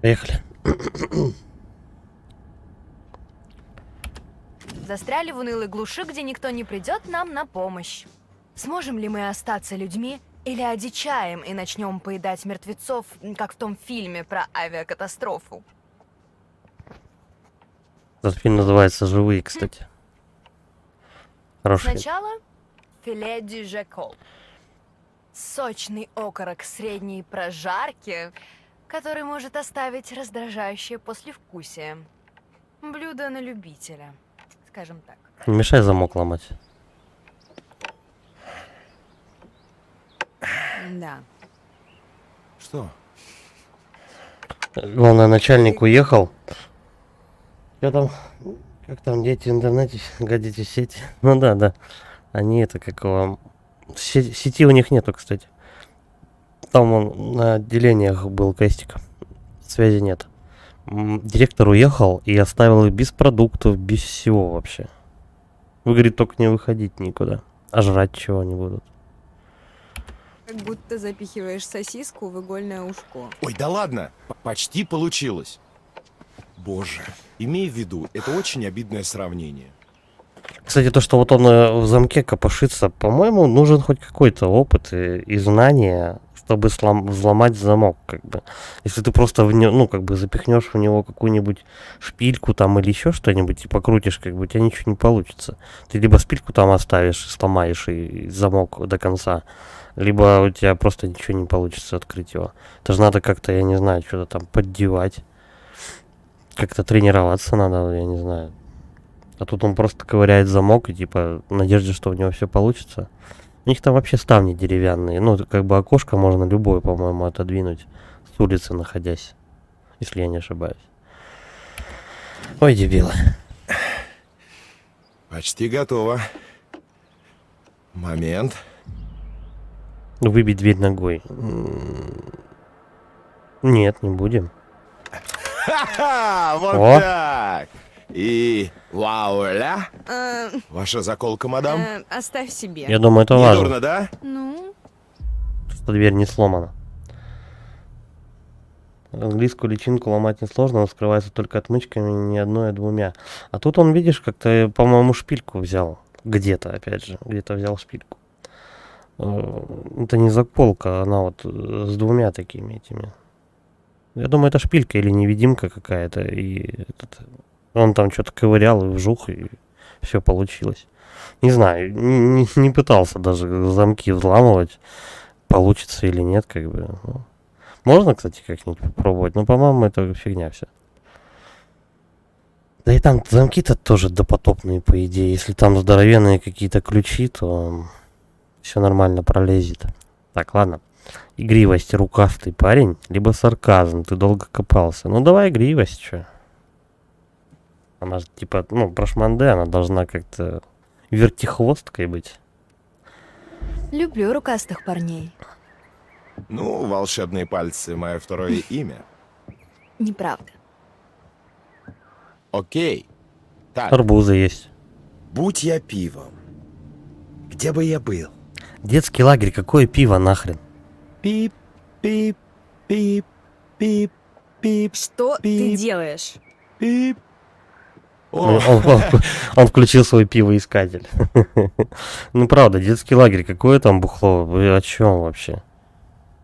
Поехали. Застряли в унылой глуши, где никто не придет нам на помощь. Сможем ли мы остаться людьми или одичаем и начнем поедать мертвецов, как в том фильме про авиакатастрофу? Этот фильм называется «Живые», кстати. Хороший. Сначала филе дю жакол. Сочный окорок средней прожарки, который может оставить раздражающее послевкусие. Блюдо на любителя, скажем так. Не мешай замок ломать. Да. Что? Главное, начальник уехал. Что там? Как там дети в интернете гадите в сети? Ну да. Они это как его... Сети у них нету, кстати. Там он на отделениях был крестик. Связи нет. Директор уехал и оставил их без продуктов, без всего вообще. Вы, говорит, только не выходить никуда. А жрать чего они будут? Как будто запихиваешь сосиску в игольное ушко. Ой, да ладно, почти получилось. Боже, имей в виду, это очень обидное сравнение. Кстати, то, что вот он в замке копошится, по-моему, нужен хоть какой-то опыт и знания, чтобы взломать замок, как бы. Если ты просто в него, ну, как бы запихнешь в него какую-нибудь шпильку там или еще что-нибудь и покрутишь, как бы у тебя ничего не получится. Ты либо шпильку там оставишь, сломаешь и замок до конца, либо у тебя просто ничего не получится открыть его. Это же надо как-то, я не знаю, что-то там поддевать. Как-то тренироваться надо, я не знаю. А тут он просто ковыряет замок и типа в надежде, что у него все получится. У них там вообще ставни деревянные. Ну, как бы окошко можно любое, по-моему, отодвинуть с улицы находясь. Если я не ошибаюсь. Ой, дебилы. Почти готово. Момент. Выбить дверь ногой. Нет, не будем. Ха-ха! Вот О. так! И вауля! Ваша заколка, мадам? Оставь себе. Я думаю, это важно, Недурно, да? Ну, что дверь не сломана. Английскую личинку ломать несложно, но скрывается только отмычками не одной, а двумя. А тут он, видишь, как-то, по-моему, шпильку взял. Где-то, опять же, где-то взял шпильку. Это не заколка, она вот с двумя такими этими. Я думаю, это шпилька или невидимка какая-то. И он там что-то ковырял и вжух, и все получилось. Не знаю, не пытался даже замки взламывать, получится или нет, как бы. Ну. Можно, кстати, как-нибудь попробовать, но, по-моему, это фигня вся. Да и там замки-то тоже допотопные, по идее. Если там здоровенные какие-то ключи, то все нормально пролезет. Так, ладно. Игривость, рукастый парень, либо сарказм, ты долго копался. Ну, давай игривость, что. Она же, типа, ну, прошманде, она должна как-то вертихвосткой быть. Люблю рукастых парней. Ну, волшебные пальцы — мое второе имя. Неправда. Окей. Так, Арбузы есть. будь я пивом, где бы я был? Детский лагерь, какое пиво нахрен? Пип, пип, пип, пип, пип, что ты пип, делаешь? пип. Он включил свой пивоискатель. Ну, правда, детский лагерь, какое там бухло? Вы о чем вообще?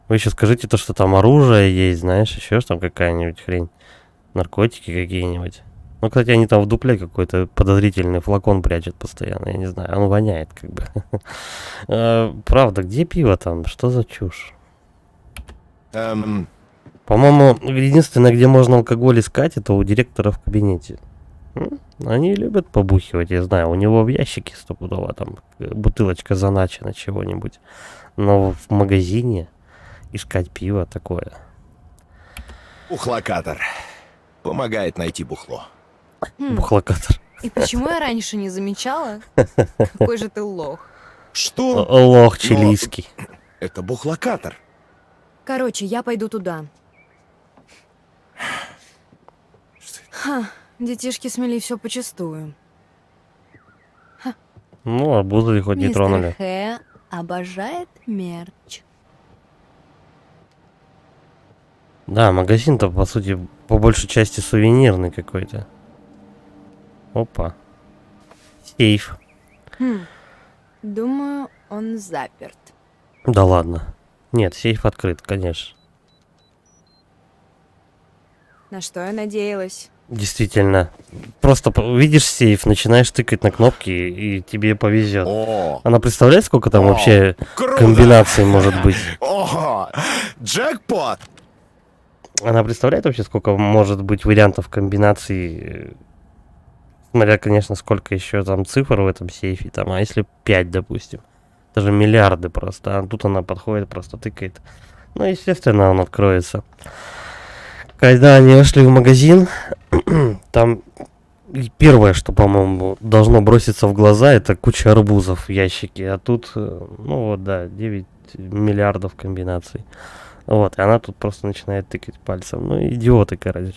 Вы еще скажите то, что там оружие есть, знаешь, еще там какая-нибудь хрень. Наркотики какие-нибудь. Ну, кстати, они там в дупле какой-то подозрительный флакон прячут постоянно, я не знаю, он воняет как бы. Правда, где пиво там? Что за чушь? По-моему, единственное, где можно алкоголь искать, это у директора в кабинете. Они любят побухивать, я знаю. У него в ящике стопудово там бутылочка заначена чего-нибудь. Но в магазине искать пиво такое. Бухлокатор. Помогает найти бухло. Бухлокатор. И почему я раньше не замечала? Какой же ты лох. Что? Лох чилийский. Это бухлокатор. Короче, я пойду туда. Ха, детишки смели все почистую. Ну, арбузы хоть не тронули. Мистер Х обожает мерч. Да, магазин-то, по сути, по большей части сувенирный какой-то. Опа. Сейф. Думаю, он заперт. Да ладно. Нет, сейф открыт, конечно. На что я надеялась? Действительно. Просто видишь сейф, начинаешь тыкать на кнопки, и тебе повезет. Она представляет, сколько там вообще Круто! комбинаций может быть? Ого! Джекпот! Она представляет вообще, сколько может быть вариантов комбинаций? Смотря, конечно, сколько еще там цифр в этом сейфе. Там, а если 5, допустим? Это же миллиарды просто. А тут она подходит, просто тыкает. Ну, естественно, он откроется. Когда они вошли в магазин, там первое, что, по-моему, должно броситься в глаза, это куча арбузов в ящике. А тут, ну вот, да, 9 миллиардов комбинаций. Вот, и она тут просто начинает тыкать пальцем. Ну, идиоты, короче.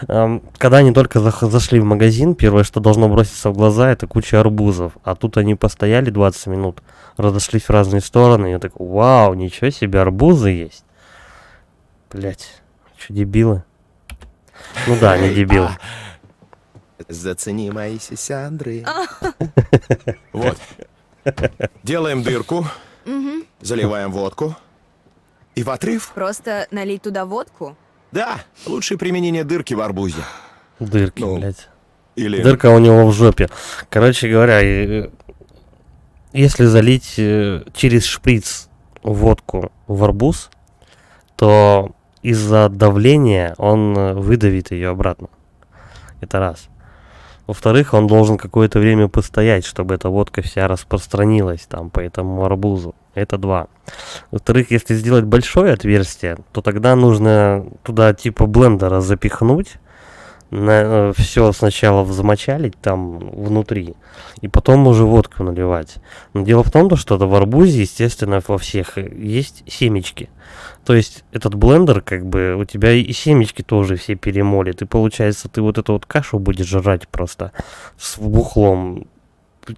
Когда они только зашли в магазин, первое, что должно броситься в глаза, это куча арбузов. А тут они постояли 20 минут, разошлись в разные стороны, и я такой, вау, ничего себе, арбузы есть. Блять. Что, дебилы? Ну да, они дебилы. Зацени мои сисяндры. Вот. Делаем дырку, заливаем водку и в отрыв. Просто налить туда водку? Да, лучшее применение дырки в арбузе. Дырки, Ну, блядь. Или... Дырка у него в жопе. Короче говоря, если залить через шприц водку в арбуз, то из-за давления он выдавит ее обратно. Это раз. Во-вторых, он должен какое-то время постоять, чтобы эта водка вся распространилась там по этому арбузу. Это два. Во-вторых, если сделать большое отверстие, то тогда нужно туда типа блендера запихнуть, все сначала взмочалить там внутри, и потом уже водку наливать. Но дело в том, что в арбузе, естественно, во всех есть семечки. То есть этот блендер, как бы, у тебя и семечки тоже все перемолит. И получается, ты вот эту вот кашу будешь жрать просто с бухлом.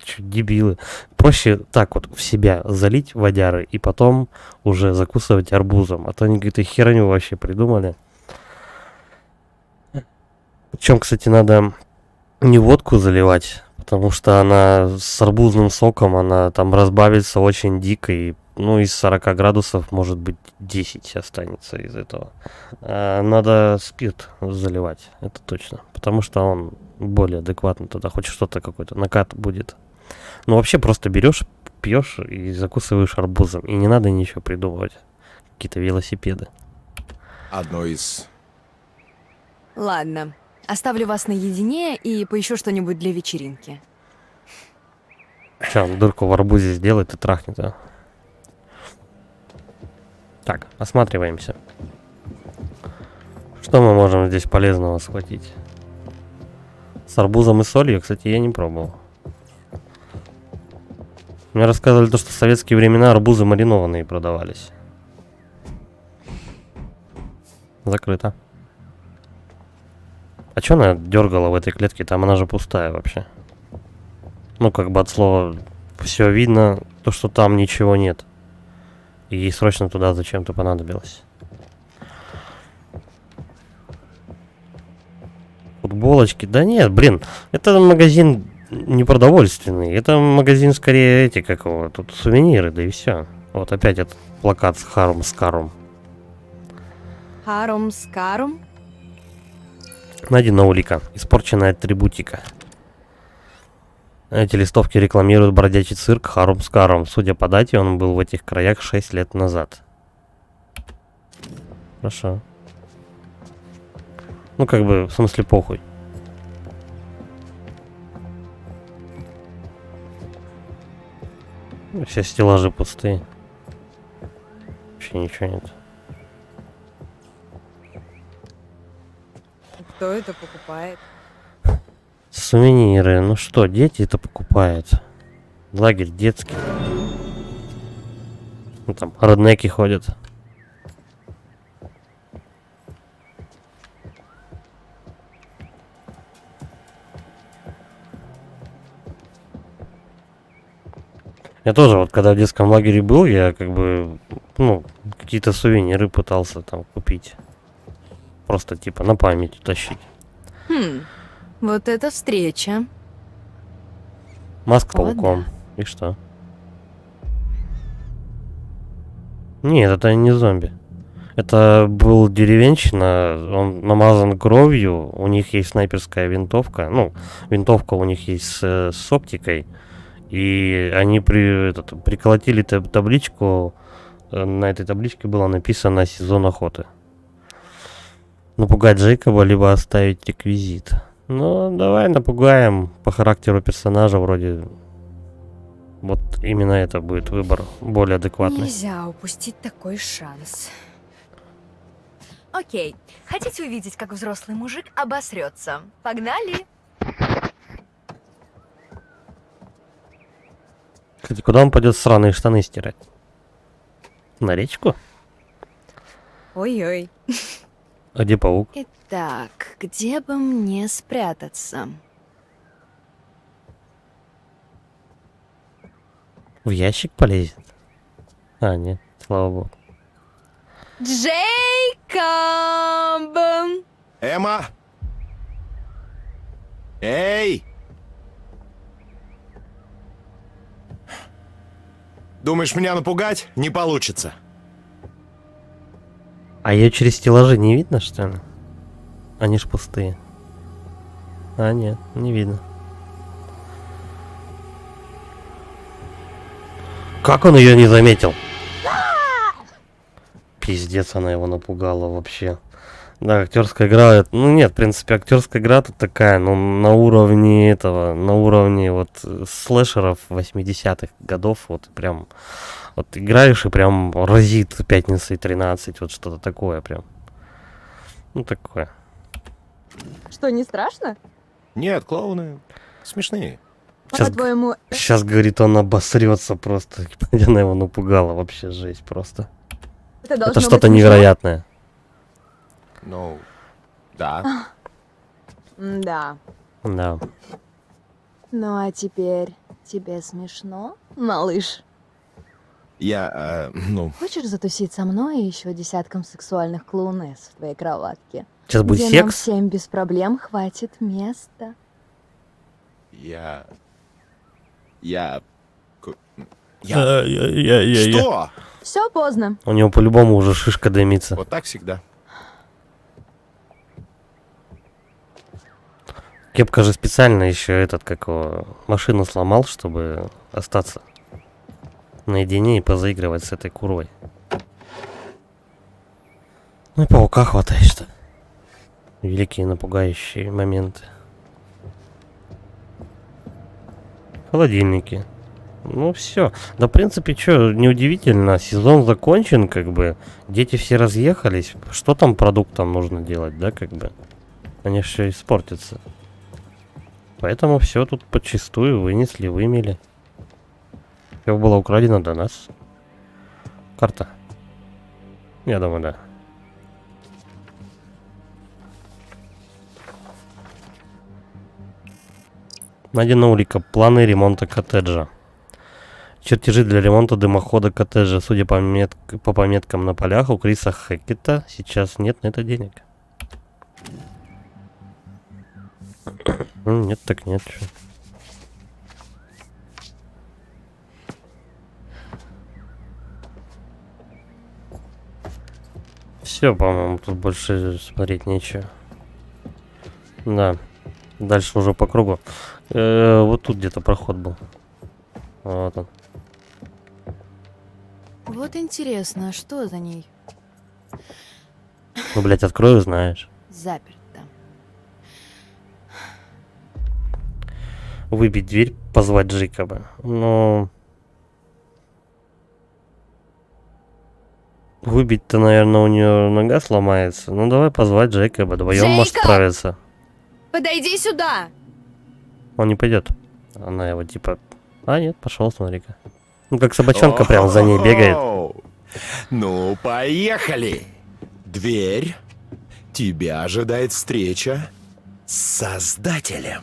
Чё, дебилы. Проще так вот в себя залить водяры и потом уже закусывать арбузом. А то они какую-то херню вообще придумали. Причем, кстати, надо не водку заливать, потому что она с арбузным соком, она там разбавится очень дико, и, ну, из 40 градусов, может быть, 10 останется из этого. Надо спирт заливать, это точно, потому что он более адекватный тогда, хоть что-то какой-то накат будет. Ну, вообще просто берешь, пьешь и закусываешь арбузом, и не надо ничего придумывать, какие-то велосипеды. Одно из... Ладно, оставлю вас наедине и поищу что-нибудь для вечеринки. Че, он дырку в арбузе сделает и трахнет, а? Так, осматриваемся. Что мы можем здесь полезного схватить? С арбузом и солью, кстати, я не пробовал. Мне рассказывали то, что в советские времена арбузы маринованные продавались. Закрыто. А чё она дергала в этой клетке? Там она же пустая вообще. Ну, как бы от слова все видно, то, что там ничего нет. И ей срочно туда зачем-то понадобилось. Футболочки. Да нет, блин, это магазин не продовольственный. Это магазин скорее эти, как его, тут сувениры, да и все. Вот опять этот плакат с Харум Скарум. Харум Скарум? Найди улика. Испорченная атрибутика. Эти листовки рекламируют бродячий цирк Харум Скарум. Судя по дате, он был в этих краях 6 лет назад. Хорошо. Ну, как бы, в смысле, похуй. Все стеллажи пустые. Вообще ничего нет. Кто это покупает? Сувениры. Ну что, дети это покупают. Лагерь детский. Ну, там роднеки ходят. Я тоже вот когда в детском лагере был, я как бы, ну, какие-то сувениры пытался там купить. Просто типа на память утащить. Вот эта встреча. Маск О, пауком. И что? Нет, это не зомби. Это был деревенщина, он намазан кровью, у них есть снайперская винтовка. Ну, винтовка у них есть с оптикой. И они приколотили табличку. На этой табличке было написано «Сезон охоты». Напугать Джейкоба, либо оставить реквизит. Ну, давай напугаем. По характеру персонажа вроде... Вот именно это будет выбор более адекватный. Нельзя упустить такой шанс. Окей, хотите увидеть, как взрослый мужик обосрется? Погнали! Кстати, куда он пойдет сраные штаны стирать? На речку? Ой-ой. А где паук? Итак, где бы мне спрятаться? В ящик полезет? А, нет, слава богу. Джейкоб! Эмма! Эй! Думаешь, меня напугать? Не получится. А ее через стеллажи не видно, что ли? Они ж пустые. А, нет, не видно. Как он ее не заметил? Пиздец, она его напугала вообще. Да, актерская игра, ну нет, в принципе, актерская игра тут такая, ну, на уровне этого, на уровне вот слэшеров 80-х годов, вот прям, вот играешь и прям разит пятницей 13, вот что-то такое прям. Ну, такое. Что, не страшно? Нет, клоуны смешные. Сейчас, По-твоему, сейчас, говорит, он обосрется просто. Она его напугала, вообще жесть просто. это должно Это быть что-то смешно? невероятное. Ну, да. Да. Да. Ну а теперь тебе смешно, малыш? Ну... Хочешь затусить со мной и еще десятком сексуальных клоунесс в твоей кроватке? Сейчас будет где нам секс? всем без проблем хватит места. Я... Что? Все поздно. У него по-любому уже шишка дымится. Вот так всегда. Кепка же специально еще как его, машину сломал, чтобы остаться наедине и позаигрывать с этой курой. Ну и паука хватает, что. Великие напугающие моменты. Холодильники. Ну все. Да, в принципе, что, неудивительно. Сезон закончен, как бы. Дети все разъехались. Что там продуктам нужно делать, да, как бы? Они все испортятся. Поэтому все тут подчистую вынесли, вымели. Все было украдено до нас. Карта. Я думаю, да. Найдена улика. Планы ремонта коттеджа. Чертежи для ремонта дымохода коттеджа. Судя по пометкам на полях, у Криса Хэккета сейчас нет на это денег. Нет, так нет. Чё. Все, по-моему, тут больше смотреть нечего. Да. Дальше уже по кругу. Вот тут где-то проход был. Вот он. Вот интересно, что за ней? Ну, блядь, открою, знаешь. Заперто. Выбить дверь, позвать Джейкоба. Ну... Выбить-то, наверное, у нее нога сломается. Ну, давай позвать Джейкоба. Вдвоем может Джейкоб! справиться. Подойди сюда! Он не пойдет. Она его типа... А, нет, пошел, смотри-ка. Ну, как собачонка прям за ней бегает. Ну, поехали! Дверь. Тебя ожидает встреча с Создателем.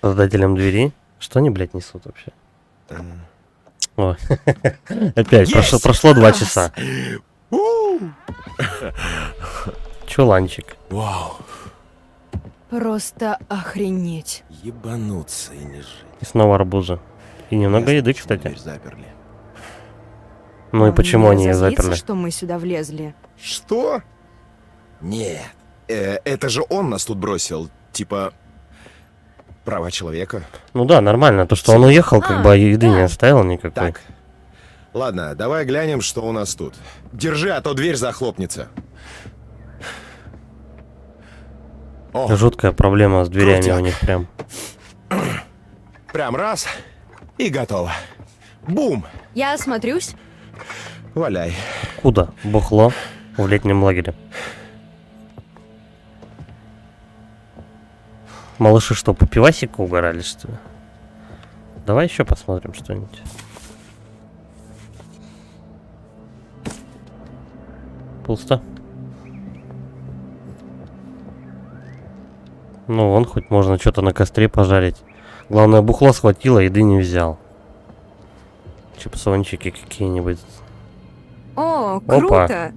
Создателем двери. Что они, блядь, несут вообще? О, опять, прошло 2 часа. Чуланчик. Вау. Просто охренеть. Ебануться и не жить. И снова арбузы. И немного Ясно, еды, почему кстати. дверь заперли. Ну и почему они ее разозлиться, заперли? что мы сюда влезли. Что? Нет. Это же он нас тут бросил. Типа... Права человека. Ну да, нормально. То, что он уехал, как бы, а еды не оставил никакой. Так. Ладно, давай глянем, что у нас тут. Держи, а то дверь захлопнется. О, Жуткая проблема с дверями Крутяк. у них прям. прям раз и готово. Бум! Я осмотрюсь. Валяй. Куда? Бухло в летнем лагере. Малыши что, по пивасику угорали, что ли? Давай еще посмотрим что-нибудь. Пусто. Ну, вон хоть можно что-то на костре пожарить. Главное, бухло схватило, еды не взял. Чипсончики какие-нибудь. О, Опа. круто!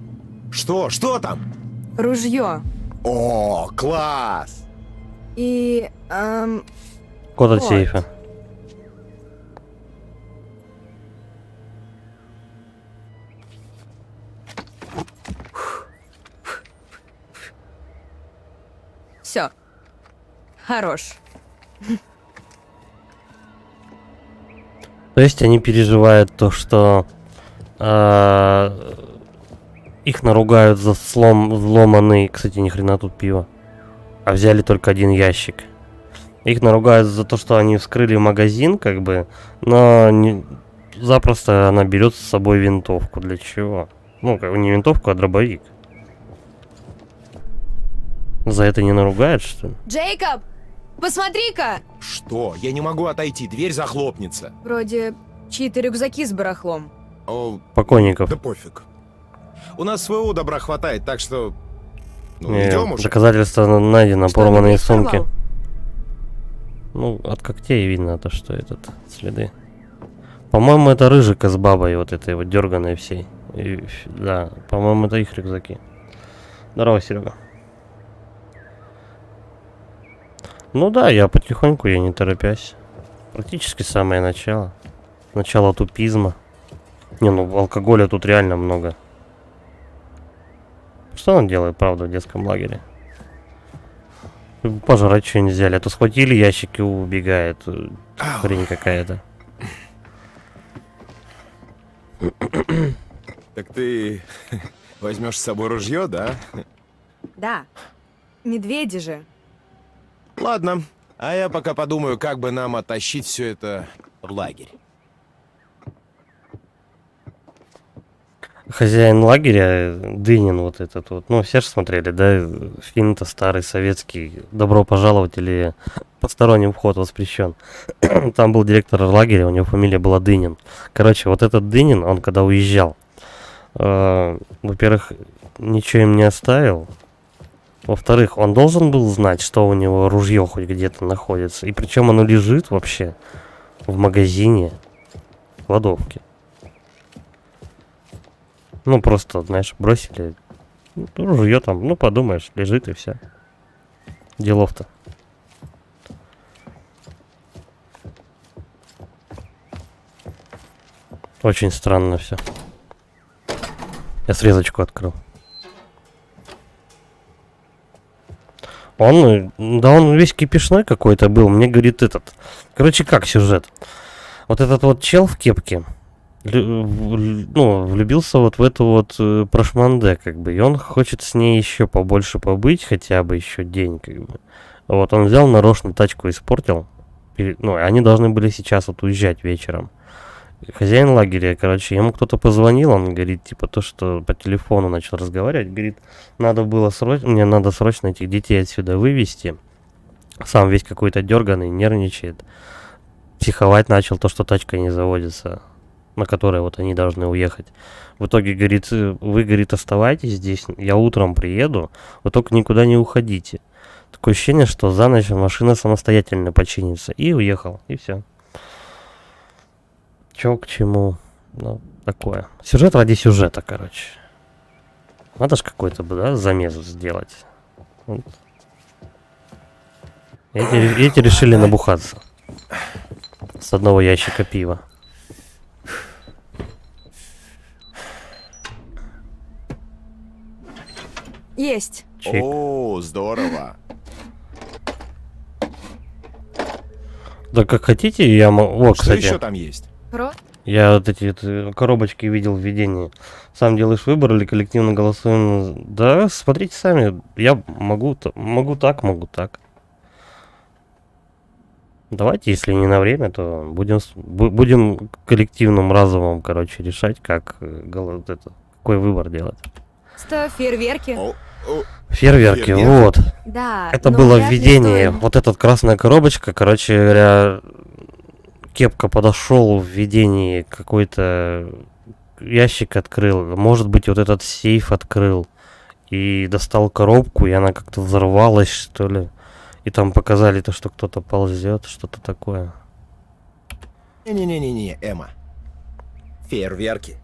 Что? Что там? Ружье. О, класс! И... Код от Вот. сейфа. все. Хорош. То есть они переживают то, что их наругают за взломанный, кстати, ни хрена тут пиво, а взяли только один ящик. Их наругают за то, что они вскрыли магазин, как бы, но запросто она берет с собой винтовку. Для чего? Ну, как бы не винтовку, а дробовик. За это не наругают, что ли? Джейкоб, посмотри-ка! Что? Я не могу отойти, дверь захлопнется. Вроде чьи-то рюкзаки с барахлом. О, Покойников. да пофиг. У нас своего добра хватает, так что... Ну, Не, идем уже. доказательства найдено, Что, порванные медведь сумки. порвал? Ну, от когтей видно то, что этот следы. По-моему, это рыжика с бабой, вот этой вот дерганой всей. Да, по-моему, это их рюкзаки. Здорово, Серега. Ну да, я потихоньку, я не торопясь. Практически самое начало. Начало тупизма. Не, ну алкоголя тут реально много. Что он делает, правда, в детском лагере? Пожрать что-нибудь взяли, а то схватили ящики и убегает. Хрень какая-то. Так ты возьмешь с собой ружье, да? Да. Медведи же. Ладно, а я пока подумаю, как бы нам оттащить все это в лагерь. Хозяин лагеря, Дынин вот этот вот, ну все же смотрели, да, фильм-то старый, советский, «Добро пожаловать» или «Посторонним вход воспрещен». Там был директор лагеря, у него фамилия была Дынин. Короче, вот этот Дынин, он когда уезжал, во-первых, ничего им не оставил, во-вторых, он должен был знать, что у него ружье хоть где-то находится, и причем оно лежит вообще в магазине, в кладовке. Ну, просто, знаешь, бросили. Ружье там, ну, подумаешь, лежит и все. Делов-то. Очень странно все. Я срезочку открыл. Он весь кипишной какой-то был. Мне говорит этот. Короче, как сюжет? Вот этот вот чел в кепке. Влюбился вот в эту вот прошманде, как бы, и он хочет с ней еще побольше побыть, хотя бы еще день, как бы. Вот, он взял нарочно тачку, испортил, они должны были сейчас вот уезжать вечером. Хозяин лагеря, короче, ему кто-то позвонил, он говорит, типа, то, что по телефону начал разговаривать, говорит, мне надо срочно этих детей отсюда вывести, сам весь какой-то дерганый, нервничает, психовать начал, то, что тачка не заводится, на которой вот они должны уехать. В итоге, говорит, вы, говорит, оставайтесь здесь, я утром приеду, вы только никуда не уходите. Такое ощущение, что за ночь машина самостоятельно починится. И уехал, и все. Чё к чему? Ну, такое. Сюжет ради сюжета, короче. Надо ж какой-то, да, замес сделать. Вот. Эти решили набухаться. С одного ящика пива. Есть. Чик. О, здорово. Да как хотите, я могу... О, Что кстати, еще там есть? Про? я вот эти коробочки видел в видении. Сам делаешь выбор или коллективно голосуем? Да, смотрите сами. Я могу так. Давайте, если не на время, то будем коллективным разумом, короче, решать, как какой выбор делать. Что, фейерверки? Фейерверки, Фейерверки? вот. Да. Это но было вряд ли введение. стоит. Вот эта красная коробочка, короче говоря, Кепка подошел в видении, какой-то ящик открыл. Может быть, вот этот сейф открыл. И достал коробку, и она как-то взорвалась, что ли. И там показали то, что кто-то ползет, что-то такое. Не-не-не-не, Эмма. Фейерверки.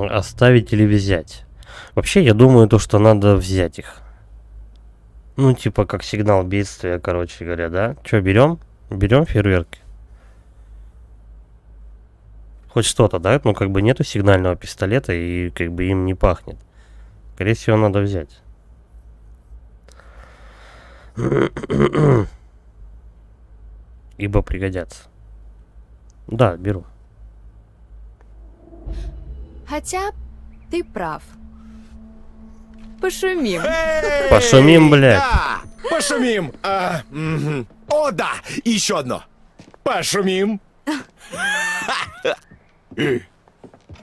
Оставить или взять? Вообще, я думаю, то, что надо взять их. Ну, типа, как сигнал бедствия, короче говоря, да? Че, берем? Берем фейерверки? Хоть что-то, да? Ну, как бы нету сигнального пистолета, и как бы им не пахнет. Скорее всего, надо взять. Ибо пригодятся. Да, беру. Хотя ты прав. Пошумим. Пошумим, блядь. Да, пошумим. О, да, и еще одно. Пошумим.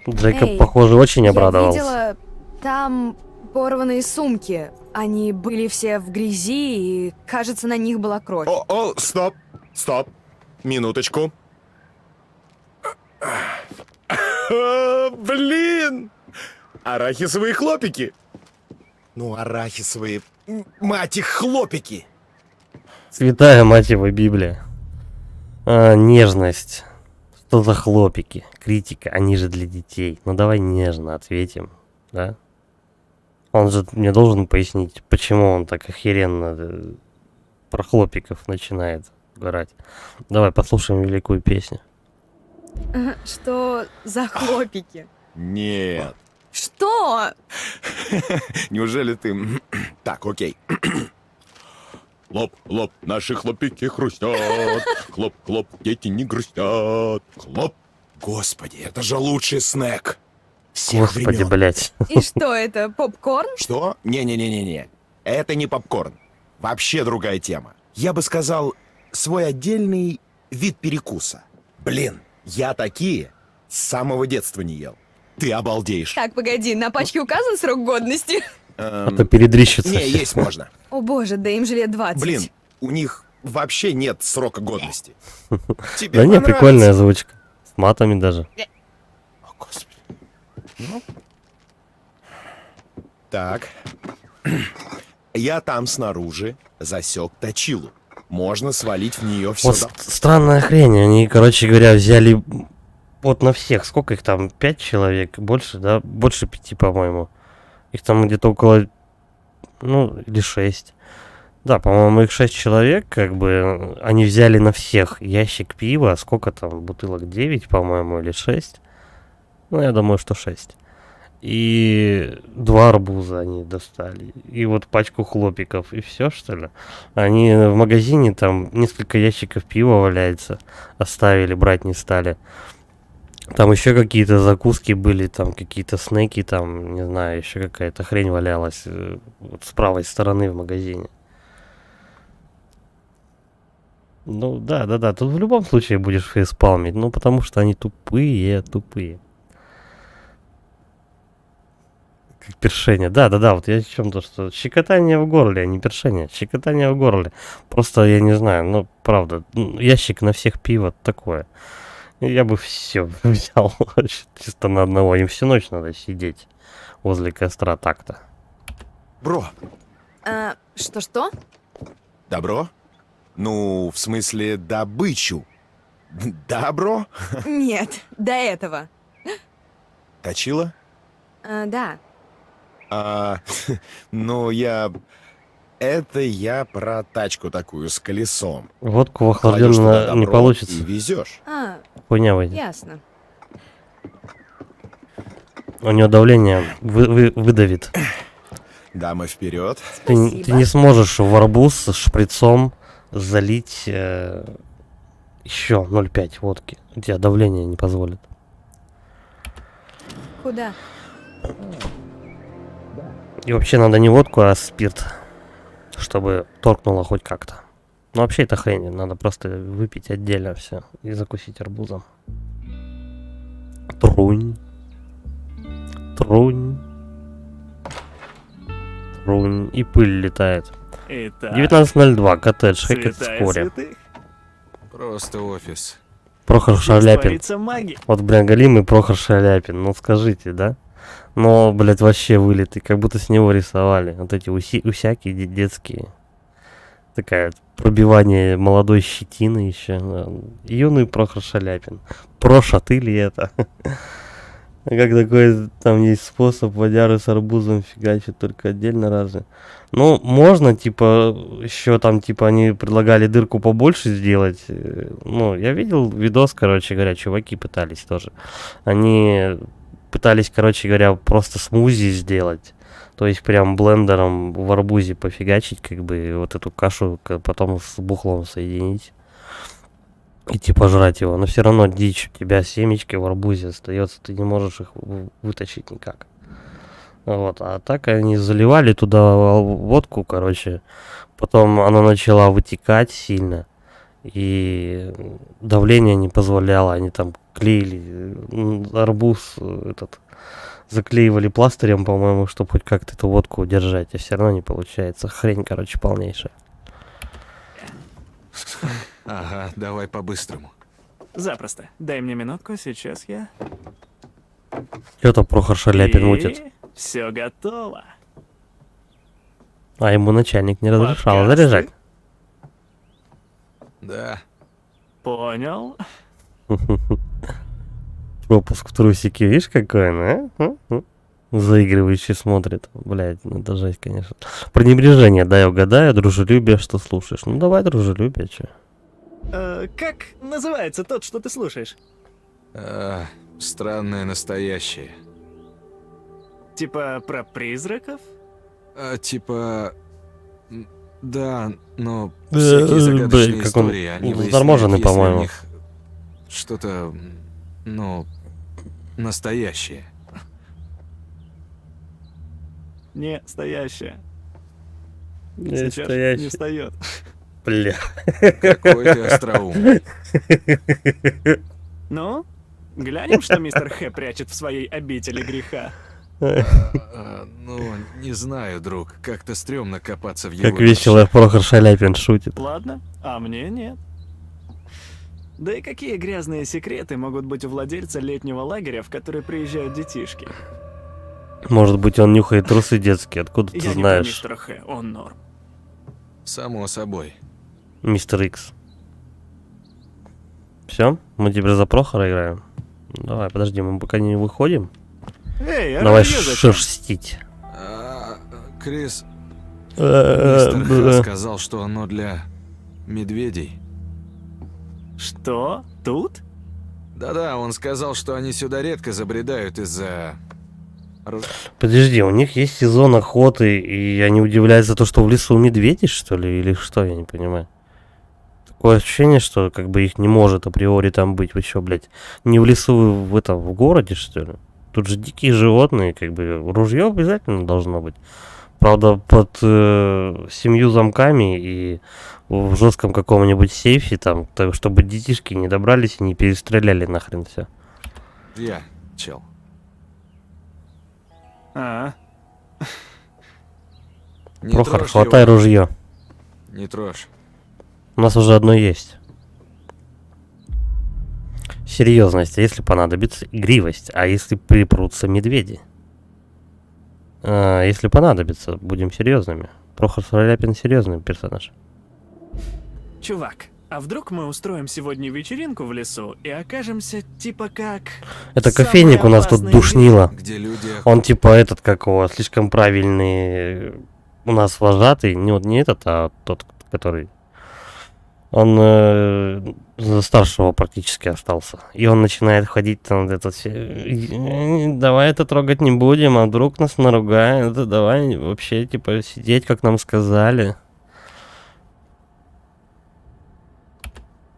Джейкоб, Эй, похоже, очень Я обрадовался. видела там порванные сумки. Они были все в грязи, и, кажется, на них была кровь. О, стоп. Минуточку. Блин! Арахисовые хлопики. Ну, арахисовые... Мать их, хлопики. Святая мать его Библия. Нежность. Что за хлопики? Критика, они же для детей. Ну давай нежно ответим, да? Он же мне должен пояснить, почему он так охеренно про хлопиков начинает говорить. Давай послушаем великую песню. Что за хлопики? Нет. Что? Неужели ты... Так, окей. Хлоп, хлоп, наши хлопики хрустят. Хлоп, хлоп, дети не грустят. Хлоп. Господи, это же лучший снэк. Всех Господи, времен. блядь. И что это, попкорн? Что? Не-не-не-не-не. Это не попкорн. Вообще другая тема. Я бы сказал, свой отдельный вид перекуса. Блин, я такие с самого детства не ел. Ты обалдеешь. Так, погоди, на пачке указан срок годности? А то передрищится. Не, есть можно. О боже, да им же лет 20. Блин, у них вообще нет срока годности. Тебе Да не, понравится. прикольная озвучка. С матами даже. О, Господи. Ну. Так. Я там снаружи засек точилу. Можно свалить в нее все. Вот странная хрень. Они, короче говоря, взяли вот на всех. Сколько их там? 5 человек? Больше, да? Больше 5, по-моему. Их там где-то около... Ну, или 6. Да, по-моему, их 6 человек, как бы, они взяли на всех ящик пива. Сколько там? Бутылок 9, по-моему, или 6? Ну, я думаю, что 6. И 2 арбуза они достали. И вот пачку хлопиков. И все, что ли? Они в магазине, там несколько ящиков пива валяется. Оставили, брать не стали. Там еще какие-то закуски были, там какие-то снеки, там, не знаю, еще какая-то хрень валялась вот с правой стороны в магазине. Ну, да, тут в любом случае будешь фейспалмить, ну, потому что они тупые. Как першение, да, вот я о чем-то, что щекотание в горле, а не першение, щекотание в горле. Просто, я не знаю, ну, правда, ящик на всех пива такое. Я бы все взял чисто на одного. Им всю ночь надо сидеть возле костра так-то. Бро. Что-что? Добро? Ну, в смысле, добычу. Да, бро? Нет, до этого. Точила? Да. Ну, это я про тачку такую с колесом. Водку в Кладешь туда охлажденно не добро получится. И везешь. Хуйня выйдет. Ясно. У него давление выдавит. Дамы вперед. Ты не сможешь в арбуз с шприцом залить еще 0,5 водки. У тебя давление не позволит. Куда? И вообще надо не водку, а спирт, чтобы торкнуло хоть как-то. Ну вообще это хрень, надо просто выпить отдельно все и закусить арбузом. Трунь. Трунь. Трунь. И пыль летает. 19:02, коттедж, Хэкет вскоре. Просто офис. Прохор Шаляпин. Вот, бля, голимый Прохор Шаляпин, ну скажите, да? Но, блядь, вообще вылитый, как будто с него рисовали. Вот эти усяки детские. Такая пробивание молодой щетины еще. Юный Прохор Шаляпин. Проша, ты ли это? Как такой, там есть способ водяры с арбузом фигачить, только отдельно разве? Ну, можно, типа, еще там, типа, они предлагали дырку побольше сделать. Ну, я видел видос, короче говоря, чуваки пытались тоже. Они пытались, короче говоря, просто смузи сделать. То есть прям блендером в арбузе пофигачить, как бы, вот эту кашу потом с бухлом соединить. И типа жрать его. Но все равно дичь, у тебя семечки в арбузе остается, ты не можешь их вытащить никак. Вот, а так они заливали туда водку, короче. Потом она начала вытекать сильно. И давление не позволяло. Они там клеили арбуз этот. Заклеивали пластырем, по-моему, чтобы хоть как-то эту водку удержать. А все равно не получается. Хрень, короче, полнейшая. Ага, давай по-быстрому. Запросто. Дай мне минутку, сейчас я... Что-то Прохор Шаляпин мутит. Все готово. А ему начальник не разрешал Подкасты? заряжать. Да. Понял. Пропуск в трусики, видишь, какой, ну? Заигрывающий смотрит. Блядь, ну это жесть, конечно. Пренебрежение, дай угадаю, дружелюбие, что слушаешь. Ну давай дружелюбие, че. Как называется тот, что ты слушаешь? Странное настоящее. Типа про призраков? Типа... Да, но всякие загадочные как он истории, они заторможенный, выясняют, если в по-моему. них что-то, ну, настоящее. Не, стоящая. Не Сейчас стоящий. не встает. Бля. Какой ты остроумный. Ну, глянем, что мистер Х прячет в своей обители греха. Ну, не знаю, друг. Как-то стрёмно копаться в его... Как весело Прохор Шаляпин шутит. Ладно, а мне нет. Да и какие грязные секреты могут быть у владельца летнего лагеря, в который приезжают детишки? Может быть, он нюхает трусы детские, откуда ты Я не про знаешь? мистера Х, он норм. Само собой. Мистер Икс. Все, мы теперь за Прохора играем. Давай, подожди, мы пока не выходим. Эй, а Давай ружьё зачем? шерстить. Крис... Мистер Х сказал, что оно для медведей. Что? Тут? Да-да, он сказал, что они сюда редко забредают из-за... Подожди, у них есть сезон охоты, и они удивляются то, что в лесу медведи, что ли, или что, я не понимаю. Такое ощущение, что как бы их не может априори там быть. Вы что, блядь, не в лесу, в этом, в городе, что ли? Тут же дикие животные, как бы, ружье обязательно должно быть. Правда, под 7 замками и в жестком каком-нибудь сейфе, там, так, чтобы детишки не добрались и не перестреляли нахрен все. Я, чел. Не Прохор, трожь хватай его. ружье. Не трожь. У нас уже одно есть. Серьезность, а если понадобится игривость, а если припрутся медведи? Если понадобится, будем серьезными. Прохор Шаляпин серьезный персонаж. Чувак, А вдруг мы устроим сегодня вечеринку в лесу и окажемся типа как... Это самые кофейник у нас тут опасные душнило. Где люди... Он типа этот, как его, слишком правильный у нас вожатый. Не, вот не этот, а тот, который... Он за старшего практически остался. И он начинает ходить там вот это все. Давай это трогать не будем, а вдруг нас наругают. Да давай вообще типа сидеть, как нам сказали.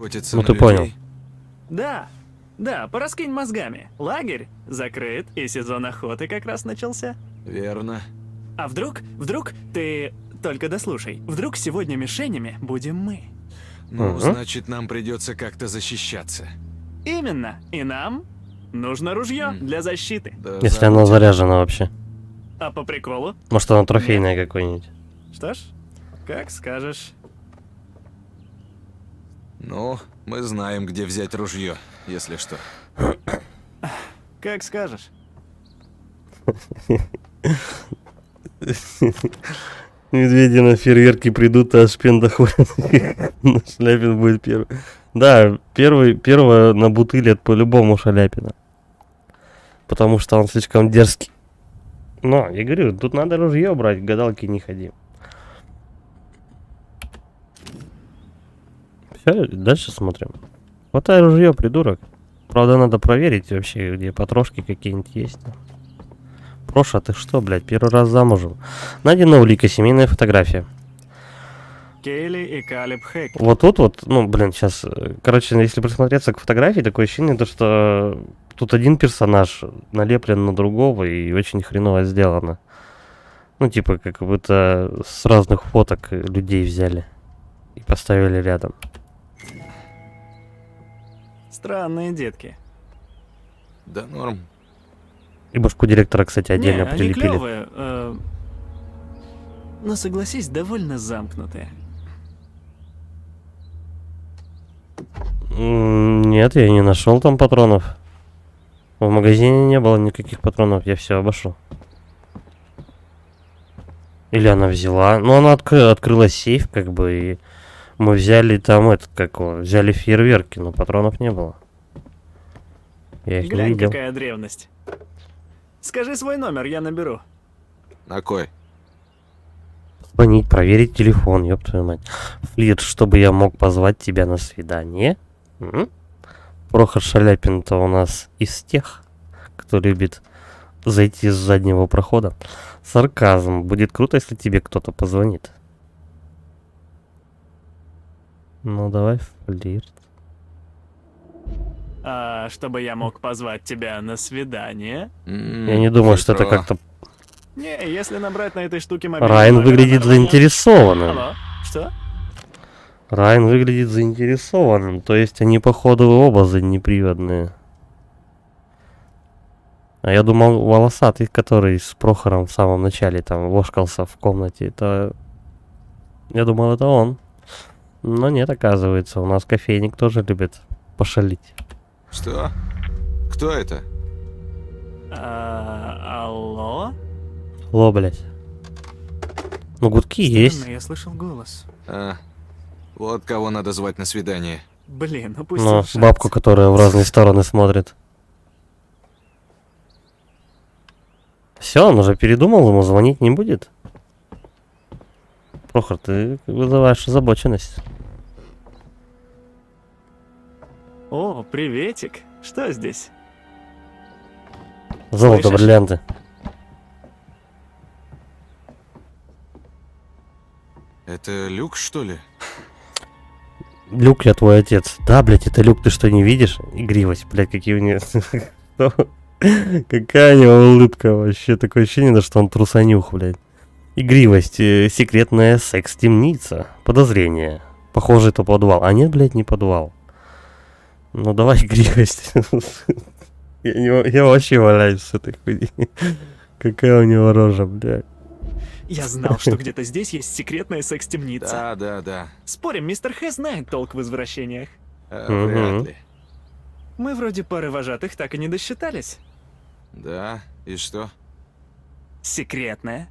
охотятся Ну на ты людей? понял. Да, пораскинь мозгами. Лагерь закрыт, и сезон охоты как раз начался. Верно. А вдруг ты только дослушай, вдруг сегодня мишенями будем мы. Ну, значит, нам придется как-то защищаться. Именно, и нам нужно ружье для защиты. Да, Если оно заряжено вообще. А по приколу? Может оно трофейное какое-нибудь. Что ж, как скажешь. Ну, мы знаем, где взять ружье, если что. Как скажешь. Медведи на фейерверки придут, а Шпенда ходит. Шаляпин будет первый. Да, первого на бутыле это по-любому Шаляпина. Потому что он слишком дерзкий. Но, я говорю, тут надо ружье брать, к гадалке не ходи. Все, дальше смотрим. Хватай ружье, придурок. Правда, надо проверить вообще, где потрошки какие-нибудь есть. Проша, ты что, блядь, первый раз замужем? Найдена улика, семейная фотография. Кейли и Калеб Хэк. Вот тут вот, ну, блин, сейчас, короче, если присмотреться к фотографии, такое ощущение, то, что тут один персонаж налеплен на другого и очень хреново сделано. Ну, типа, как будто с разных фоток людей взяли и поставили рядом. Странные детки. Да норм. И башку директора, кстати, отдельно Не, они прилепили. клёвые, но согласись, довольно замкнутые. Нет, я не нашел там патронов. В магазине не было никаких патронов, я все обошел. Или она взяла. Ну, она открыла сейф, как бы, и мы взяли там этот, как его, взяли фейерверки, но патронов не было. Я их не Глянь, видел. какая древность. Скажи свой номер, я наберу. На кой? Звонить, проверить телефон, ёб твою мать. Флирт, чтобы я мог позвать тебя на свидание. Прохор Шаляпин-то у нас из тех, кто любит зайти с заднего прохода. Сарказм. Будет круто, если тебе кто-то позвонит. Ну давай, флирт. А чтобы я мог позвать тебя на свидание? Я не думаю, что это как-то... Не, если набрать на этой штуке мобильный Райан номер, выглядит нормально. заинтересованным. Алло, что? Райан выглядит заинтересованным. То есть они, походу, оба заднеприводные. А я думал, волосатый, который с Прохором в самом начале там вошкался в комнате, это... Я думал, это он. Но нет, оказывается, у нас кофейник тоже любит пошалить. Что? Кто это? Алло? Ло, блядь. Ну, гудки есть. Странно, я слышал голос. А, вот кого надо звать на свидание. Блин, упустил Но шанс. бабку, которая в разные стороны смотрит. Все, он уже передумал, ему звонить не будет. Прохор, ты вызываешь озабоченность. О, приветик. Что здесь? Золото, Слышишь? бриллианты. Это Люк, что ли? Люк, я твой отец. Да, блядь, это Люк, ты что, не видишь? Игривость, блядь, какие у него... Какая у него улыбка вообще. Такое ощущение, что он трусанюх, блядь. Игривость, секретная секс-темница. Подозрение. Похоже, это подвал. А нет, блядь, не подвал. Ну давай игривость. Я вообще валяюсь с этой хуйней. Какая у него рожа, блядь. Я знал, что где-то здесь есть секретная секс-темница. Да. Спорим, мистер Хэ знает толк в извращениях. Вряд ли. Мы вроде пары вожатых так и не досчитались. Да, и что? Секретная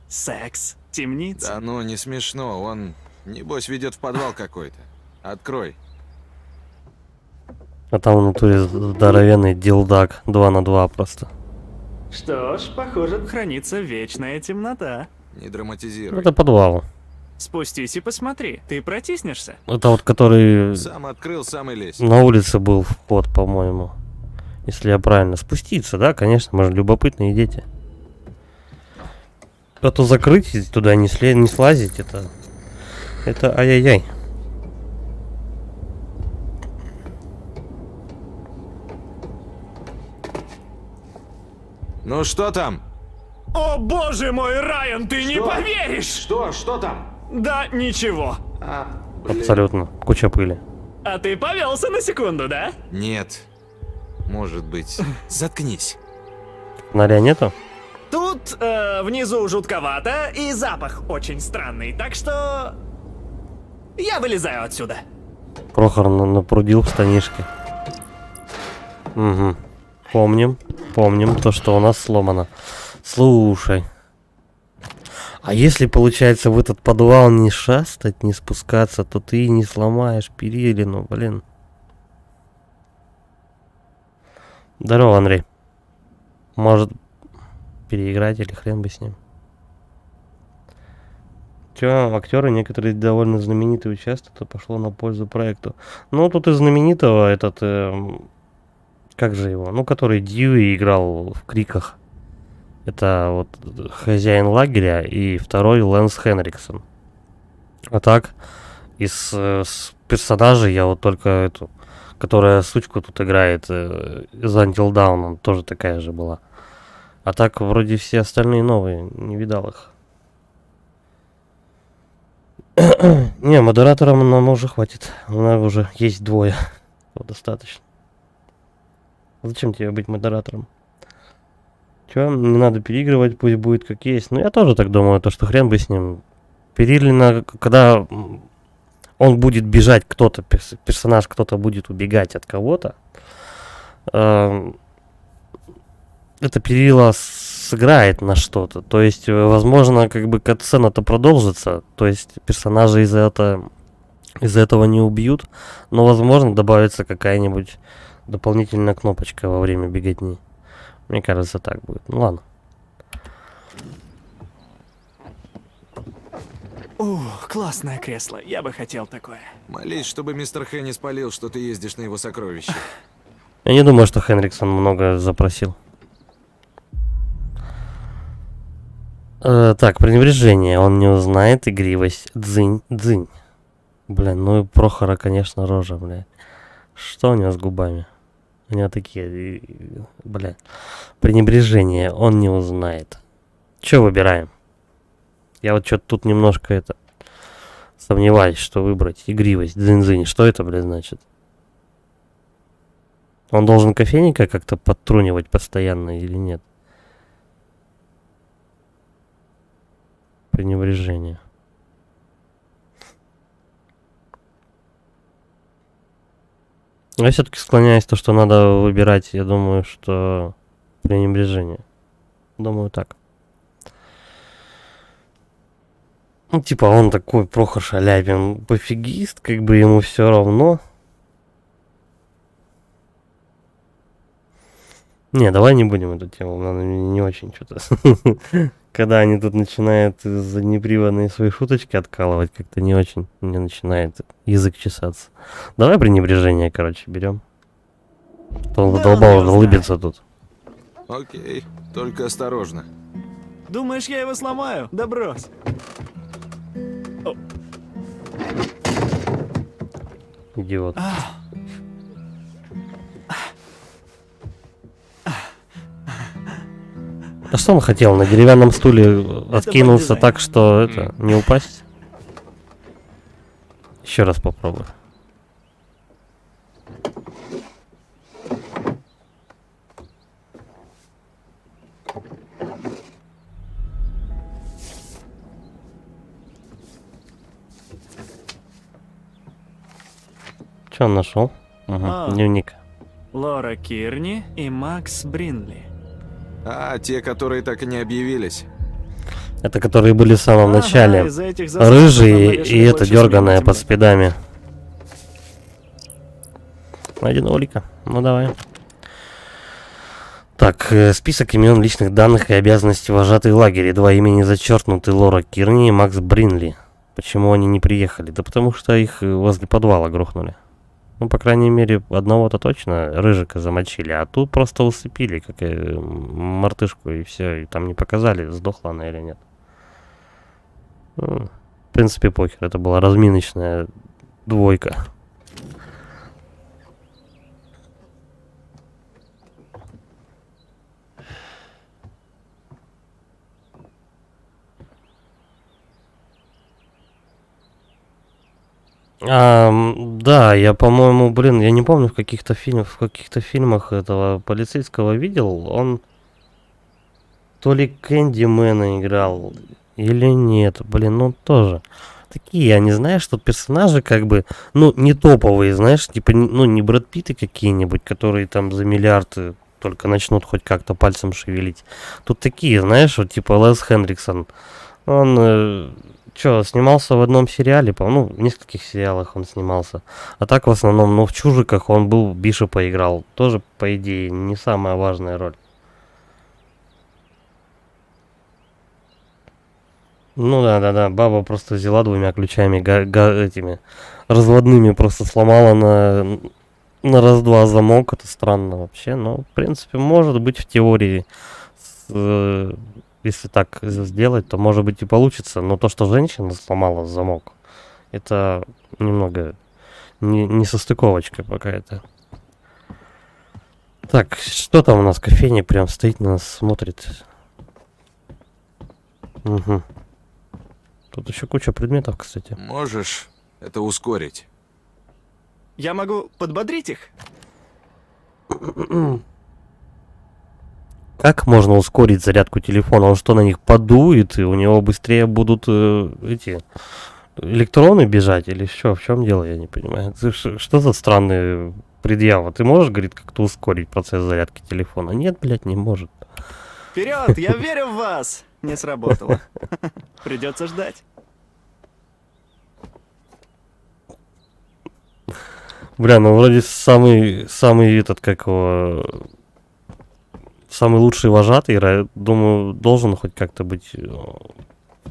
секс-темница. Да ну, не смешно, он, небось, ведет в подвал какой-то. Открой. А там внутри здоровенный дилдак 2 на 2 просто. Что ж, похоже, хранится вечная темнота. Не драматизируй. Это подвал. Спустись и посмотри, ты протиснешься? Это вот который Сам открыл, сам и лезь. на улице был вход, по-моему. Если я правильно. Спуститься, да, конечно, мы же любопытные дети. А то закрыть и туда не слазить, это ай-яй-яй. Ну что там? О боже мой, Райан, ты не поверишь! Что там? Да, ничего. Абсолютно. Куча пыли. А ты повелся на секунду, да? Нет. Может быть. Заткнись. Фонаря нету? Тут внизу жутковато и запах очень странный, так что я вылезаю отсюда. Прохор напрудил в штанишке. Угу. Помним то, что у нас сломано. Слушай. А если, получается, в этот подвал не шастать, не спускаться, то ты не сломаешь перилину, блин. Здорово, Андрей. Может, переиграть или хрен бы с ним. Чё, актеры некоторые довольно знаменитые участвуют, то пошло на пользу проекту. Ну, тут из знаменитого этот... как же его? Ну, который Дьюи играл в Криках. Это вот хозяин лагеря и второй Лэнс Хенриксон. А так, из персонажей я вот только эту, которая сучку тут играет из Until Dawn, тоже такая же была. А так, вроде все остальные новые, не видал их. Не, модераторам нам уже хватит. У нас уже есть 2. Вот достаточно. Зачем тебе быть модератором? Чё, не надо переигрывать, пусть будет как есть. Ну, я тоже так думаю, то что хрен бы с ним. Перилина, когда он будет бежать, кто-то, персонаж, кто-то будет убегать от кого-то, это перила сыграет на что-то. То есть, возможно, как бы катсцена-то продолжится. То есть, персонажи из-за этого не убьют. Но, возможно, добавится какая-нибудь дополнительная кнопочка во время беготни. Мне кажется, так будет. Ну ладно. Классное кресло, я бы хотел такое. Молись, чтобы мистер Хэн не спалил, что ты ездишь на его сокровища. Я не думаю, что Хенриксон много запросил. Так, пренебрежение. Он не узнает. Игривость. Дзынь. Блин, ну и Прохора, конечно, рожа, блядь. Что у него с губами? У него такие, бля. Пренебрежение. Он не узнает. Че выбираем? Я вот что-то тут немножко сомневаюсь, что выбрать. Игривость. Дзынь-дзынь. Что это, блядь, значит? Он должен кофейника как-то подтрунивать постоянно или нет? Пренебрежение. Я все-таки склоняюсь то, что надо выбирать. Я думаю, что пренебрежение. Думаю, так. Ну, типа, он такой Прохор Шаляпин, пофигист, как бы ему все равно. Не, давай не будем эту тему, она не очень что-то. Когда они тут начинают заднеприводные свои шуточки откалывать, как-то не очень мне начинает язык чесаться. Давай пренебрежение, короче, берем. То он задолбал улыбиться тут. Окей, только осторожно. Думаешь, я его сломаю? Да брось. Идиот. А что он хотел? На деревянном стуле откинулся так, что это, не упасть? Еще раз попробуй. Что он нашел? Угу. Дневник. Лора Кирни и Макс Бринли. А, те, которые так и не объявились. Это которые были в самом начале. из-за этих Рыжие засов и это больше дерганая сменить под спидами. Найдено улика. Ну давай. Так, список имен, личных данных и обязанностей вожатый лагеря. 2 имени зачеркнуты: Лора Кирни и Макс Бринли. Почему они не приехали? Да потому что их возле подвала грохнули. Ну, по крайней мере, одного-то точно Рыжика замочили, а тут просто усыпили, как и мартышку, и все, и там не показали, сдохла она или нет. Ну, в принципе, похер, это была разминочная двойка. Да, я, по-моему, блин, я не помню, в каких-то фильмах этого полицейского видел. Он то ли Кэндимена играл, или нет. Блин, ну тоже. Такие, я не знаю, что персонажи как бы, ну, не топовые, знаешь, типа, ну, не Брэд Питты какие-нибудь, которые там за миллиард только начнут хоть как-то пальцем шевелить. Тут такие, знаешь, вот типа Лес Хендриксон. Он... снимался в одном сериале, ну, в нескольких сериалах он снимался. А так, в основном, ну, в «Чужиках» он был, Бишопа играл. Тоже, по идее, не самая важная роль. Ну да, баба просто взяла 2 ключами, этими, разводными, просто сломала на раз-два замок. Это странно вообще, но, в принципе, может быть, в теории... Если так сделать, то может быть и получится. Но то, что женщина сломала замок, это немного несостыковочка какая-то. Так, что там у нас? Кофейня прям стоит на нас, смотрит. Угу. Тут еще куча предметов, кстати. Можешь это ускорить? Я могу подбодрить их. Как можно ускорить зарядку телефона? Он что, на них подует, и у него быстрее будут эти электроны бежать? Или что? В чем дело, я не понимаю. Что за странные предъявы? Ты можешь, говорит, как-то ускорить процесс зарядки телефона? Нет, блядь, не может. Вперед, я верю в вас. Не сработало. Придется ждать. Бля, ну вроде самый этот, как его... Самый лучший вожатый, я думаю, должен хоть как-то быть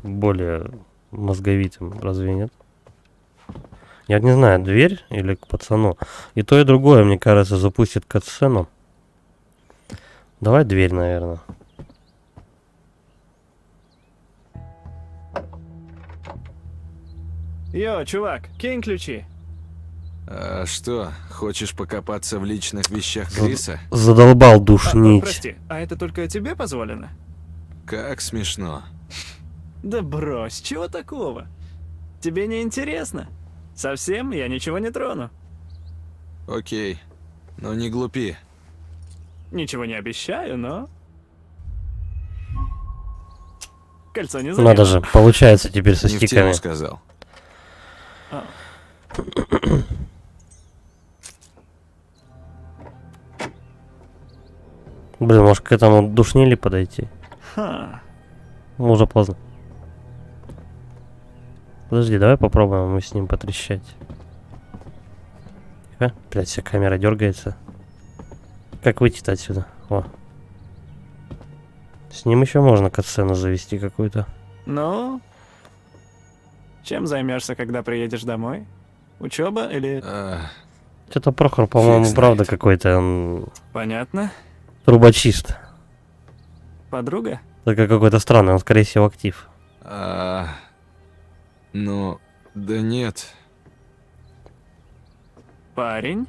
более мозговитым, разве нет? Я не знаю, дверь или к пацану. И то, и другое, мне кажется, запустит катсцену. Давай дверь, наверное. Йо, чувак, кинь ключи. А что, хочешь покопаться в личных вещах Криса? Задолбал душнить. Прости, а это только тебе позволено? Как смешно. Да брось, чего такого? Тебе не интересно? Совсем я ничего не трону. Окей, но не глупи. Ничего не обещаю, но... Кольцо не занято. Надо же, получается теперь со Не в тему стиками. сказал. А. Блин, может к этому душнили подойти? Ха. Ну, уже поздно. Подожди, давай попробуем мы с ним потрещать. Блять, вся камера дергается. Как выйти-то отсюда? О. С ним еще можно катсцену завести какую-то. Ну? Чем займешься, когда приедешь домой? Учеба или... Что-то Прохор, по-моему, Фиг правда знает. какой-то он... Понятно. Трубочист. Подруга? Только какой-то странный, он скорее всего актив. Ну, да нет. Парень?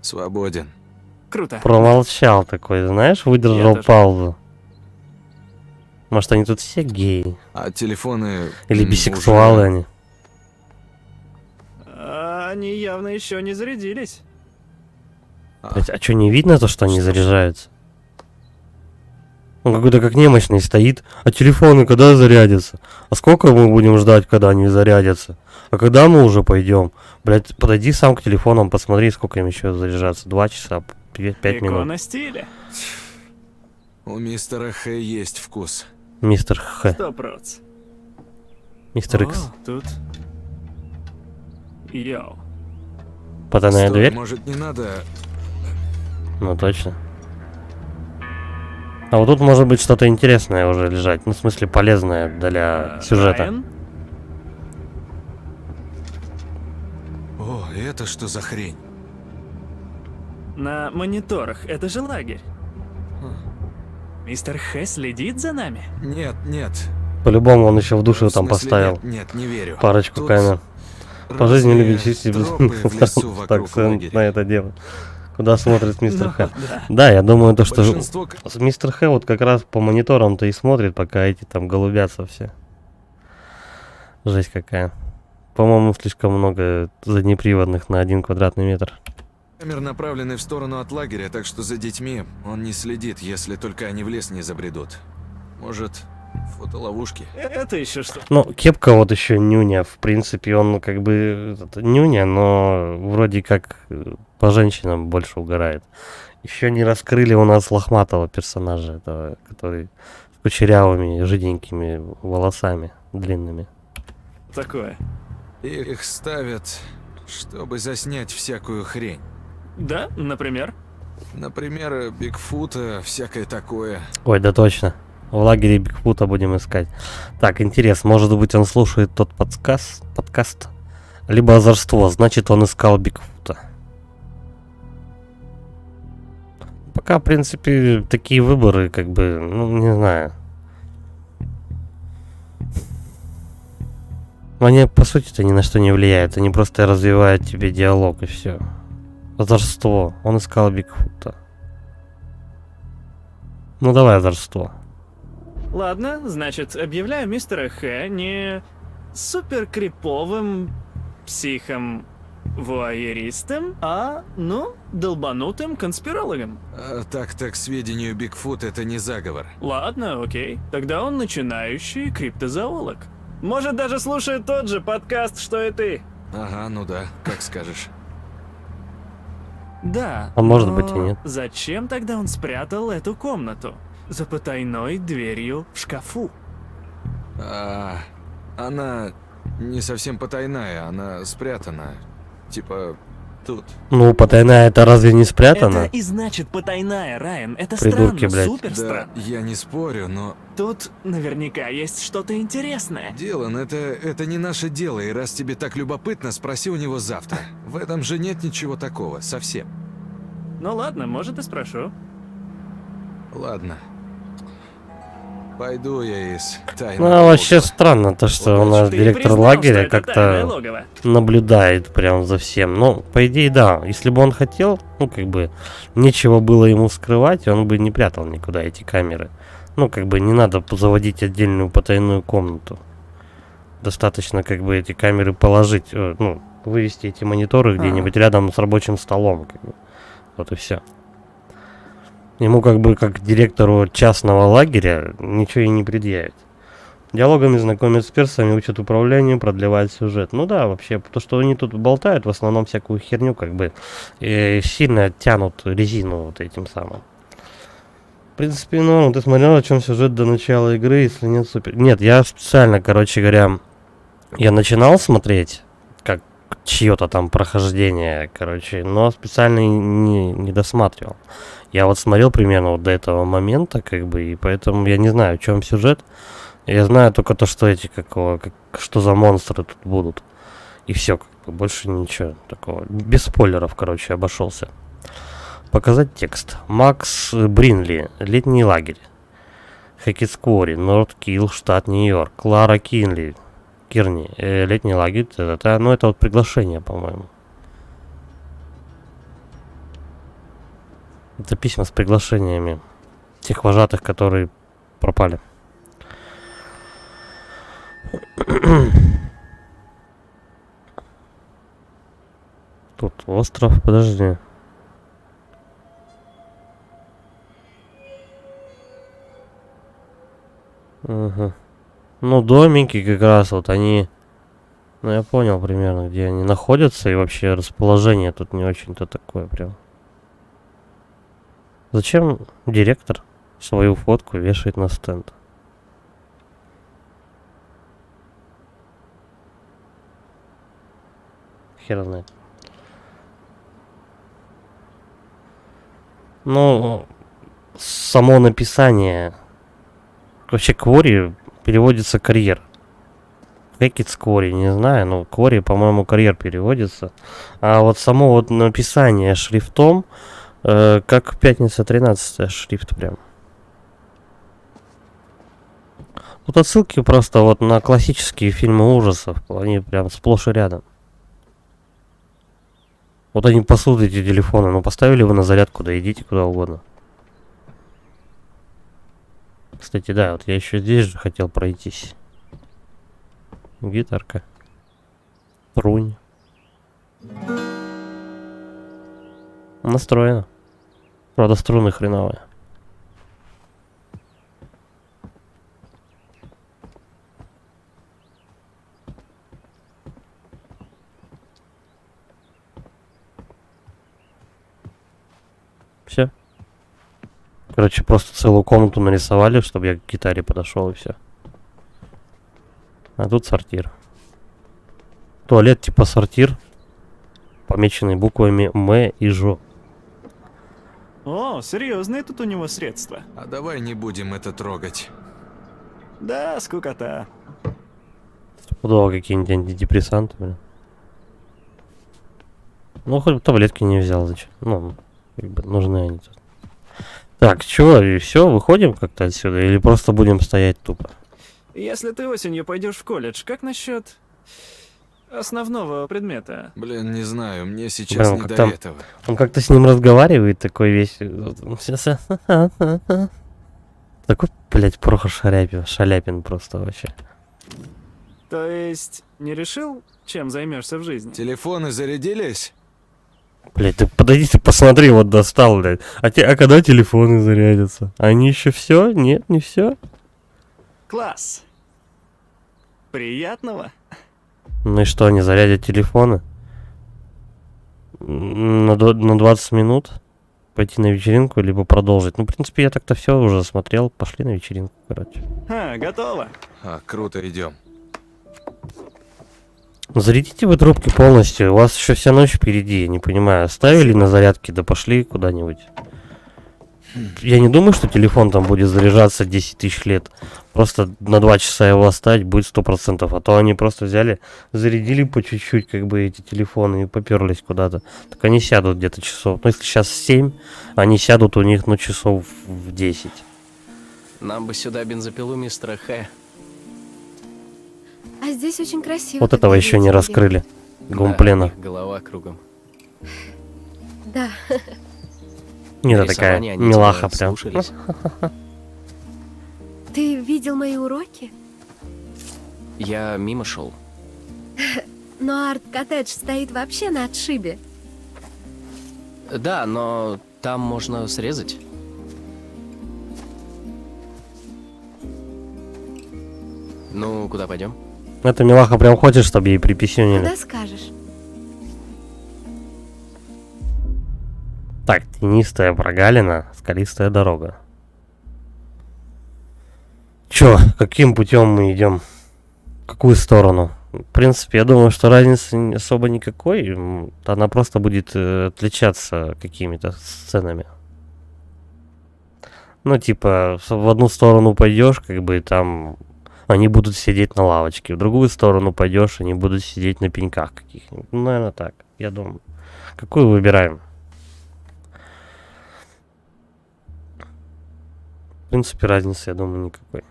Свободен. Круто. Промолчал такой, знаешь, Я выдержал тоже. паузу. Может, они тут все геи? А телефоны... Или уже- бисексуалы они? Они явно еще не зарядились. Блять, а что, не видно то, что они заряжаются? Он какой-то как немощный стоит. А телефоны когда зарядятся? А сколько мы будем ждать, когда они зарядятся? А когда мы уже пойдем? Блять, подойди сам к телефонам, посмотри, сколько им еще заряжаться. 2 часа, 5 минут. Икона стиля. У мистера Х есть вкус. Мистер Х. 100%. Мистер Икс. Тут Йоу. Потайная Стой, дверь? может, не надо... Ну точно. А вот тут может быть что-то интересное уже лежать. Ну, в смысле, полезное для сюжета. Райан? О, это что за хрень? На мониторах. Это же лагерь. Мистер Х следит за нами? Нет, нет. По-любому он еще в душу В там смысле, поставил Нет, нет, не верю. парочку Тут камер. По жизни разные любит чистить тропы в лесу так вокруг лагеря. на это дело. Куда смотрит мистер Ну, Х. да. Да, я думаю, то, что Большинство мистер Х вот как раз по мониторам-то и смотрит, пока эти там голубятся все. Жесть какая. По-моему, слишком много заднеприводных на 1 квадратный метр. камер направлены в сторону от лагеря, так что за детьми он не следит, если только они в лес не забредут. Может, фотоловушки? Это еще что? Ну, кепка вот еще нюня. В принципе, он как бы нюня, но вроде как по женщинам больше угорает. Еще не раскрыли у нас лохматого персонажа, этого, который с кучерявыми, жиденькими волосами длинными. Такое. Их ставят, чтобы заснять всякую хрень. Да, например? Например, Бигфута, всякое такое. Ой, да точно. В лагере Бигфута будем искать. Так, интересно, может быть он слушает тот подкаст? Либо озорство, значит он искал Бигфута. Пока, в принципе, такие выборы, как бы, ну, не знаю. Они, по сути-то, ни на что не влияют. Они просто развивают тебе диалог, и все. Озорство. Он искал Бигфута. Ну, давай озорство. Ладно, значит, объявляю мистера Х не супер криповым психом-вуайеристом, а, ну, долбанутым конспирологом. Так, к сведению, Бигфут это не заговор. Ладно, окей. Тогда он начинающий криптозоолог. Может, даже слушает тот же подкаст, что и ты. Ага, ну да, как скажешь. Да. А может но быть и нет. Зачем тогда он спрятал эту комнату? За потайной дверью в шкафу. Она не совсем потайная, она спрятана. Типа тут. Ну, потайная это разве не спрятано? Это и значит потайная, Райан. Это Придурки, странно, блядь. супер Да, странно. я не спорю, но... Тут наверняка есть что-то интересное. Дилан, это не наше дело, и раз тебе так любопытно, спроси у него завтра. В этом же нет ничего такого, совсем. Ну ладно, может и спрошу. Ладно. Пойду я из тайного Ну, а вообще логова. странно, то, что у нас Ты директор признал, лагеря что это тайное как-то логово. наблюдает прям за всем. Ну, по идее, да. Если бы он хотел, ну, как бы, нечего было ему скрывать, он бы не прятал никуда эти камеры. Ну, как бы, не надо заводить отдельную потайную комнату. Достаточно, как бы, эти камеры положить, ну, вывести эти мониторы где-нибудь рядом с рабочим столом, как бы. Вот и все. Ему как бы как директору частного лагеря ничего и не предъявить. Диалогами знакомят с персами, учат управлению, продлевают сюжет. Ну да, вообще, то, что они тут болтают, в основном всякую херню, как бы, сильно тянут резину вот этим самым. В принципе, ну, ты смотрел, о чем сюжет до начала игры, если нет, супер. Нет, я специально, короче говоря, я начинал смотреть, как чье-то там прохождение, короче, но специально не досматривал. Я вот смотрел примерно вот до этого момента, как бы, и поэтому я не знаю, в чем сюжет. Я знаю только то, что эти, что за монстры тут будут. И все, как бы, больше ничего такого. Без спойлеров, короче, обошелся. Показать текст. Макс Бринли. Летний лагерь. Хэкетсквори. Норд-Килл, штат Нью-Йорк. Клара Кирни. Летний лагерь. Ну, это вот приглашение, по-моему. Это письма с приглашениями тех вожатых, которые пропали. Тут остров, подожди. Ага. Ну, домики как раз вот они... Ну, я понял примерно, где они находятся, и вообще расположение тут не очень-то такое прям. Зачем директор свою фотку вешает на стенд? хер знает. Ну, само написание. Вообще, Квори переводится карьер. Хекетс Квори, не знаю, но Квори, по-моему, карьер переводится. А вот само вот написание шрифтом, как Пятница 13 шрифт прям. Тут отсылки просто вот на классические фильмы ужасов. Они прям сплошь и рядом. Вот они пасут эти телефоны. Ну, поставили вы на зарядку, да идите куда угодно. Кстати, да, вот я еще здесь же хотел пройтись. Гитарка. Трунь. Настроено. Правда, струны хреновые. Все. Короче, просто целую комнату нарисовали, чтобы я к гитаре подошел и все. А тут сортир. Туалет типа сортир, помеченный буквами М и Ж. О, серьезные тут у него средства. А давай не будем это трогать. Да, скукота. Стопудово какие-нибудь антидепрессанты, блин. Ну, хоть бы таблетки не взял, зачем? Ну, как бы нужны они тут. Так, чё, и все, выходим как-то отсюда? Или просто будем стоять тупо? Если ты осенью пойдешь в колледж, как насчет основного предмета? Блин, не знаю, мне сейчас Блин, не как до там- этого. Он как-то с ним разговаривает, такой весь... Такой, блядь, Прохор Шаляпин просто вообще. То есть, не решил, чем займешься в жизни? Телефоны зарядились? Блядь, ты подойди, ты посмотри, вот достал, блядь. А когда телефоны зарядятся? Они еще все? Нет, не все? Класс. Приятного. Ну и что, они зарядят телефоны? На 20 минут? Пойти на вечеринку, либо продолжить? Ну, в принципе, я так-то все уже смотрел. Пошли на вечеринку, короче. Готово. А, круто, идем. Зарядите вы трубки полностью, у вас еще вся ночь впереди, я не понимаю. Оставили на зарядке, да пошли куда-нибудь. Я не думаю, что телефон там будет заряжаться 10 тысяч лет. Просто на 2 часа его оставить будет 100%. А то они просто взяли, зарядили по чуть-чуть, как бы, эти телефоны и поперлись куда-то. Так они сядут где-то часов. Ну, если сейчас 7, они сядут у них, ну, часов в 10. Нам бы сюда бензопилу мистера Х. А здесь очень красиво. Вот когда этого еще не ветер раскрыли. Да, Гумплена. у них голова кругом. идет. Да. Нет, Рисование такая они милаха тебя прям. слушались. Ты видел мои уроки? Я мимо шел. Но арт-коттедж стоит вообще на отшибе. Да, но там можно срезать. Ну, куда пойдем? Эта милаха прям хочет, чтобы ей приписюнили. Куда скажешь? Так, тенистая прогалина, скалистая дорога. Чё, каким путем мы идем? В какую сторону? В принципе, я думаю, что разницы особо никакой. Она просто будет отличаться какими-то сценами. Ну, типа, в одну сторону пойдешь, как бы там они будут сидеть на лавочке. В другую сторону пойдешь, они будут сидеть на пеньках каких-нибудь. Ну, наверное, так. Я думаю. Какую выбираем? В принципе, разницы, я думаю, никакой.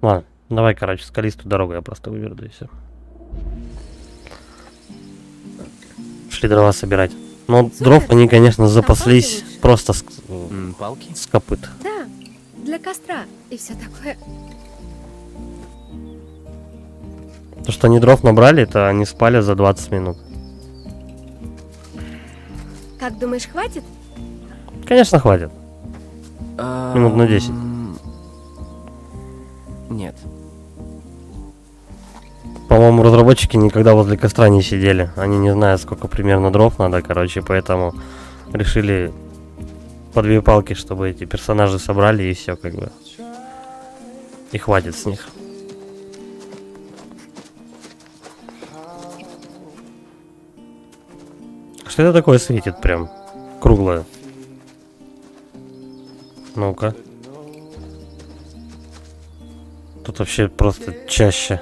Ладно, давай, короче, скалистую дорогу я просто выверну и все. Шли дрова собирать. Но дров они, конечно, запаслись лучше. просто Палки? с копыт. Да, для костра и все такое. То, что они дров набрали, это они спали за 20 минут. Как думаешь, хватит? Конечно, хватит. Минут на 10. Нет. По-моему, разработчики никогда возле костра не сидели. Они не знают, сколько примерно дров надо, короче, поэтому решили по 2 палки, чтобы эти персонажи собрали, и все, как бы. И хватит с них. Что это такое светит прям? Круглое. Ну-ка. Тут вообще просто чаще.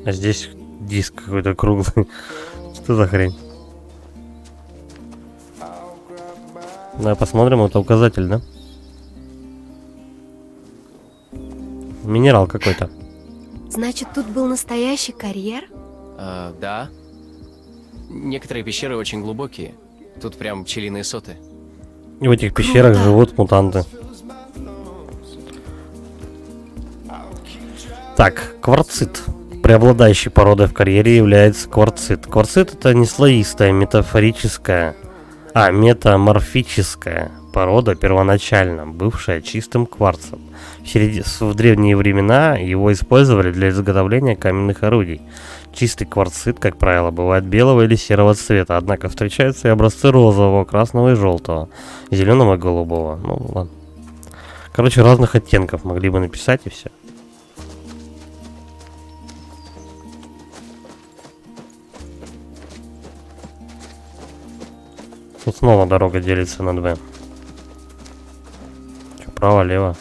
А здесь диск какой-то круглый. Что за хрень? Давай посмотрим, это указатель, да? Минерал какой-то. Значит, тут был настоящий карьер? Да. Некоторые пещеры очень глубокие. Тут прям пчелиные соты. И в этих пещерах живут мутанты. Так, кварцит. Преобладающей породой в карьере является кварцит. Кварцит — это не слоистая, метаморфическая порода, первоначально бывшая чистым кварцем. В древние времена его использовали для изготовления каменных орудий. Чистый кварцит, как правило, бывает белого или серого цвета, однако встречаются и образцы розового, красного и желтого, зеленого и голубого. Ну ладно. Короче, разных оттенков могли бы написать, и все. Тут снова дорога делится на 2. Что, право, лево?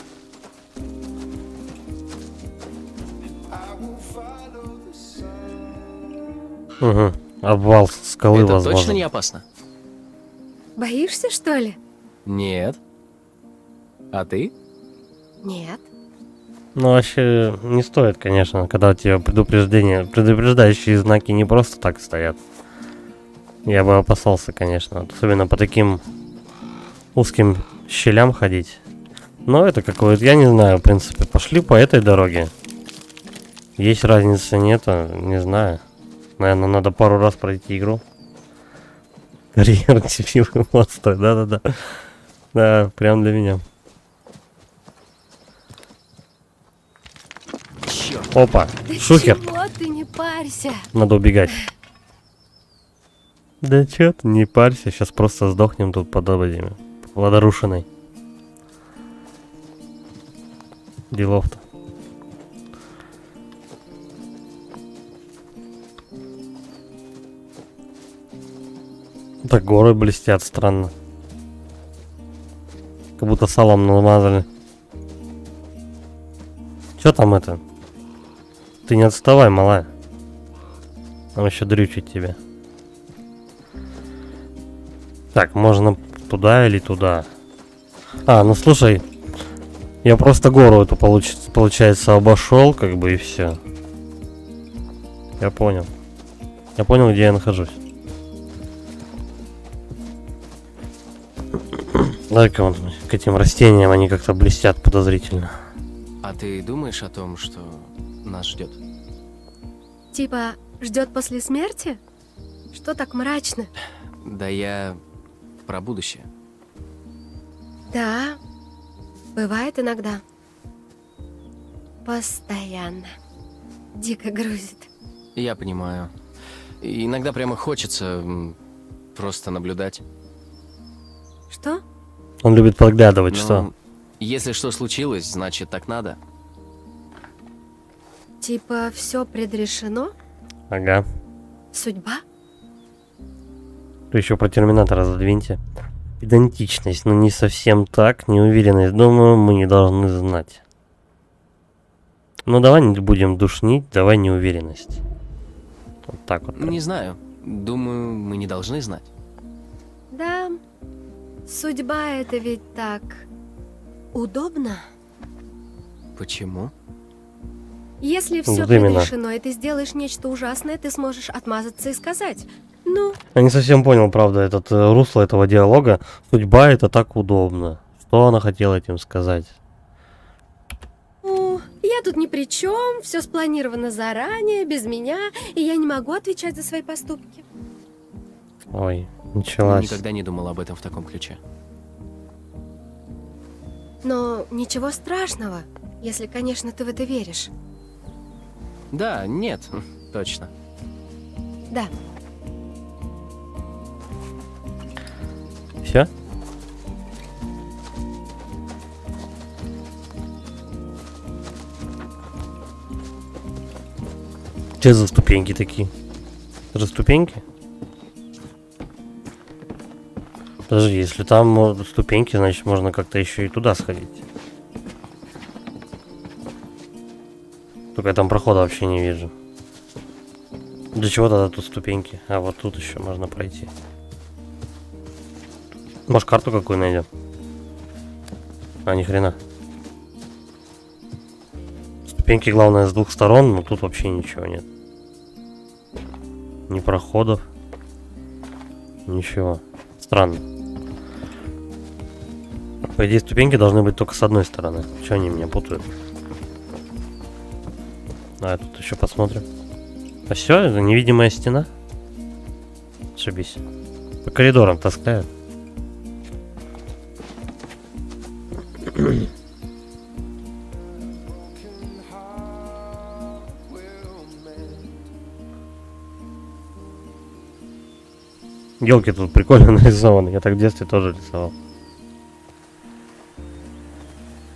Угу. Обвал скалы, Это возможно. точно не опасно? Боишься, что ли? Нет. А ты? Нет. Ну, вообще, не стоит, конечно, когда у тебя предупреждающие знаки не просто так стоят. Я бы опасался, конечно, особенно по таким узким щелям ходить. Но это какое-то, я не знаю, в принципе, пошли по этой дороге. Есть разницы, нету, не знаю. Наверное, надо пару раз пройти игру. Карьер дебилы монстры, да-да-да. Да, прям для меня. Опа, Да шухер. чего ты, не парься. Надо убегать. Да чё ты, не парься, сейчас просто сдохнем тут под этими водорушиной. Делов-то. Так горы блестят странно. Как будто салом намазали. Чё там это? Ты не отставай, малая. Нам еще дрючить тебя. Так, можно туда или туда? А, ну слушай. Я просто гору эту, получается, обошел, как бы, и все. Я понял. Я понял, где я нахожусь. Дай-ка вон к этим растениям, они как-то блестят подозрительно. А ты думаешь о том, что нас ждет? Типа, ждет после смерти? Что так мрачно? Да я про будущее. Да, бывает иногда. Постоянно. Дико грузит. Я понимаю. И иногда прямо хочется просто наблюдать. Что? Он любит подглядывать, Но что? если что случилось, значит так надо. Типа, все предрешено? Ага. Судьба? Вы еще про Терминатора задвиньте. Идентичность, но не совсем так. Неуверенность, думаю, мы не должны знать. Ну давай не будем душнить, давай неуверенность. Вот так вот. Не знаю. Думаю, мы не должны знать. Да. Судьба это ведь так удобно. Почему? Если все Вот именно. предрешено, и ты сделаешь нечто ужасное, ты сможешь отмазаться и сказать: ну, Я не совсем понял, правда, этот русло этого диалога. Судьба — это так удобно. Что она хотела этим сказать? ну, я тут ни при чем, все спланировано заранее, без меня, и я не могу отвечать за свои поступки. Ой, началась. Никогда не думал об этом в таком ключе. Но ничего страшного, если, конечно, ты в это веришь. Да, нет, точно. Да. Все? Что за ступеньки такие? Это же ступеньки? Подожди, если там ступеньки, значит можно как-то еще и туда сходить. Только я там прохода вообще не вижу. Для чего тогда тут ступеньки? А вот тут еще можно пройти. Может, карту какую найдем? А, ни хрена. Ступеньки, главное, с двух сторон, но тут вообще ничего нет. Ни проходов. Ничего. Странно. По идее, ступеньки должны быть только с одной стороны. Чего они меня путают? А, тут еще посмотрим. А все, это невидимая стена? Ошибись. По коридорам таскают. Елки тут прикольно нарисованы. Я так в детстве тоже рисовал.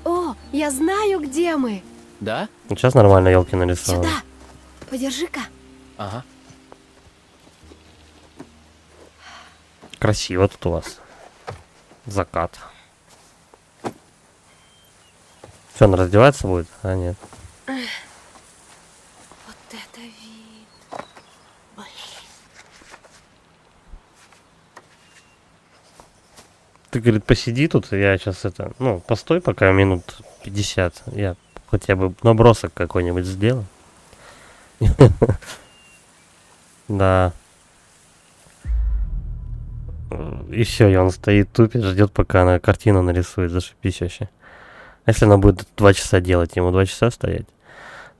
О, я знаю, где мы. Да? Вот сейчас нормально елки нарисованы. Сюда. Подержи-ка. Ага. Красиво тут у вас. Закат. Что, он раздеваться будет? А, нет. Вот это вид. Блин. Ты, говорит, посиди тут, я сейчас это, ну, постой пока минут 50. Я хотя бы набросок какой-нибудь сделаю. Да. И все, и он стоит, тупит, ждет, пока она картину нарисует. Зашибись вообще. А если она будет 2 часа делать, ему 2 часа стоять?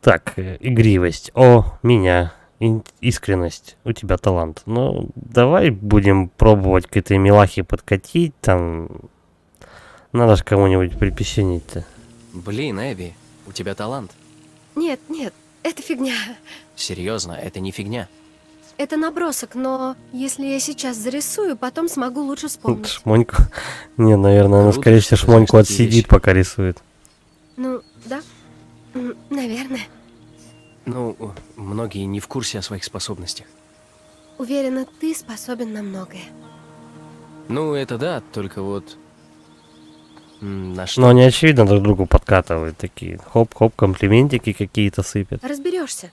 Так, игривость. О, меня. Искренность. У тебя талант. Ну, давай будем пробовать к этой милахе подкатить. Там надо же кому-нибудь приписенить-то. Блин, Эбби, у тебя талант. Нет, это фигня. Серьезно, это не фигня. Это набросок, но если я сейчас зарисую, потом смогу лучше вспомнить. Шмоньку. Не, наверное, она, Круто, скорее всего, что шмоньку знаешь такие отсидит, вещи. пока рисует. Ну, да. Наверное. Ну, многие не в курсе о своих способностях. Уверена, ты способен на многое. Ну, это да, только вот... На что? Но они, очевидно, друг другу подкатывают такие. Хоп-хоп, комплиментики какие-то сыпят. Разберешься.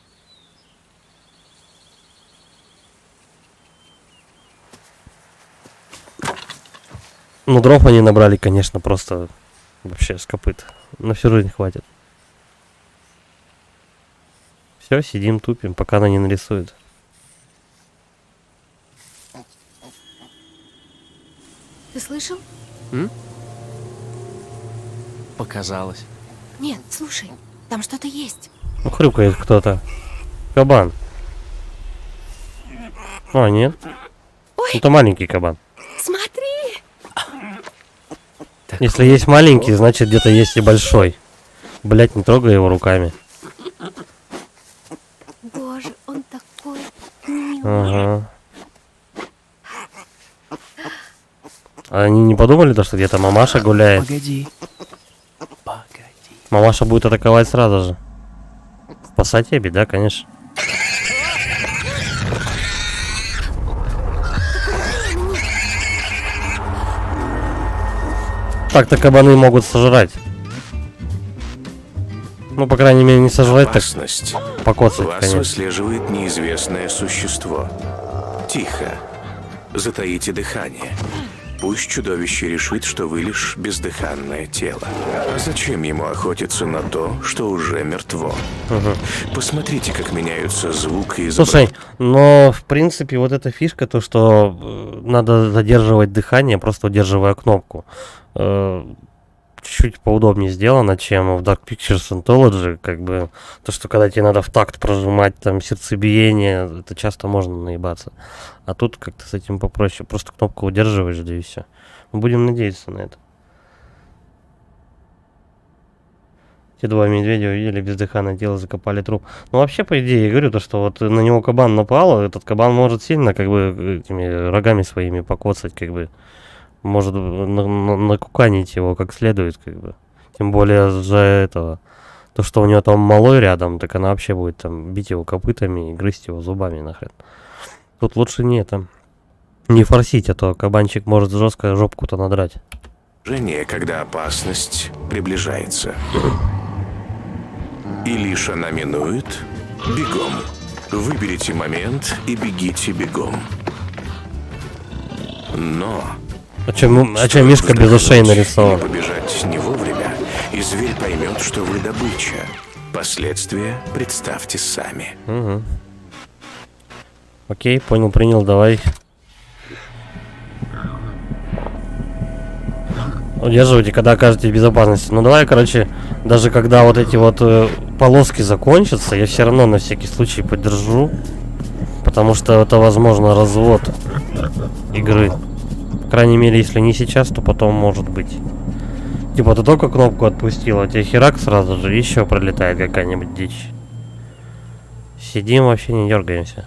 Ну, дров они набрали, конечно, просто вообще с копыт. На всю жизнь хватит. Все, сидим, тупим, пока она не нарисует. Ты слышал? Показалось. Нет, слушай, там что-то есть. Ну, хрюкает кто-то. Кабан. А, нет. Ой. Это маленький кабан. Смотри! Если есть маленький, значит где-то есть и большой. Блять, не трогай его руками. Боже, он такой милый. Ага. А они не подумали, то, что где-то мамаша гуляет? Погоди. Мамаша будет атаковать сразу же. Спасать Эбби, да, конечно. Так-то кабаны могут сожрать. Ну, по крайней мере, не сожрать, так Опасность. покоцать, Вас конечно. выслеживает неизвестное существо. Тихо. Затаите дыхание. Пусть чудовище решит, что вы лишь бездыханное тело. А зачем ему охотиться на то, что уже мертво? Посмотрите, как меняются звук и Слушай, но в принципе вот эта фишка, то что надо задерживать дыхание, просто удерживая кнопку. Что чуть-чуть поудобнее сделано, чем в Dark Pictures Anthology, как бы, то, что когда тебе надо в такт прожимать, там, сердцебиение, это часто можно наебаться. А тут как-то с этим попроще, просто кнопку удерживаешь, да и все. Будем надеяться на это. Те два медведя увидели бездыханное тело, закопали труп. Ну, вообще, по идее, я говорю, то, что вот на него кабан напал, этот кабан может сильно, как бы, этими рогами своими покоцать, как бы, может накуканить его как следует, как бы. Тем более за этого, то, что у него там малой рядом, так она вообще будет там бить его копытами и грызть его зубами нахрен. Тут лучше не форсить, а то кабанчик может жестко жопку-то надрать. Когда опасность приближается. И лишь она минует, бегом. Выберите момент и бегите бегом. Но... А чё Мишка без ушей нарисовал? Побежать не вовремя, и зверь поймет, что вы добыча. Последствия представьте сами. Угу. Окей, понял, принял, давай. Удерживайте, когда окажетесь в безопасности. Ну давай, короче, даже когда вот эти вот полоски закончатся, я все равно на всякий случай подержу. Потому что это, возможно, развод игры. По крайней мере, если не сейчас, то потом может быть. Типа ты только кнопку отпустил, а тебе херак сразу же еще пролетает какая-нибудь дичь. Сидим, вообще не дергаемся.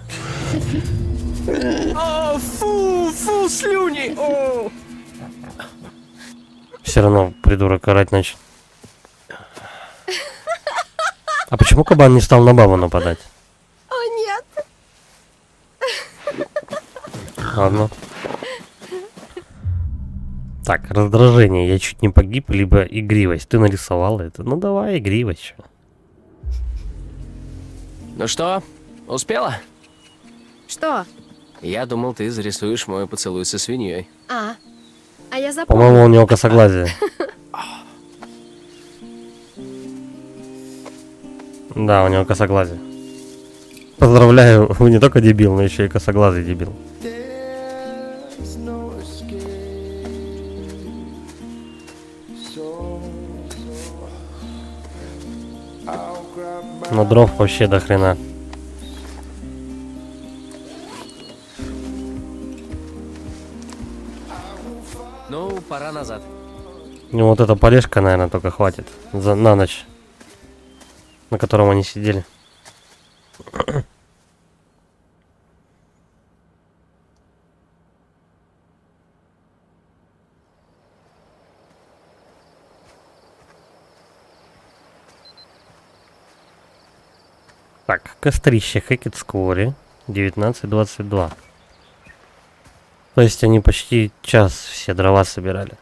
О, фу, слюни! О! Все равно придурок орать начал. А почему кабан не стал на бабу нападать? О, нет. Ладно. Так, раздражение. Я чуть не погиб, либо игривость. Ты нарисовала это. Ну давай, игривость. Ну что, успела? Что? Я думал, ты зарисуешь мой поцелуй со свиньей. А я запомнила. По-моему, у него косоглазие. Да, у него косоглазие. Поздравляю, вы не только дебил, но еще и косоглазый дебил. Но дров вообще до хрена. Ну, пора назад. Ну вот эта полежка, наверное, только хватит на ночь, на котором они сидели. Так, кострище Хэкетсквори 19:22. То есть они почти час все дрова собирали.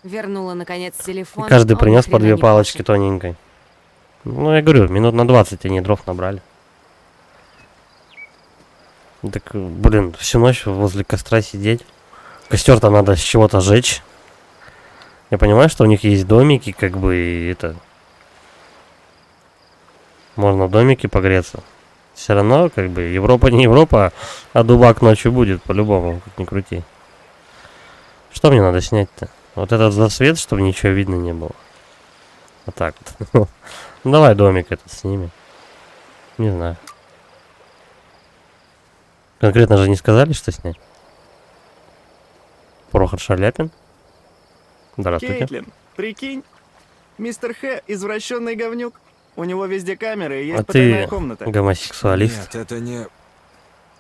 Вернула, наконец, телефон. И каждый он принес ни по хрена 2 не палочки пахнет. тоненькой. Ну, я говорю, минут на 20 они дров набрали. Так, блин, всю ночь возле костра сидеть. Костер-то надо с чего-то жечь. Я понимаю, что у них есть домики, как бы, и это... Можно в домике погреться. Все равно, как бы, Европа не Европа, а дубак ночью будет, по-любому, как ни крути. Что мне надо снять-то? Вот этот засвет, чтобы ничего видно не было. Вот так вот. Ну, давай домик этот снимем. Не знаю. Конкретно же не сказали, что снять? Прохор Шаляпин? Здравствуйте. Кейтлин, прикинь, мистер Х извращенный говнюк. У него везде камеры и есть А потайная ты комната. гомосексуалист? Нет, это не...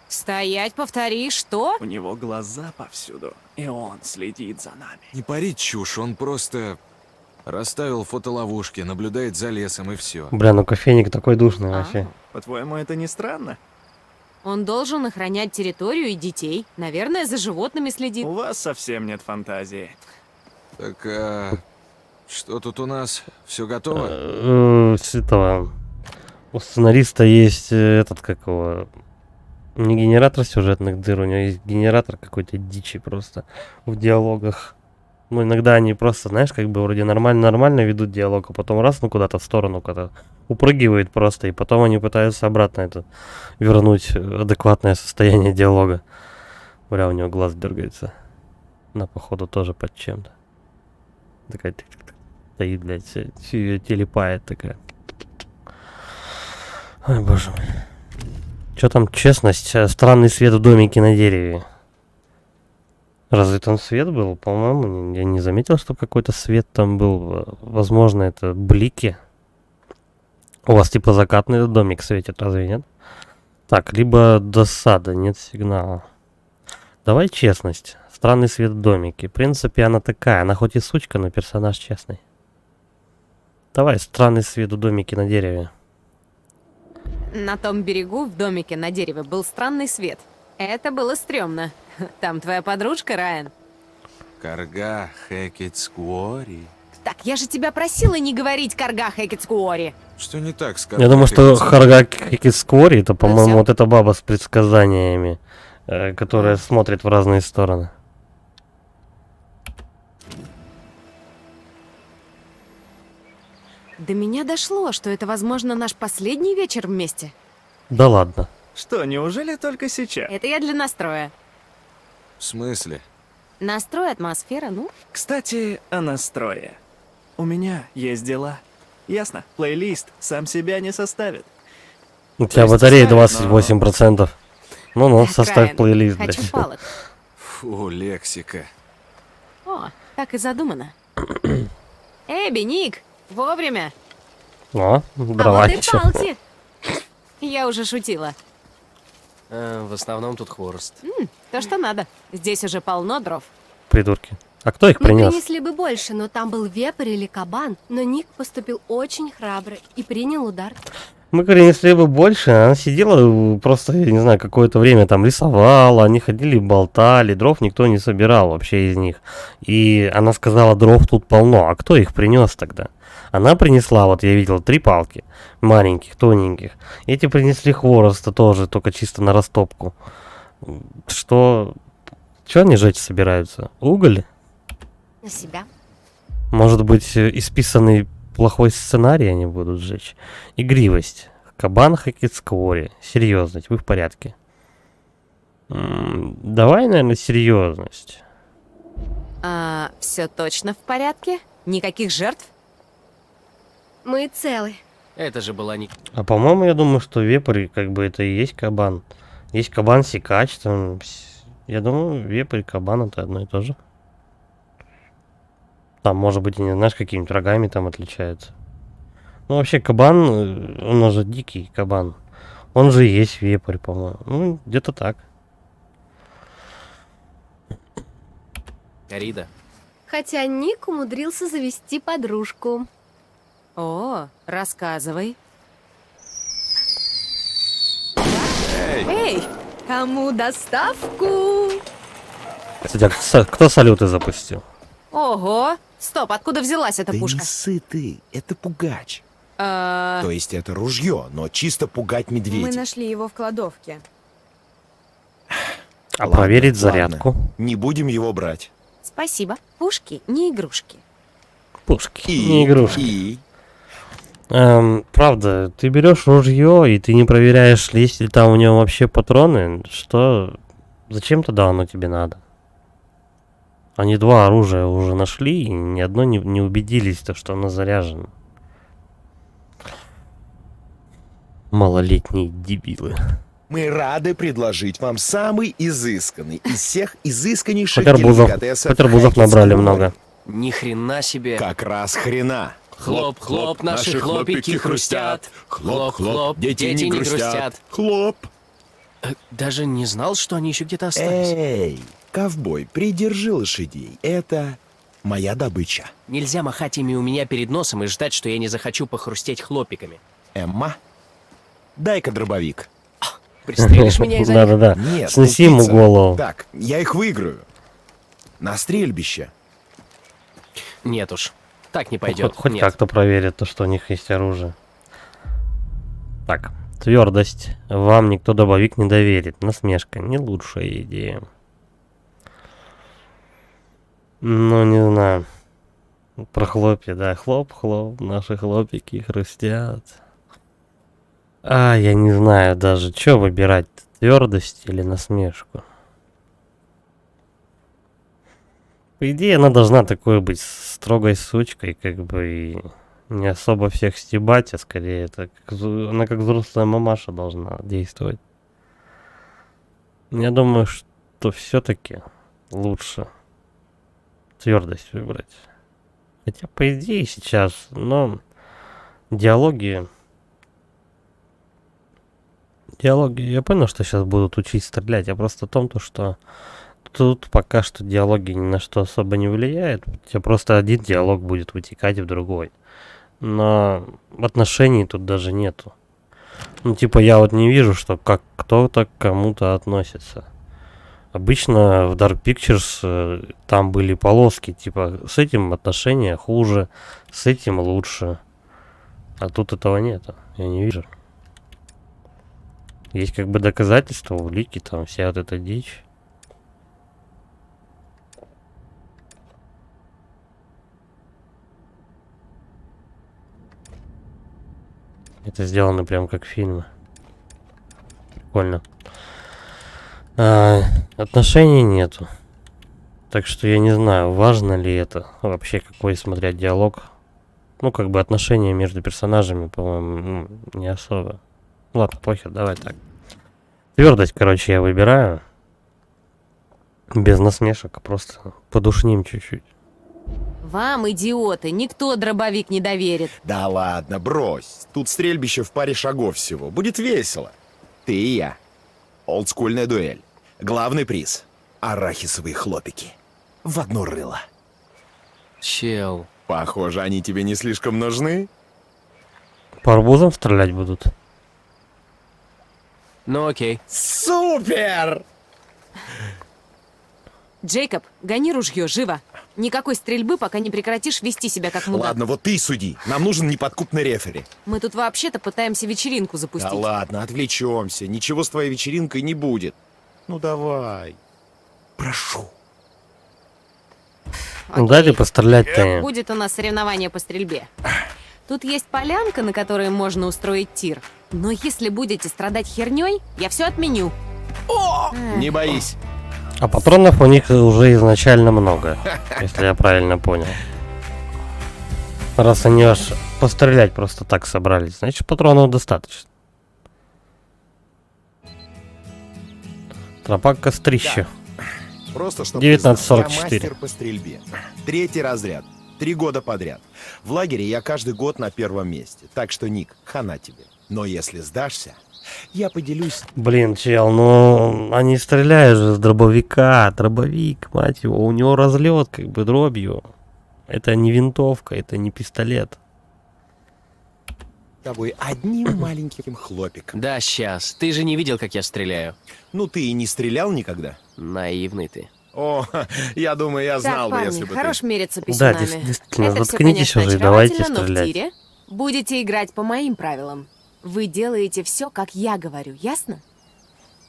Стоять, повтори, что? У него глаза повсюду, и он следит за нами. Не пари чушь, он просто расставил фотоловушки, наблюдает за лесом и все. Бля, ну кофейник такой душный вообще. По-твоему, это не странно? Он должен охранять территорию и детей. Наверное, за животными следит. У вас совсем нет фантазии. Так, что тут у нас? Все готово? С этого... У сценариста есть этот, как его... Не генератор сюжетных дыр, у него есть генератор какой-то дичи просто в диалогах. Ну, иногда они просто, знаешь, как бы вроде нормально ведут диалог, а потом раз, ну, куда-то в сторону, куда-то упрыгивает просто, и потом они пытаются обратно это вернуть адекватное состояние диалога. Бля, у него глаз дергается. Она, походу, тоже под чем-то. Такая стоит, блядь, все ее телепает такая. Ой, боже мой. Что там честность? Странный свет в домике на дереве. Разве там свет был? По-моему, я не заметил, что какой-то свет там был. Возможно, это блики. У вас типа закатный домик светит, разве нет? Так, либо досада, нет сигнала. Давай честность. Странный свет в домике. В принципе, она такая. Она хоть и сучка, но персонаж честный. Давай странный свет в домике на дереве. На том берегу в домике на дереве был странный свет. Это было стрёмно. Там твоя подружка, Райан. Карга Хекет Скуори. Так, я же тебя просила не говорить Карга Хекетскуори. Что не так с Я думаю, что Харга Кикискори это, по-моему, всё? вот эта баба с предсказаниями, которая смотрит в разные стороны. До меня дошло, что это, возможно, наш последний вечер вместе. Да ладно. Что, неужели только сейчас? Это я для настроя. В смысле? Настрой, атмосфера, ну? Кстати, о настрое. У меня есть дела. Ясно, плейлист сам себя не составит. У тебя есть батарея составит, но- 28%. Ну-ну, Так, составь Райан, плейлист, хочу блядь. палок. Фу, лексика. О, так и задумано. Эбби, Ник, вовремя. О, А вот дрова и ещё. палки. Я уже шутила. В основном тут хворост. То, что надо. Здесь уже полно дров. Придурки. А кто их Мы принес? принесли бы больше, но там был вепрь или кабан. Но Ник поступил очень храбро и принял удар. Мы принесли бы больше, она сидела просто, я не знаю, какое-то время там рисовала, они ходили, болтали, дров никто не собирал вообще из них. И она сказала, дров тут полно, а кто их принес тогда? Она принесла, вот я видел, 3 палки, маленьких, тоненьких. Эти принесли хвороста тоже, только чисто на растопку. Что они жечь собираются? Уголь? На себя. Может быть, исписанный плохой сценарий они будут сжечь. Игривость. Кабан Хакицквори. Серьезность. Вы в порядке. Давай, наверное, серьезность. Все точно в порядке? Никаких жертв? Мы целы. Это же была не... А по-моему, я думаю, что вепрь, как бы, это и есть кабан. Есть кабан-сикач, там... Я думаю, вепрь и кабан это одно и то же. Там, может быть, и не знаешь, какими-то рогами там отличаются. Ну, вообще, кабан, он же дикий кабан. Он же и есть вепрь, по-моему. Ну, где-то так. Рида. Хотя Ник умудрился завести подружку. О, рассказывай. Эй! Кому доставку? Кстати, а кто салюты запустил? Ого! Стоп, откуда взялась эта пушка? сытый, это пугач. А, То есть это ружье, но чисто пугать медведей. нашли его в кладовке. А Ладно, проверить ладно. зарядку? Не будем его брать. Спасибо. Пушки не игрушки. Пушки, не игрушки. Правда, ты берешь ружье, и ты не проверяешь, есть ли там у него вообще патроны, что... Зачем тогда оно тебе надо? Они 2 оружия уже нашли, и ни одно не убедились, то, что оно заряжено. Малолетние дебилы. Мы рады предложить вам самый изысканный из всех изысканнейших Потербузов деликатесов набрали Хакетсквори. много. Ни хрена себе. Как раз хрена. Хлоп-хлоп, наши хлопики хрустят. Хлоп-хлоп, дети не грустят. Хлоп. Даже не знал, что они еще где-то остались. Эй, ковбой, придержи лошадей. Это моя добыча. Нельзя махать ими у меня перед носом и ждать, что я не захочу похрустеть хлопиками. Эмма, дай-ка дробовик. Пристрелишь меня из-за них? Да-да-да. Нет, Снеси ему тупица. голову. Так, я их выиграю. На стрельбище. Нет уж. Так не пойдет. Хоть Нет. как-то проверят то, что у них есть оружие. Так, твердость. Вам никто дробовик не доверит. Насмешка. Не лучшая идея. Ну, не знаю. Про хлопья, да. Хлоп-хлоп. Наши хлопики хрустят. Я не знаю даже, что выбирать. Твердость или насмешку. По идее, она должна такой быть строгой сучкой, как бы, и не особо всех стебать, а скорее это она как взрослая мамаша должна действовать. Я думаю, что все-таки лучше твердость выбрать. Хотя, по идее, сейчас, но диалоги, я понял, что сейчас будут учить стрелять, а просто в том, то, что тут пока что диалоги ни на что особо не влияют, у тебя просто один диалог будет вытекать в другой. Но отношений тут даже нету. Ну, типа, я вот не вижу, что как кто-то к кому-то относится. Обычно в Dark Pictures там были полоски, типа, с этим отношения хуже, с этим лучше. А тут этого нету, я не вижу. Есть как бы доказательства, улики, там вся вот эта дичь. Это сделано прям как фильмы. Прикольно. Отношений нету. Так что я не знаю, важно ли это вообще, какой смотреть диалог. Ну, как бы отношения между персонажами, по-моему, не особо. Ладно, похер, давай так. Твердость, короче, я выбираю. Без насмешек, просто подушним чуть-чуть. Вам, идиоты, никто дробовик не доверит. Да ладно, брось. Тут стрельбище в паре шагов всего. Будет весело. Ты и я. Олдскульная дуэль. Главный приз. Арахисовые хлопики. В одно рыло. Чел. Похоже, они тебе не слишком нужны. По арбузам стрелять будут? Ну окей. Супер! Джейкоб, гони ружье, живо. Никакой стрельбы, пока не прекратишь вести себя как мудак. Ладно, вот ты и суди. Нам нужен неподкупный рефери. Мы тут вообще-то пытаемся вечеринку запустить. Да ладно, отвлечемся. Ничего с твоей вечеринкой не будет. Ну давай. Прошу. Ну дайте пострелять-то. Будет у нас соревнование по стрельбе. Тут есть полянка, на которой можно устроить тир. Но если будете страдать херней, я все отменю. Не боись. А патронов у них уже изначально много, если я правильно понял. Раз они аж пострелять просто так собрались, значит патронов достаточно. Тропа к кострищу. Просто чтобы 1944. я мастер по стрельбе. 3-й разряд. 3 года подряд. В лагере я каждый год на 1-м месте. Так что, Ник, хана тебе. Но если сдашься, я поделюсь... Блин, чел, ну они стреляют же с дробовика. Дробовик, мать его, у него разлет как бы дробью. Это не винтовка, это не пистолет. С тобой одним маленьким хлопиком. Да, сейчас. Ты же не видел, как я стреляю. Ну ты и не стрелял никогда? Наивный ты. О, я думаю, я знал Так, бы, парни, если бы хорош ты... мериться Да, писюнами. действительно, Это всё, заткнитесь конечно, уже и давайте очаровательно, но в стрелять. тире будете играть по моим правилам. Вы делаете все, как я говорю, ясно?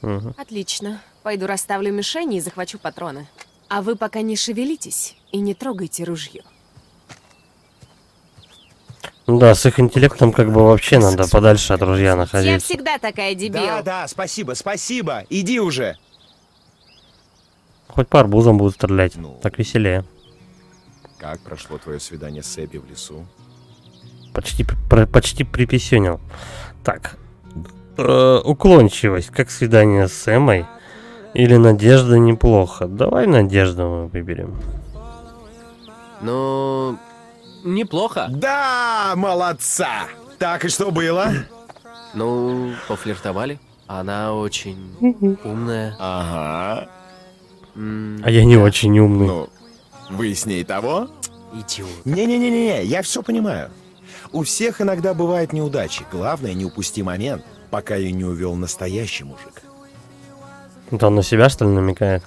Мгм. Отлично. Пойду расставлю мишени и захвачу патроны. А вы пока не шевелитесь и не трогайте ружье. Ну да, с их интеллектом как бы вообще надо подальше от ружья Я находиться. всегда такая дебил. Да, спасибо, спасибо. Иди уже. Хоть по арбузам будут стрелять, Ну. так веселее. Как прошло твое свидание с Эбби в лесу? Почти приписюнил. Так. Уклончивость, как свидание с Эммой. Или надежда неплохо. Давай надежду мы выберем. Ну, неплохо. Да, молодца! Так, и что было? Ну, пофлиртовали. Она очень умная. Ага. А я не очень умный. Ну, вы с ней того? Идиот. Не-не-не-не, я все понимаю. У всех иногда бывают неудачи. Главное, не упусти момент, пока ее не увел настоящий мужик. Это он на себя, что ли, намекает?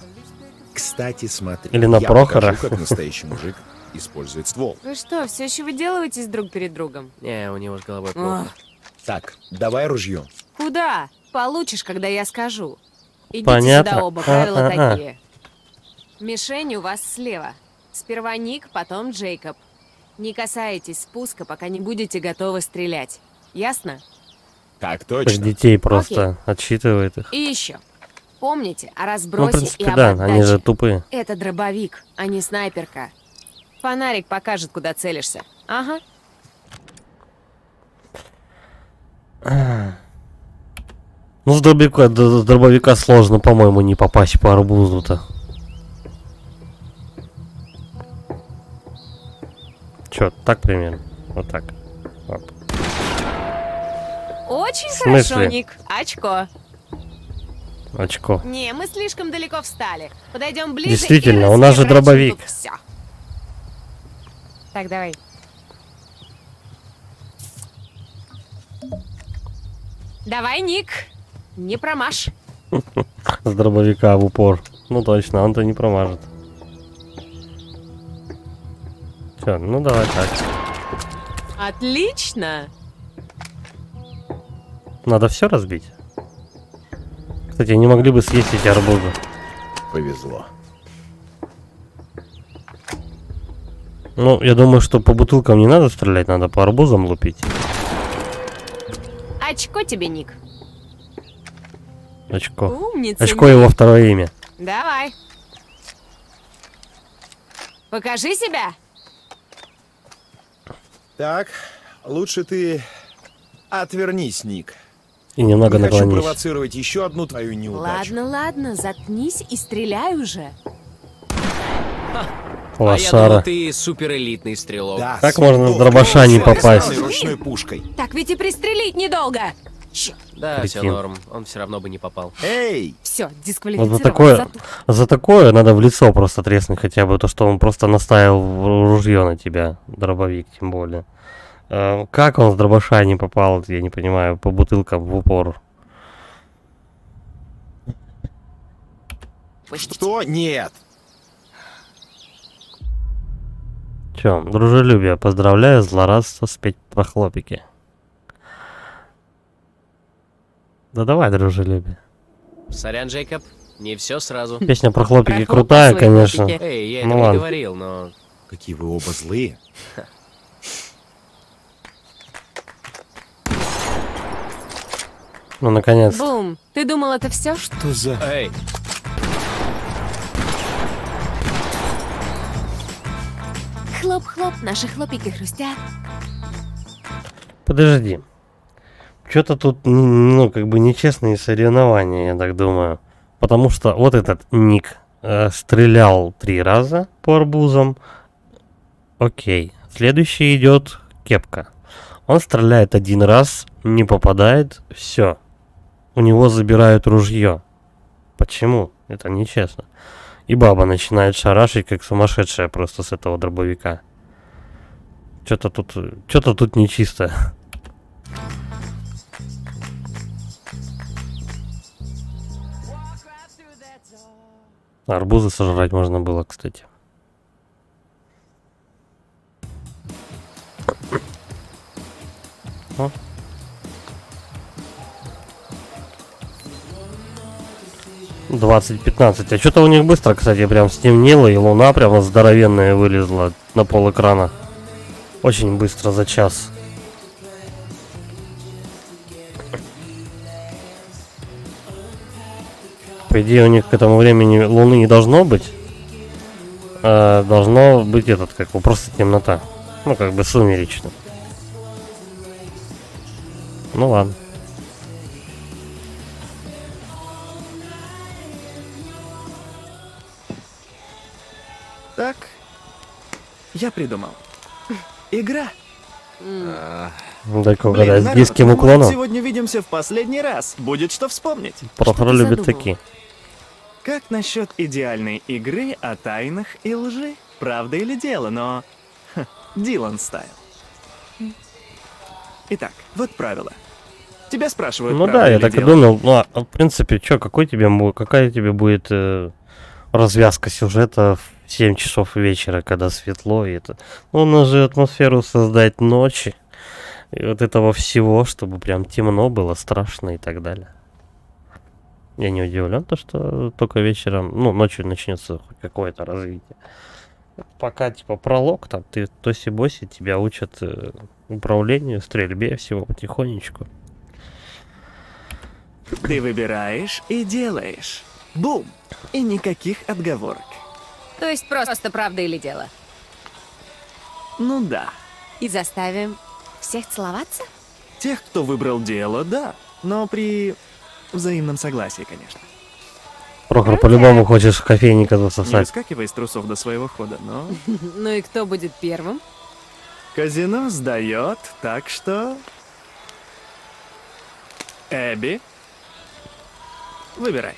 Кстати, смотри. Или на я Прохора. покажу, как настоящий мужик использует ствол. Вы что, все еще выделываетесь друг перед другом? Не, у него с головой плохо. Ох, Так, давай ружье. куда? Получишь, когда я скажу. Идите Понятно. сюда оба, правила А-а-а. такие. Мишень у вас слева. Сперва Ник, потом Джейкоб. Не касайтесь спуска, пока не будете готовы стрелять. Ясно? Так Так точно. детей просто отсчитывает их. И еще. Помните о Ну, в разбросе и принципе, об да, отдаче. они же тупые. Это дробовик, а не снайперка. Фонарик покажет, куда целишься. Ага. Ну, с дробовика сложно, по-моему, не попасть по арбузу-то. Чё, так примерно? Вот так. Оп. Очень В смысле? хорошо, Ник. Очко. Очко. Не, мы слишком далеко встали. Подойдем ближе. Действительно, и у нас же расхерачим дробовик. тут всё. Так, давай. Давай, Ник. Не промажь. С дробовика в упор. Ну точно, он-то не промажет. Чё, ну давай так. Отлично. Надо все разбить. Кстати, не могли бы съесть эти арбузы. Повезло. Ну, я думаю, что по бутылкам не надо стрелять, надо по арбузам лупить. Очко тебе, Ник. Очко. Умница. Очко Ник. его второе имя. Давай. Покажи себя. Так, лучше ты отвернись, Ник. И немного Не хочу наклонись. провоцировать еще одну твою неудачу. Ладно, ладно, заткнись и стреляй уже. А я Лошара. думал, ты суперэлитный стрелок. Да, Как супер. можно с дробаша не С попасть? этой ручной пушкой. Так ведь и пристрелить недолго. Да, все Кретин. норм. Он все равно бы не попал. Эй! Все, Вот дисквалифицирован. за такое, за такое надо в лицо просто треснуть хотя бы, то, что он просто наставил ружье на тебя, дробовик тем более. Как он с дробаша не попал, я не понимаю, по бутылкам в упор. Что? Нет. Чё, дружелюбие, поздравляю, злорадство, спеть про хлопики. Да давай, дружелюбие. Сорян, Джейкоб, не все сразу. Песня про хлопики Про крутая, хлопа свои конечно. хлопики. Эй, я Ну этого не ладно. говорил, но... Какие вы оба злые. Ну, наконец. Бум. Ты думал, это все? Что за... Эй, Хлоп-хлоп, наши хлопики хрустят. Подожди. Что-то тут, ну, как бы нечестные соревнования, я так думаю. Потому что вот этот Ник стрелял 3 раза по арбузам. Окей. Следующий идет Кепка. Он стреляет 1 раз, не попадает, все. У него забирают ружье. Почему? Это нечестно. И баба начинает шарашить, как сумасшедшая просто с этого дробовика. Что-то тут нечисто. Арбузы сожрать можно было, кстати. О. $20:15. А что-то у них быстро, кстати, прям стемнело, и луна прямо здоровенная вылезла на пол экрана. Очень быстро, за час. По идее, у них к этому времени луны не должно быть. Должно быть этот, как бы, просто темнота. Ну, как бы сумеречно. Ну ладно. Так, я придумал. Игра. Дай-ка Блин, угадать, с народ, низким мы, может, уклоном. сегодня видимся в последний раз. Будет что вспомнить. Прохор ты любит задумал? такие. Как насчет идеальной игры о тайнах и лжи? Правда или дело, но... Дилан стайл. Итак, вот правило. Тебя спрашивают, Ну правда да, я или так и дело. думал. Ну, а в принципе, что, какая тебе будет развязка сюжета в 7 часов вечера, когда светло, и это... Ну, нужно же атмосферу создать ночи, и вот этого всего, чтобы прям темно было, страшно и так далее. Я не удивлен, то, что только вечером, ну, ночью начнется хоть какое-то развитие. Пока, типа, пролог, там, ты тоси-боси, тебя учат управлению, стрельбе, всего потихонечку. Ты выбираешь и делаешь. Бум! И никаких отговорок. То есть просто правда или дело? Ну да. И заставим всех целоваться? Тех, кто выбрал дело, да. Но при взаимном согласии, конечно. Прохор, по-любому хочешь кофейника Не засосать. выскакивай из трусов до своего хода, но... Ну и кто будет первым? Казино сдает, так что... Эбби, выбирай.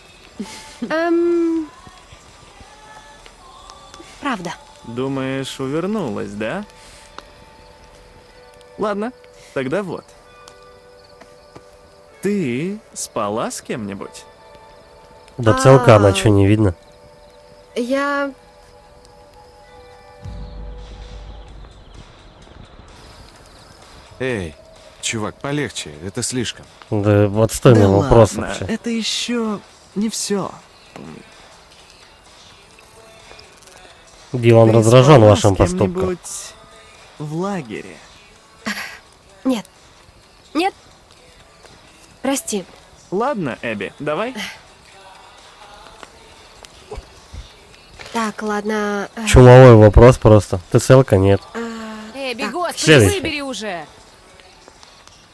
Правда. Думаешь, увернулась, да? Ладно, тогда вот. Ты спала с кем-нибудь? Да целка она что, не видно? Я... Эй, чувак, полегче, это слишком. Да отстойный Да вопрос ладно, вообще. это еще не все. Дилан раздражен вашим поступком. В лагере. Нет. Нет. Прости. Ладно, Эбби, давай. Так, ладно. Чумовой вопрос просто. Ты целка? Нет. Эбби, Так, господи, следующий. выбери уже!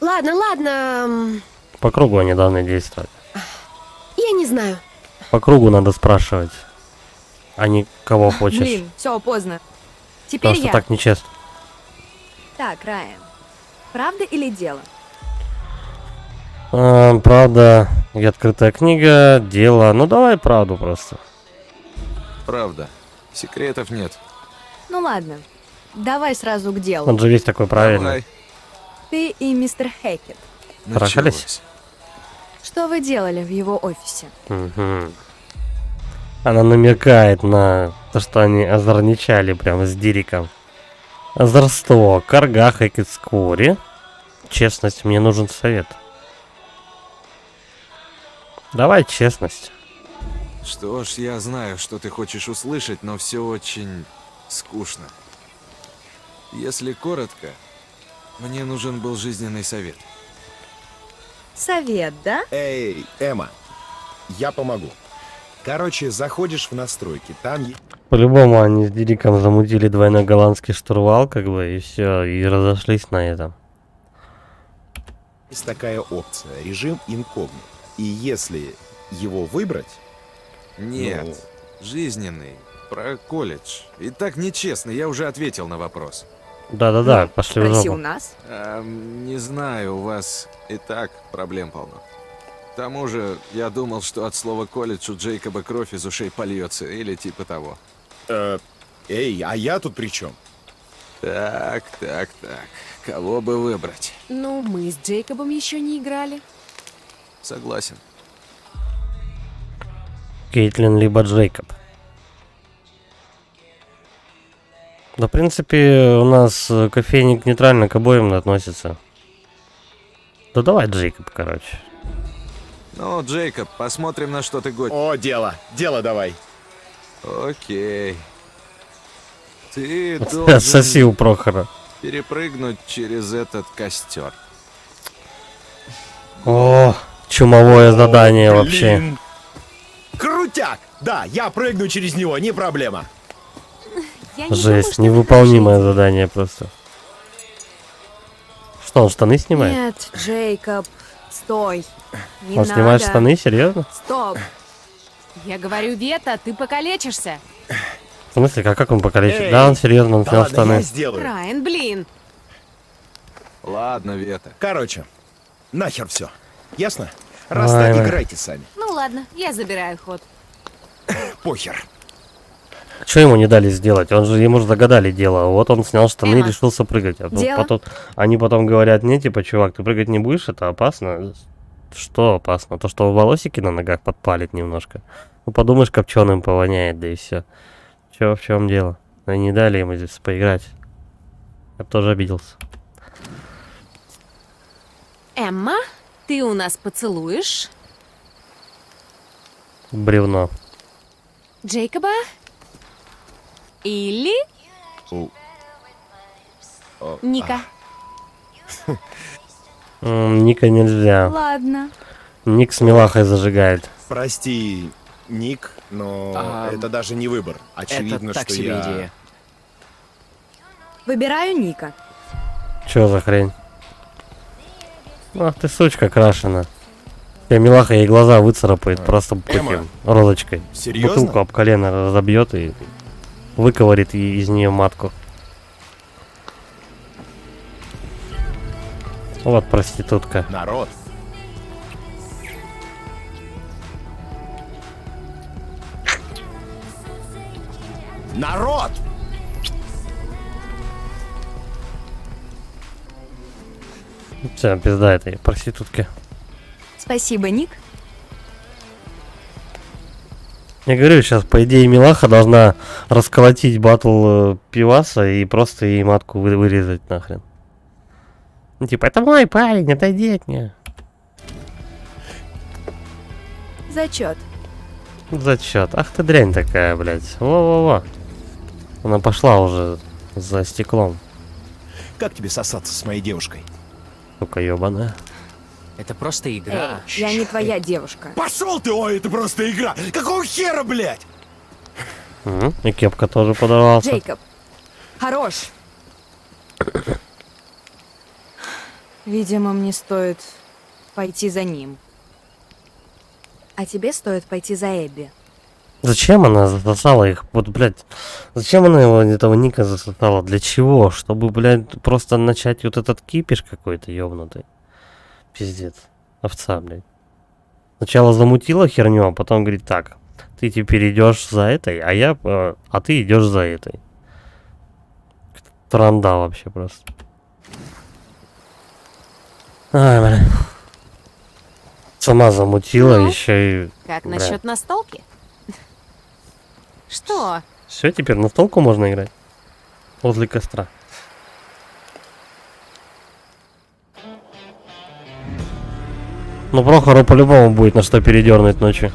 Ладно. По кругу они должны действовать. Я не знаю. По кругу надо спрашивать, а не кого хочешь. Блин, все, поздно. Теперь Потому что я. так нечестно. Так, Райан. Правда или дело? Правда и открытая книга, дело. Ну давай правду просто. Правда. Секретов нет. Ну ладно. Давай сразу к делу. Он же весь такой правильный. Давай. Ты и мистер Хэкет. Трахались? Началось. Что вы делали в его офисе? Мгм. Она намекает на то, что они озорничали прям с Дириком. Озорство, карга, Хэкет, Скори. Честность, мне нужен совет. Давай честность. Что ж, я знаю, что ты хочешь услышать, но все очень скучно. Если коротко, мне нужен был жизненный совет. Совет, да? Эй, Эмма, я помогу. Короче, заходишь в настройки, там По-любому они с Дириком замутили двойной голландский штурвал, как бы, и все, и разошлись на этом. есть такая опция, режим инкогнито. И если его выбрать... Нет, Ну. жизненный, про колледж. И так нечестно, я уже ответил на вопрос. Да-да-да, пошли в Спроси у жопу. нас. Не знаю, у вас и так проблем полно. К тому же, я думал, что от слова колледж у Джейкоба кровь из ушей польется, или типа того. Эй, а я тут при чем? Так. Кого бы выбрать? Ну, мы с Джейкобом еще не играли. Согласен. Кейтлин либо Джейкоб. Да, в принципе, у нас кофейник нейтрально к обоим относится. Да давай Джейкоб, короче. Ну, Джейкоб, посмотрим, на что ты годен. О, дело давай. Окей. Ты должен Соси у Прохора. перепрыгнуть через этот костер. О, чумовое задание вообще. Блин. Крутяк! Да, я прыгну через него, не проблема. Я не Жесть, думаю, что невыполнимое задание просто. Что, он штаны снимает? Нет, Джейкоб, стой. Не Он снимает надо. штаны, серьезно? Стоп. Я говорю, Вета, ты покалечишься. В смысле, как он покалечит? Эй, Да, он серьезно, он Да снял ладно, штаны. я сделаю. Райан, блин. Ладно, Вета. Короче, нахер все. Ясно? Раз Ай, так, ой. играйте сами. Ну ладно, я забираю ход. Похер. Что ему не дали сделать? Ему же загадали дело. Вот он снял штаны и Эмма. решился прыгать. А Дело? они потом говорят, не, типа, чувак, ты прыгать не будешь, это опасно. Что опасно? То, что волосики на ногах подпалит немножко. Ну, подумаешь, копченым повоняет, да и все. В чем дело? Они не дали ему здесь поиграть. Я бы тоже обиделся. Эмма, ты у нас поцелуешь Бревно. Джейкоба? Или Ника? Ника нельзя. Ладно. Ник с милахой зажигает. Прости, ник, но А, это даже не выбор. Очевидно, Это так что себе я... идея. Выбираю Ника. Чё за хрень? Ах ты сучка крашена. Я милаха ей глаза выцарапает просто таким розочкой. Серьезно? Бутылку об колено разобьет и выковырит из нее матку. Вот проститутка. Народ. Народ! Все, пизда этой проститутки. Спасибо, Ник. Я говорю, сейчас, по идее, милаха должна расколотить батл пиваса и просто ей матку вырезать нахрен. Ну, типа, это мой парень, отойди от меня. Зачет. Зачет. Ах ты дрянь такая, блядь. Во-во-во. Она пошла уже за стеклом. Как тебе сосаться с моей девушкой? Сука ебаная. Это просто игра. Я не твоя девушка. Пошел ты, ой, это просто игра! Какого хера, блядь? И кепка тоже подорвался. Джейкоб, хорош. Видимо, мне стоит пойти за ним. А тебе стоит пойти за Эбби. Зачем она засосала их? Вот, блядь, зачем она его, этого Ника засосала? Для чего? Чтобы, блядь, просто начать вот этот кипиш какой-то ёбнутый. Пиздец. Овца, блядь. Сначала замутила херню, а потом говорит, так, ты теперь идешь за этой, а ты идешь за этой. Транда вообще просто. Ай, блядь. Сама замутила, Ну, еще и... Как Бля. насчет настолки? Что? Все, теперь на столку можно играть. Возле костра. Ну, Прохору по-любому будет на что передернуть ночью.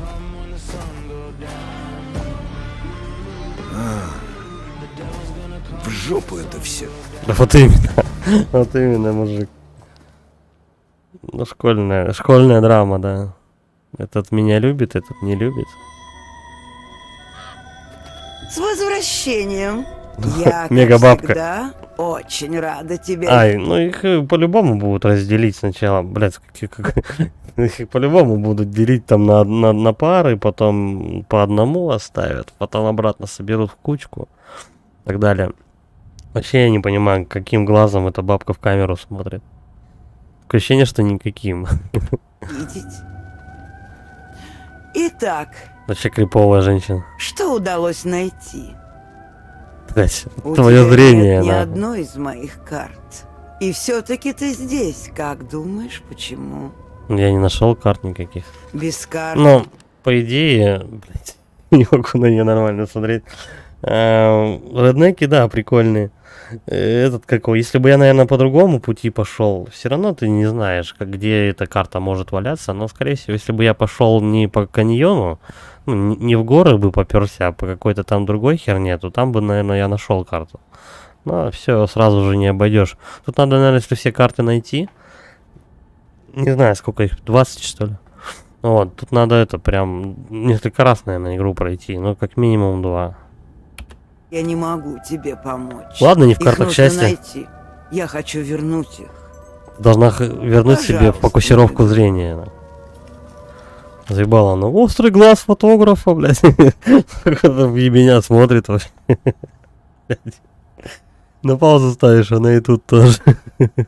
В жопу это все. Да вот именно. Вот именно, мужик. Ну, школьная драма, да. Этот меня любит, этот не любит. С возвращением. Я, как Мегабабка. всегда, очень рада тебе. Ай, ну их по-любому будут разделить сначала. Блядь, их по-любому будут делить там на пары, потом по одному оставят, потом обратно соберут в кучку и так далее. Вообще я не понимаю, каким глазом эта бабка в камеру смотрит. Такое ощущение, что никаким. Видеть. Итак, Вообще криповая женщина. что удалось найти? Блядь, У твое тебя зрение, нет ни да. одной из моих карт. И все-таки ты здесь. Как думаешь, почему? Я не нашел карт никаких. Без карт. Ну, по идее, блядь, не могу на нее нормально смотреть. Реднеки, да, прикольные. Этот какой, если бы я, наверное, по другому пути пошел, все равно ты не знаешь, где эта карта может валяться, но, скорее всего, если бы я пошел не по каньону, ну, не в горы бы поперся, а по какой-то там другой херне, то там бы, наверное, я нашел карту. Но все, сразу же не обойдешь. Тут надо, наверное, если все карты найти, не знаю, сколько их, 20, что ли. Вот, тут надо это прям несколько раз, наверное, игру пройти, ну, как минимум 2. Я не могу тебе помочь. Ладно, не в Их картах нужно счастья. найти. Я хочу вернуть их. Должна вернуть себе Пожалуйста, фокусировку Игорь. зрения. она. Заебала она. Острый глаз фотографа, блядь. Как она в меня смотрит вообще. Блядь. На паузу ставишь, она и тут тоже.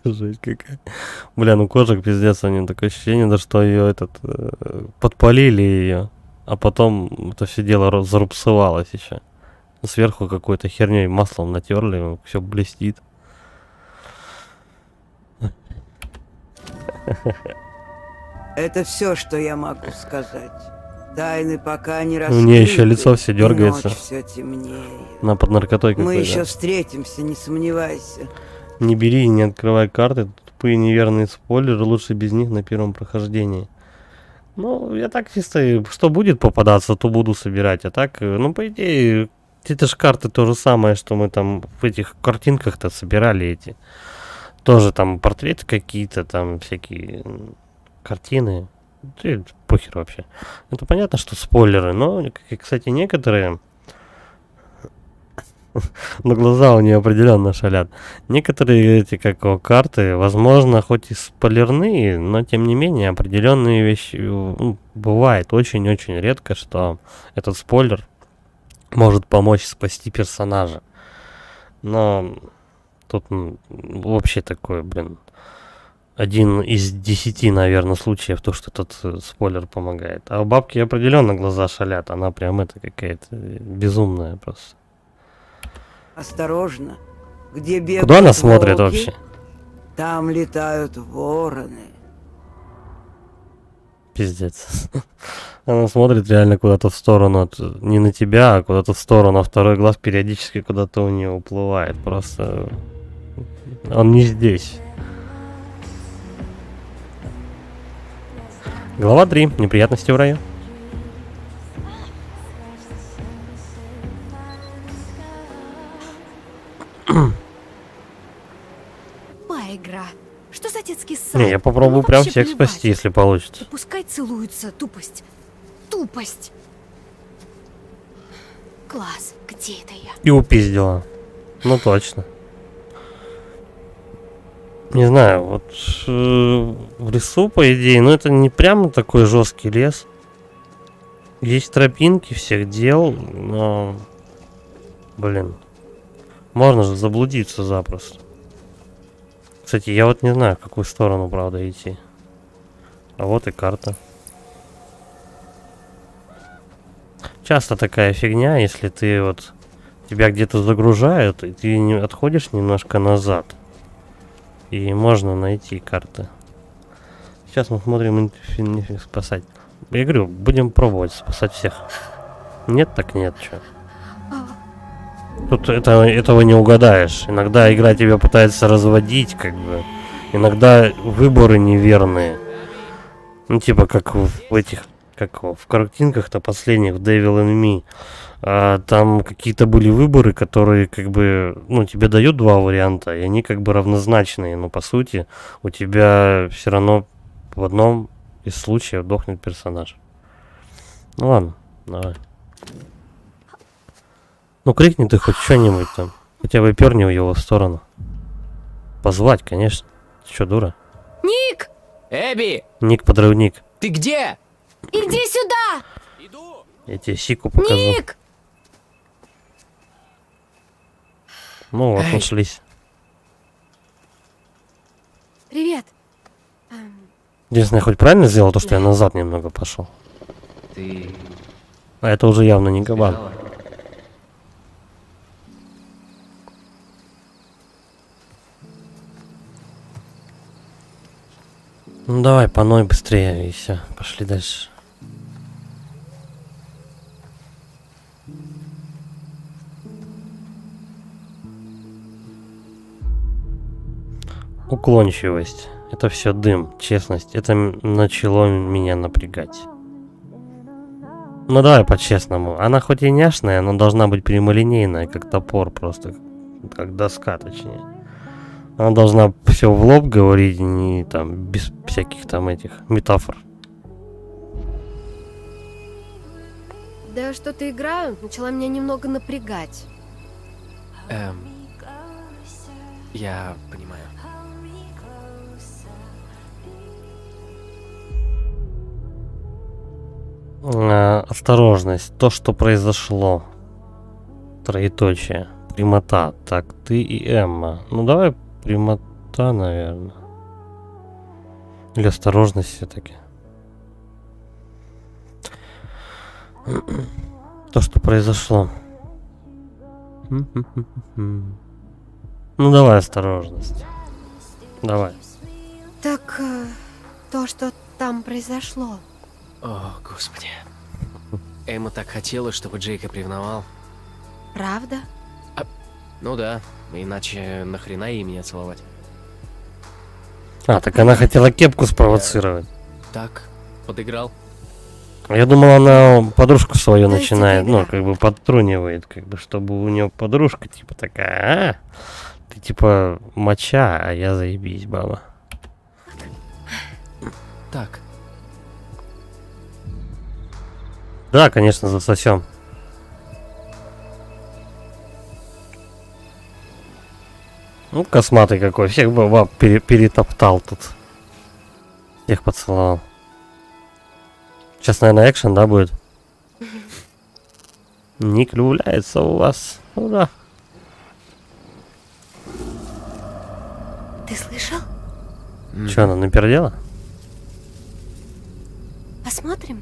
Жесть какая. Бля, ну кожик пиздец, у нее такое ощущение, да что ее подпалили ее, а потом это все дело зарубцевалось еще. Сверху какой-то херней маслом натерли, все блестит. Это все, что я могу сказать. Тайны пока не У раскрыты. нее еще лицо все и дергается. ночь все темнеет. На под наркотой Мы какой-то. еще встретимся, не сомневайся. Не бери и не открывай карты. Тупые неверные спойлеры, лучше без них на первом прохождении. Ну, я так чисто, что будет попадаться, то буду собирать. А так, ну, по идее, эти же карты то же самое, что мы там в этих картинках-то собирали эти. Тоже там портреты какие-то, там всякие картины. Похер вообще. Это понятно, что спойлеры, но, кстати, некоторые... Но глаза у нее определенно шалят. Некоторые эти, как его, карты, возможно, хоть и спойлерные, но тем не менее определенные вещи, бывает очень-очень редко, что этот спойлер может помочь спасти персонажа. Но тут вообще такой, один из 10, наверное, случаев, то, что этот спойлер помогает. А у бабки определенно глаза шалят, она прям это какая-то безумная просто. Осторожно. Где бегают Куда она смотрит волки, вообще? там летают вороны. Пиздец. Она смотрит реально куда-то в сторону, не на тебя, а куда-то в сторону, а второй глаз периодически куда-то у нее уплывает. Просто он не здесь. Глава 3. Неприятности в раю. Игра. Что за детский сад? Не, я попробую Кому прям вообще всех плевать? спасти, если получится. Да пускай целуются. Тупость. Тупость. Класс. Где это я? И упиздила. Ну точно. Не знаю, вот в лесу, по идее, но это не прямо такой жесткий лес. Есть тропинки всех дел, но... Блин. Можно же заблудиться запросто. Кстати, я вот не знаю, в какую сторону, правда, идти. А вот и карта. Часто такая фигня, если ты вот... Тебя где-то загружают, и ты не отходишь немножко назад. И можно найти карты. Сейчас мы смотрим спасать. Я говорю, будем пробовать спасать всех. Нет, так нет, чё. Тут этого не угадаешь. Иногда игра тебя пытается разводить, как бы. Иногда выборы неверные. Ну, типа, как в этих, в картинках-то последних, в Devil in Me. Там какие-то были выборы, которые, как бы, тебе дают два варианта, и они, как бы, равнозначные. Но, по сути, у тебя все равно в одном из случаев дохнет персонаж. Ну, ладно, давай. Ну, крикни ты хоть что-нибудь там. Хотя бы перни в его сторону. Позвать, конечно. Ты что, дура? Ник! Эбби! Ник-подрывник. Ты где? Иди сюда! Я тебе сику покажу. Ник! Ну вот, Эй. нашлись. Привет. Единственное, я хоть правильно сделал то, что я назад немного пошел? Ты... А это уже явно не кабан. Ну давай, паной быстрее, и все. Пошли дальше. Уклончивость. Это все дым, честность. Это начало меня напрягать. Ну давай по-честному. Она хоть и няшная, но должна быть прямолинейная, как топор просто. Как доска, точнее. Она должна все в лоб говорить, не там, без всяких там этих метафор. Да что-то играю, начала меня немного напрягать. Я понимаю. Осторожность. То, что произошло. Троеточие. Прямота. Так, ты и Эмма. Ну давай прямота, наверное. Или осторожность все-таки. То, что произошло. Ну давай осторожность. Давай. Так, то, что там произошло. О, господи. Эмма так хотела, чтобы Джейкоб ревновал. Правда? Ну да, иначе нахрена ей меня целовать? Так она хотела кепку спровоцировать. Так, подыграл. Я думал, она подружку свою То есть начинает, это игра? как бы подтрунивает, как бы, чтобы у нее подружка, типа, такая, ты, типа, моча, а я заебись, баба. Так, Да, конечно, засосем. Ну, косматый какой. Всех баб перетоптал тут. Всех поцеловал. Сейчас, наверное, экшен, да, будет? Ник влюбляется у вас. Ура. Ты слышал? Че, она напердела? Посмотрим.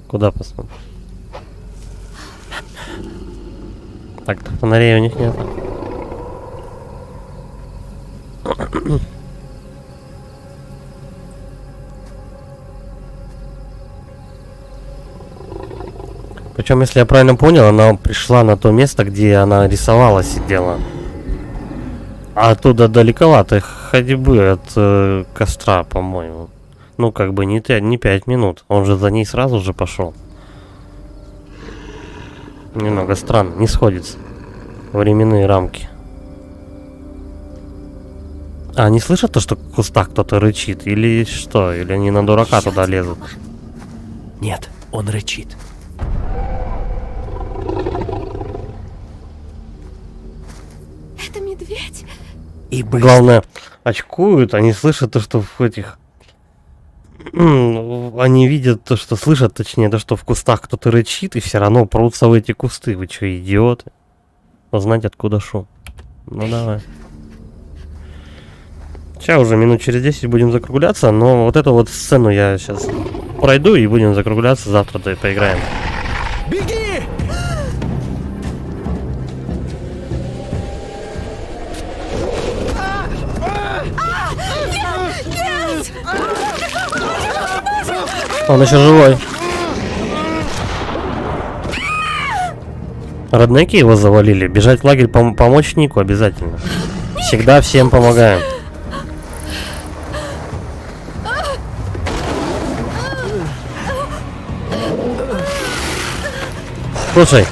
Куда посмотрим? Так, фонарей у них нет. Причем, если я правильно понял, она пришла на то место, где она рисовала, сидела. А оттуда далековато ходьбы от костра, по-моему. Ну, как бы не 5 минут. Он же за ней сразу же пошел. Немного странно, не сходится. Временные рамки. А, не слышат то, что в кустах кто-то рычит? Или что? Или они на дурака туда лезут? Нет, он рычит. Это медведь. И быстро. Главное, очкуют, они слышат то, что в этих... Они видят то, что слышат, точнее, то, что в кустах кто-то рычит, и все равно прутся в эти кусты. Вы что, идиоты? Узнать, откуда шум. Ну давай. Сейчас уже минут через 10 будем закругляться, но вот эту вот сцену я сейчас пройду и будем закругляться. Завтра-то и поиграем. Беги! Он еще живой. Роднеки его завалили. Бежать в лагерь помочь Нику обязательно. Всегда всем помогаем. Слушай,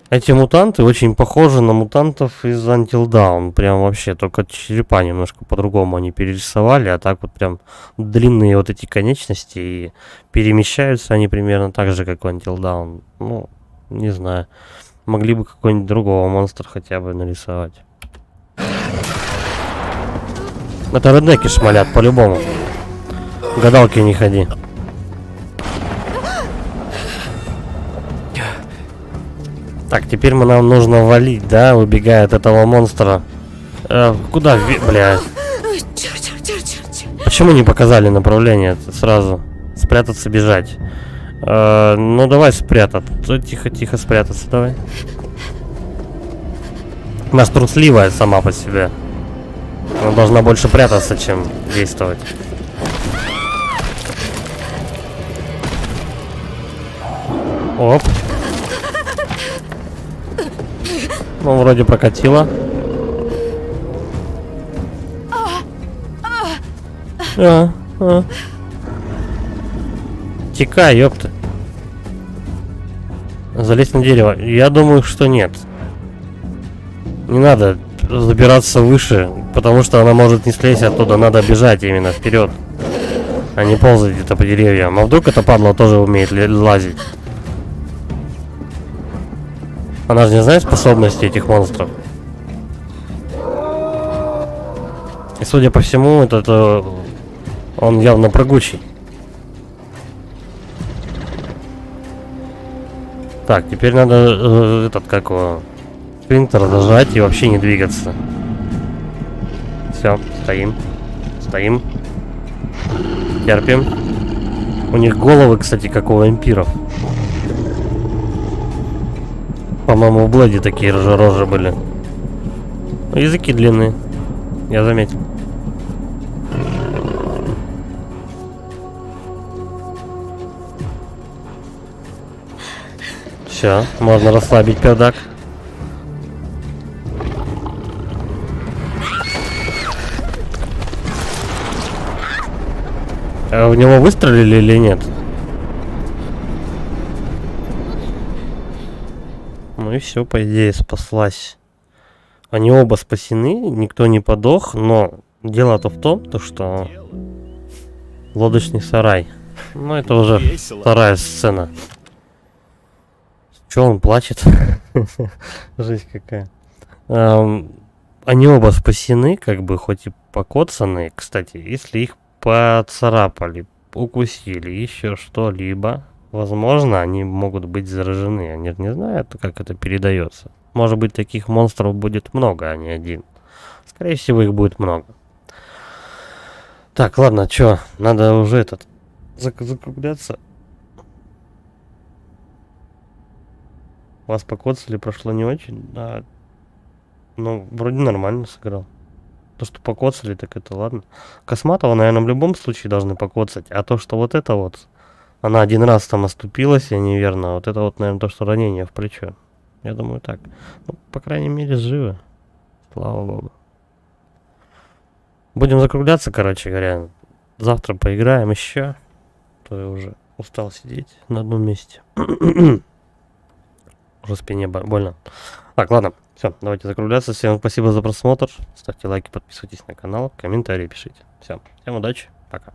эти мутанты очень похожи на мутантов из Until Dawn. Прям вообще, только черепа немножко по-другому они перерисовали, а так вот прям длинные вот эти конечности, и перемещаются они примерно так же, как в Until Dawn. Ну, не знаю. Могли бы какой-нибудь другого монстра хотя бы нарисовать. Это реднеки шмалят, по-любому. Гадалки не ходи. Так, теперь нам нужно валить, да, убегая от этого монстра. Куда? Бля. Почему не показали направление сразу? Спрятаться, бежать. Ну давай спрятаться. Тихо-тихо спрятаться, давай. Она ж трусливая сама по себе. Она должна больше прятаться, чем действовать. Оп. Ну, вроде прокатило. Текай, ёпта. Залезть на дерево. Я думаю, что нет. Не надо забираться выше, потому что она может не слезть оттуда. Надо бежать именно вперед, а не ползать где-то по деревьям. А вдруг эта падла тоже умеет лазить? Она же не знает способности этих монстров. И судя по всему, это он явно прыгучий. Так, теперь надо этот, как его, спринтер зажать и вообще не двигаться. Все, стоим. Стоим. Терпим. У них головы, кстати, как у вампиров. По-моему, в Бладе такие же рожи были. Но языки длинные. Я заметил. Все, можно расслабить пердак. А в него выстрелили или нет? Ну и все, по идее, спаслась. Они оба спасены, никто не подох, но дело-то в том, что лодочный сарай. Ну, это уже Весело. вторая сцена. Че он плачет? Жесть какая. Они оба спасены, как бы, хоть и покоцаны. Кстати, если их поцарапали, укусили, еще что-либо, возможно, они могут быть заражены. Они же не знают, как это передается. Может быть, таких монстров будет много, а не один. Скорее всего, их будет много. Так, ладно, чё, надо уже закругляться. Вас покоцали, прошло не очень, да. Ну, вроде нормально сыграл. То, что покоцали, так это ладно. Косматова, наверное, в любом случае должны покоцать. А то, что вот это вот, она один раз там оступилась, я неверно. Вот это вот, наверное, то, что ранение в плечо. Я думаю, так. Ну, по крайней мере, живы. Слава богу. Будем закругляться, короче говоря. Завтра поиграем еще. То я уже устал сидеть на одном месте. Уже спине больно. Так, ладно. Все, давайте закругляться. Всем спасибо за просмотр. Ставьте лайки, подписывайтесь на канал, комментарии пишите. Все, всем удачи. Пока.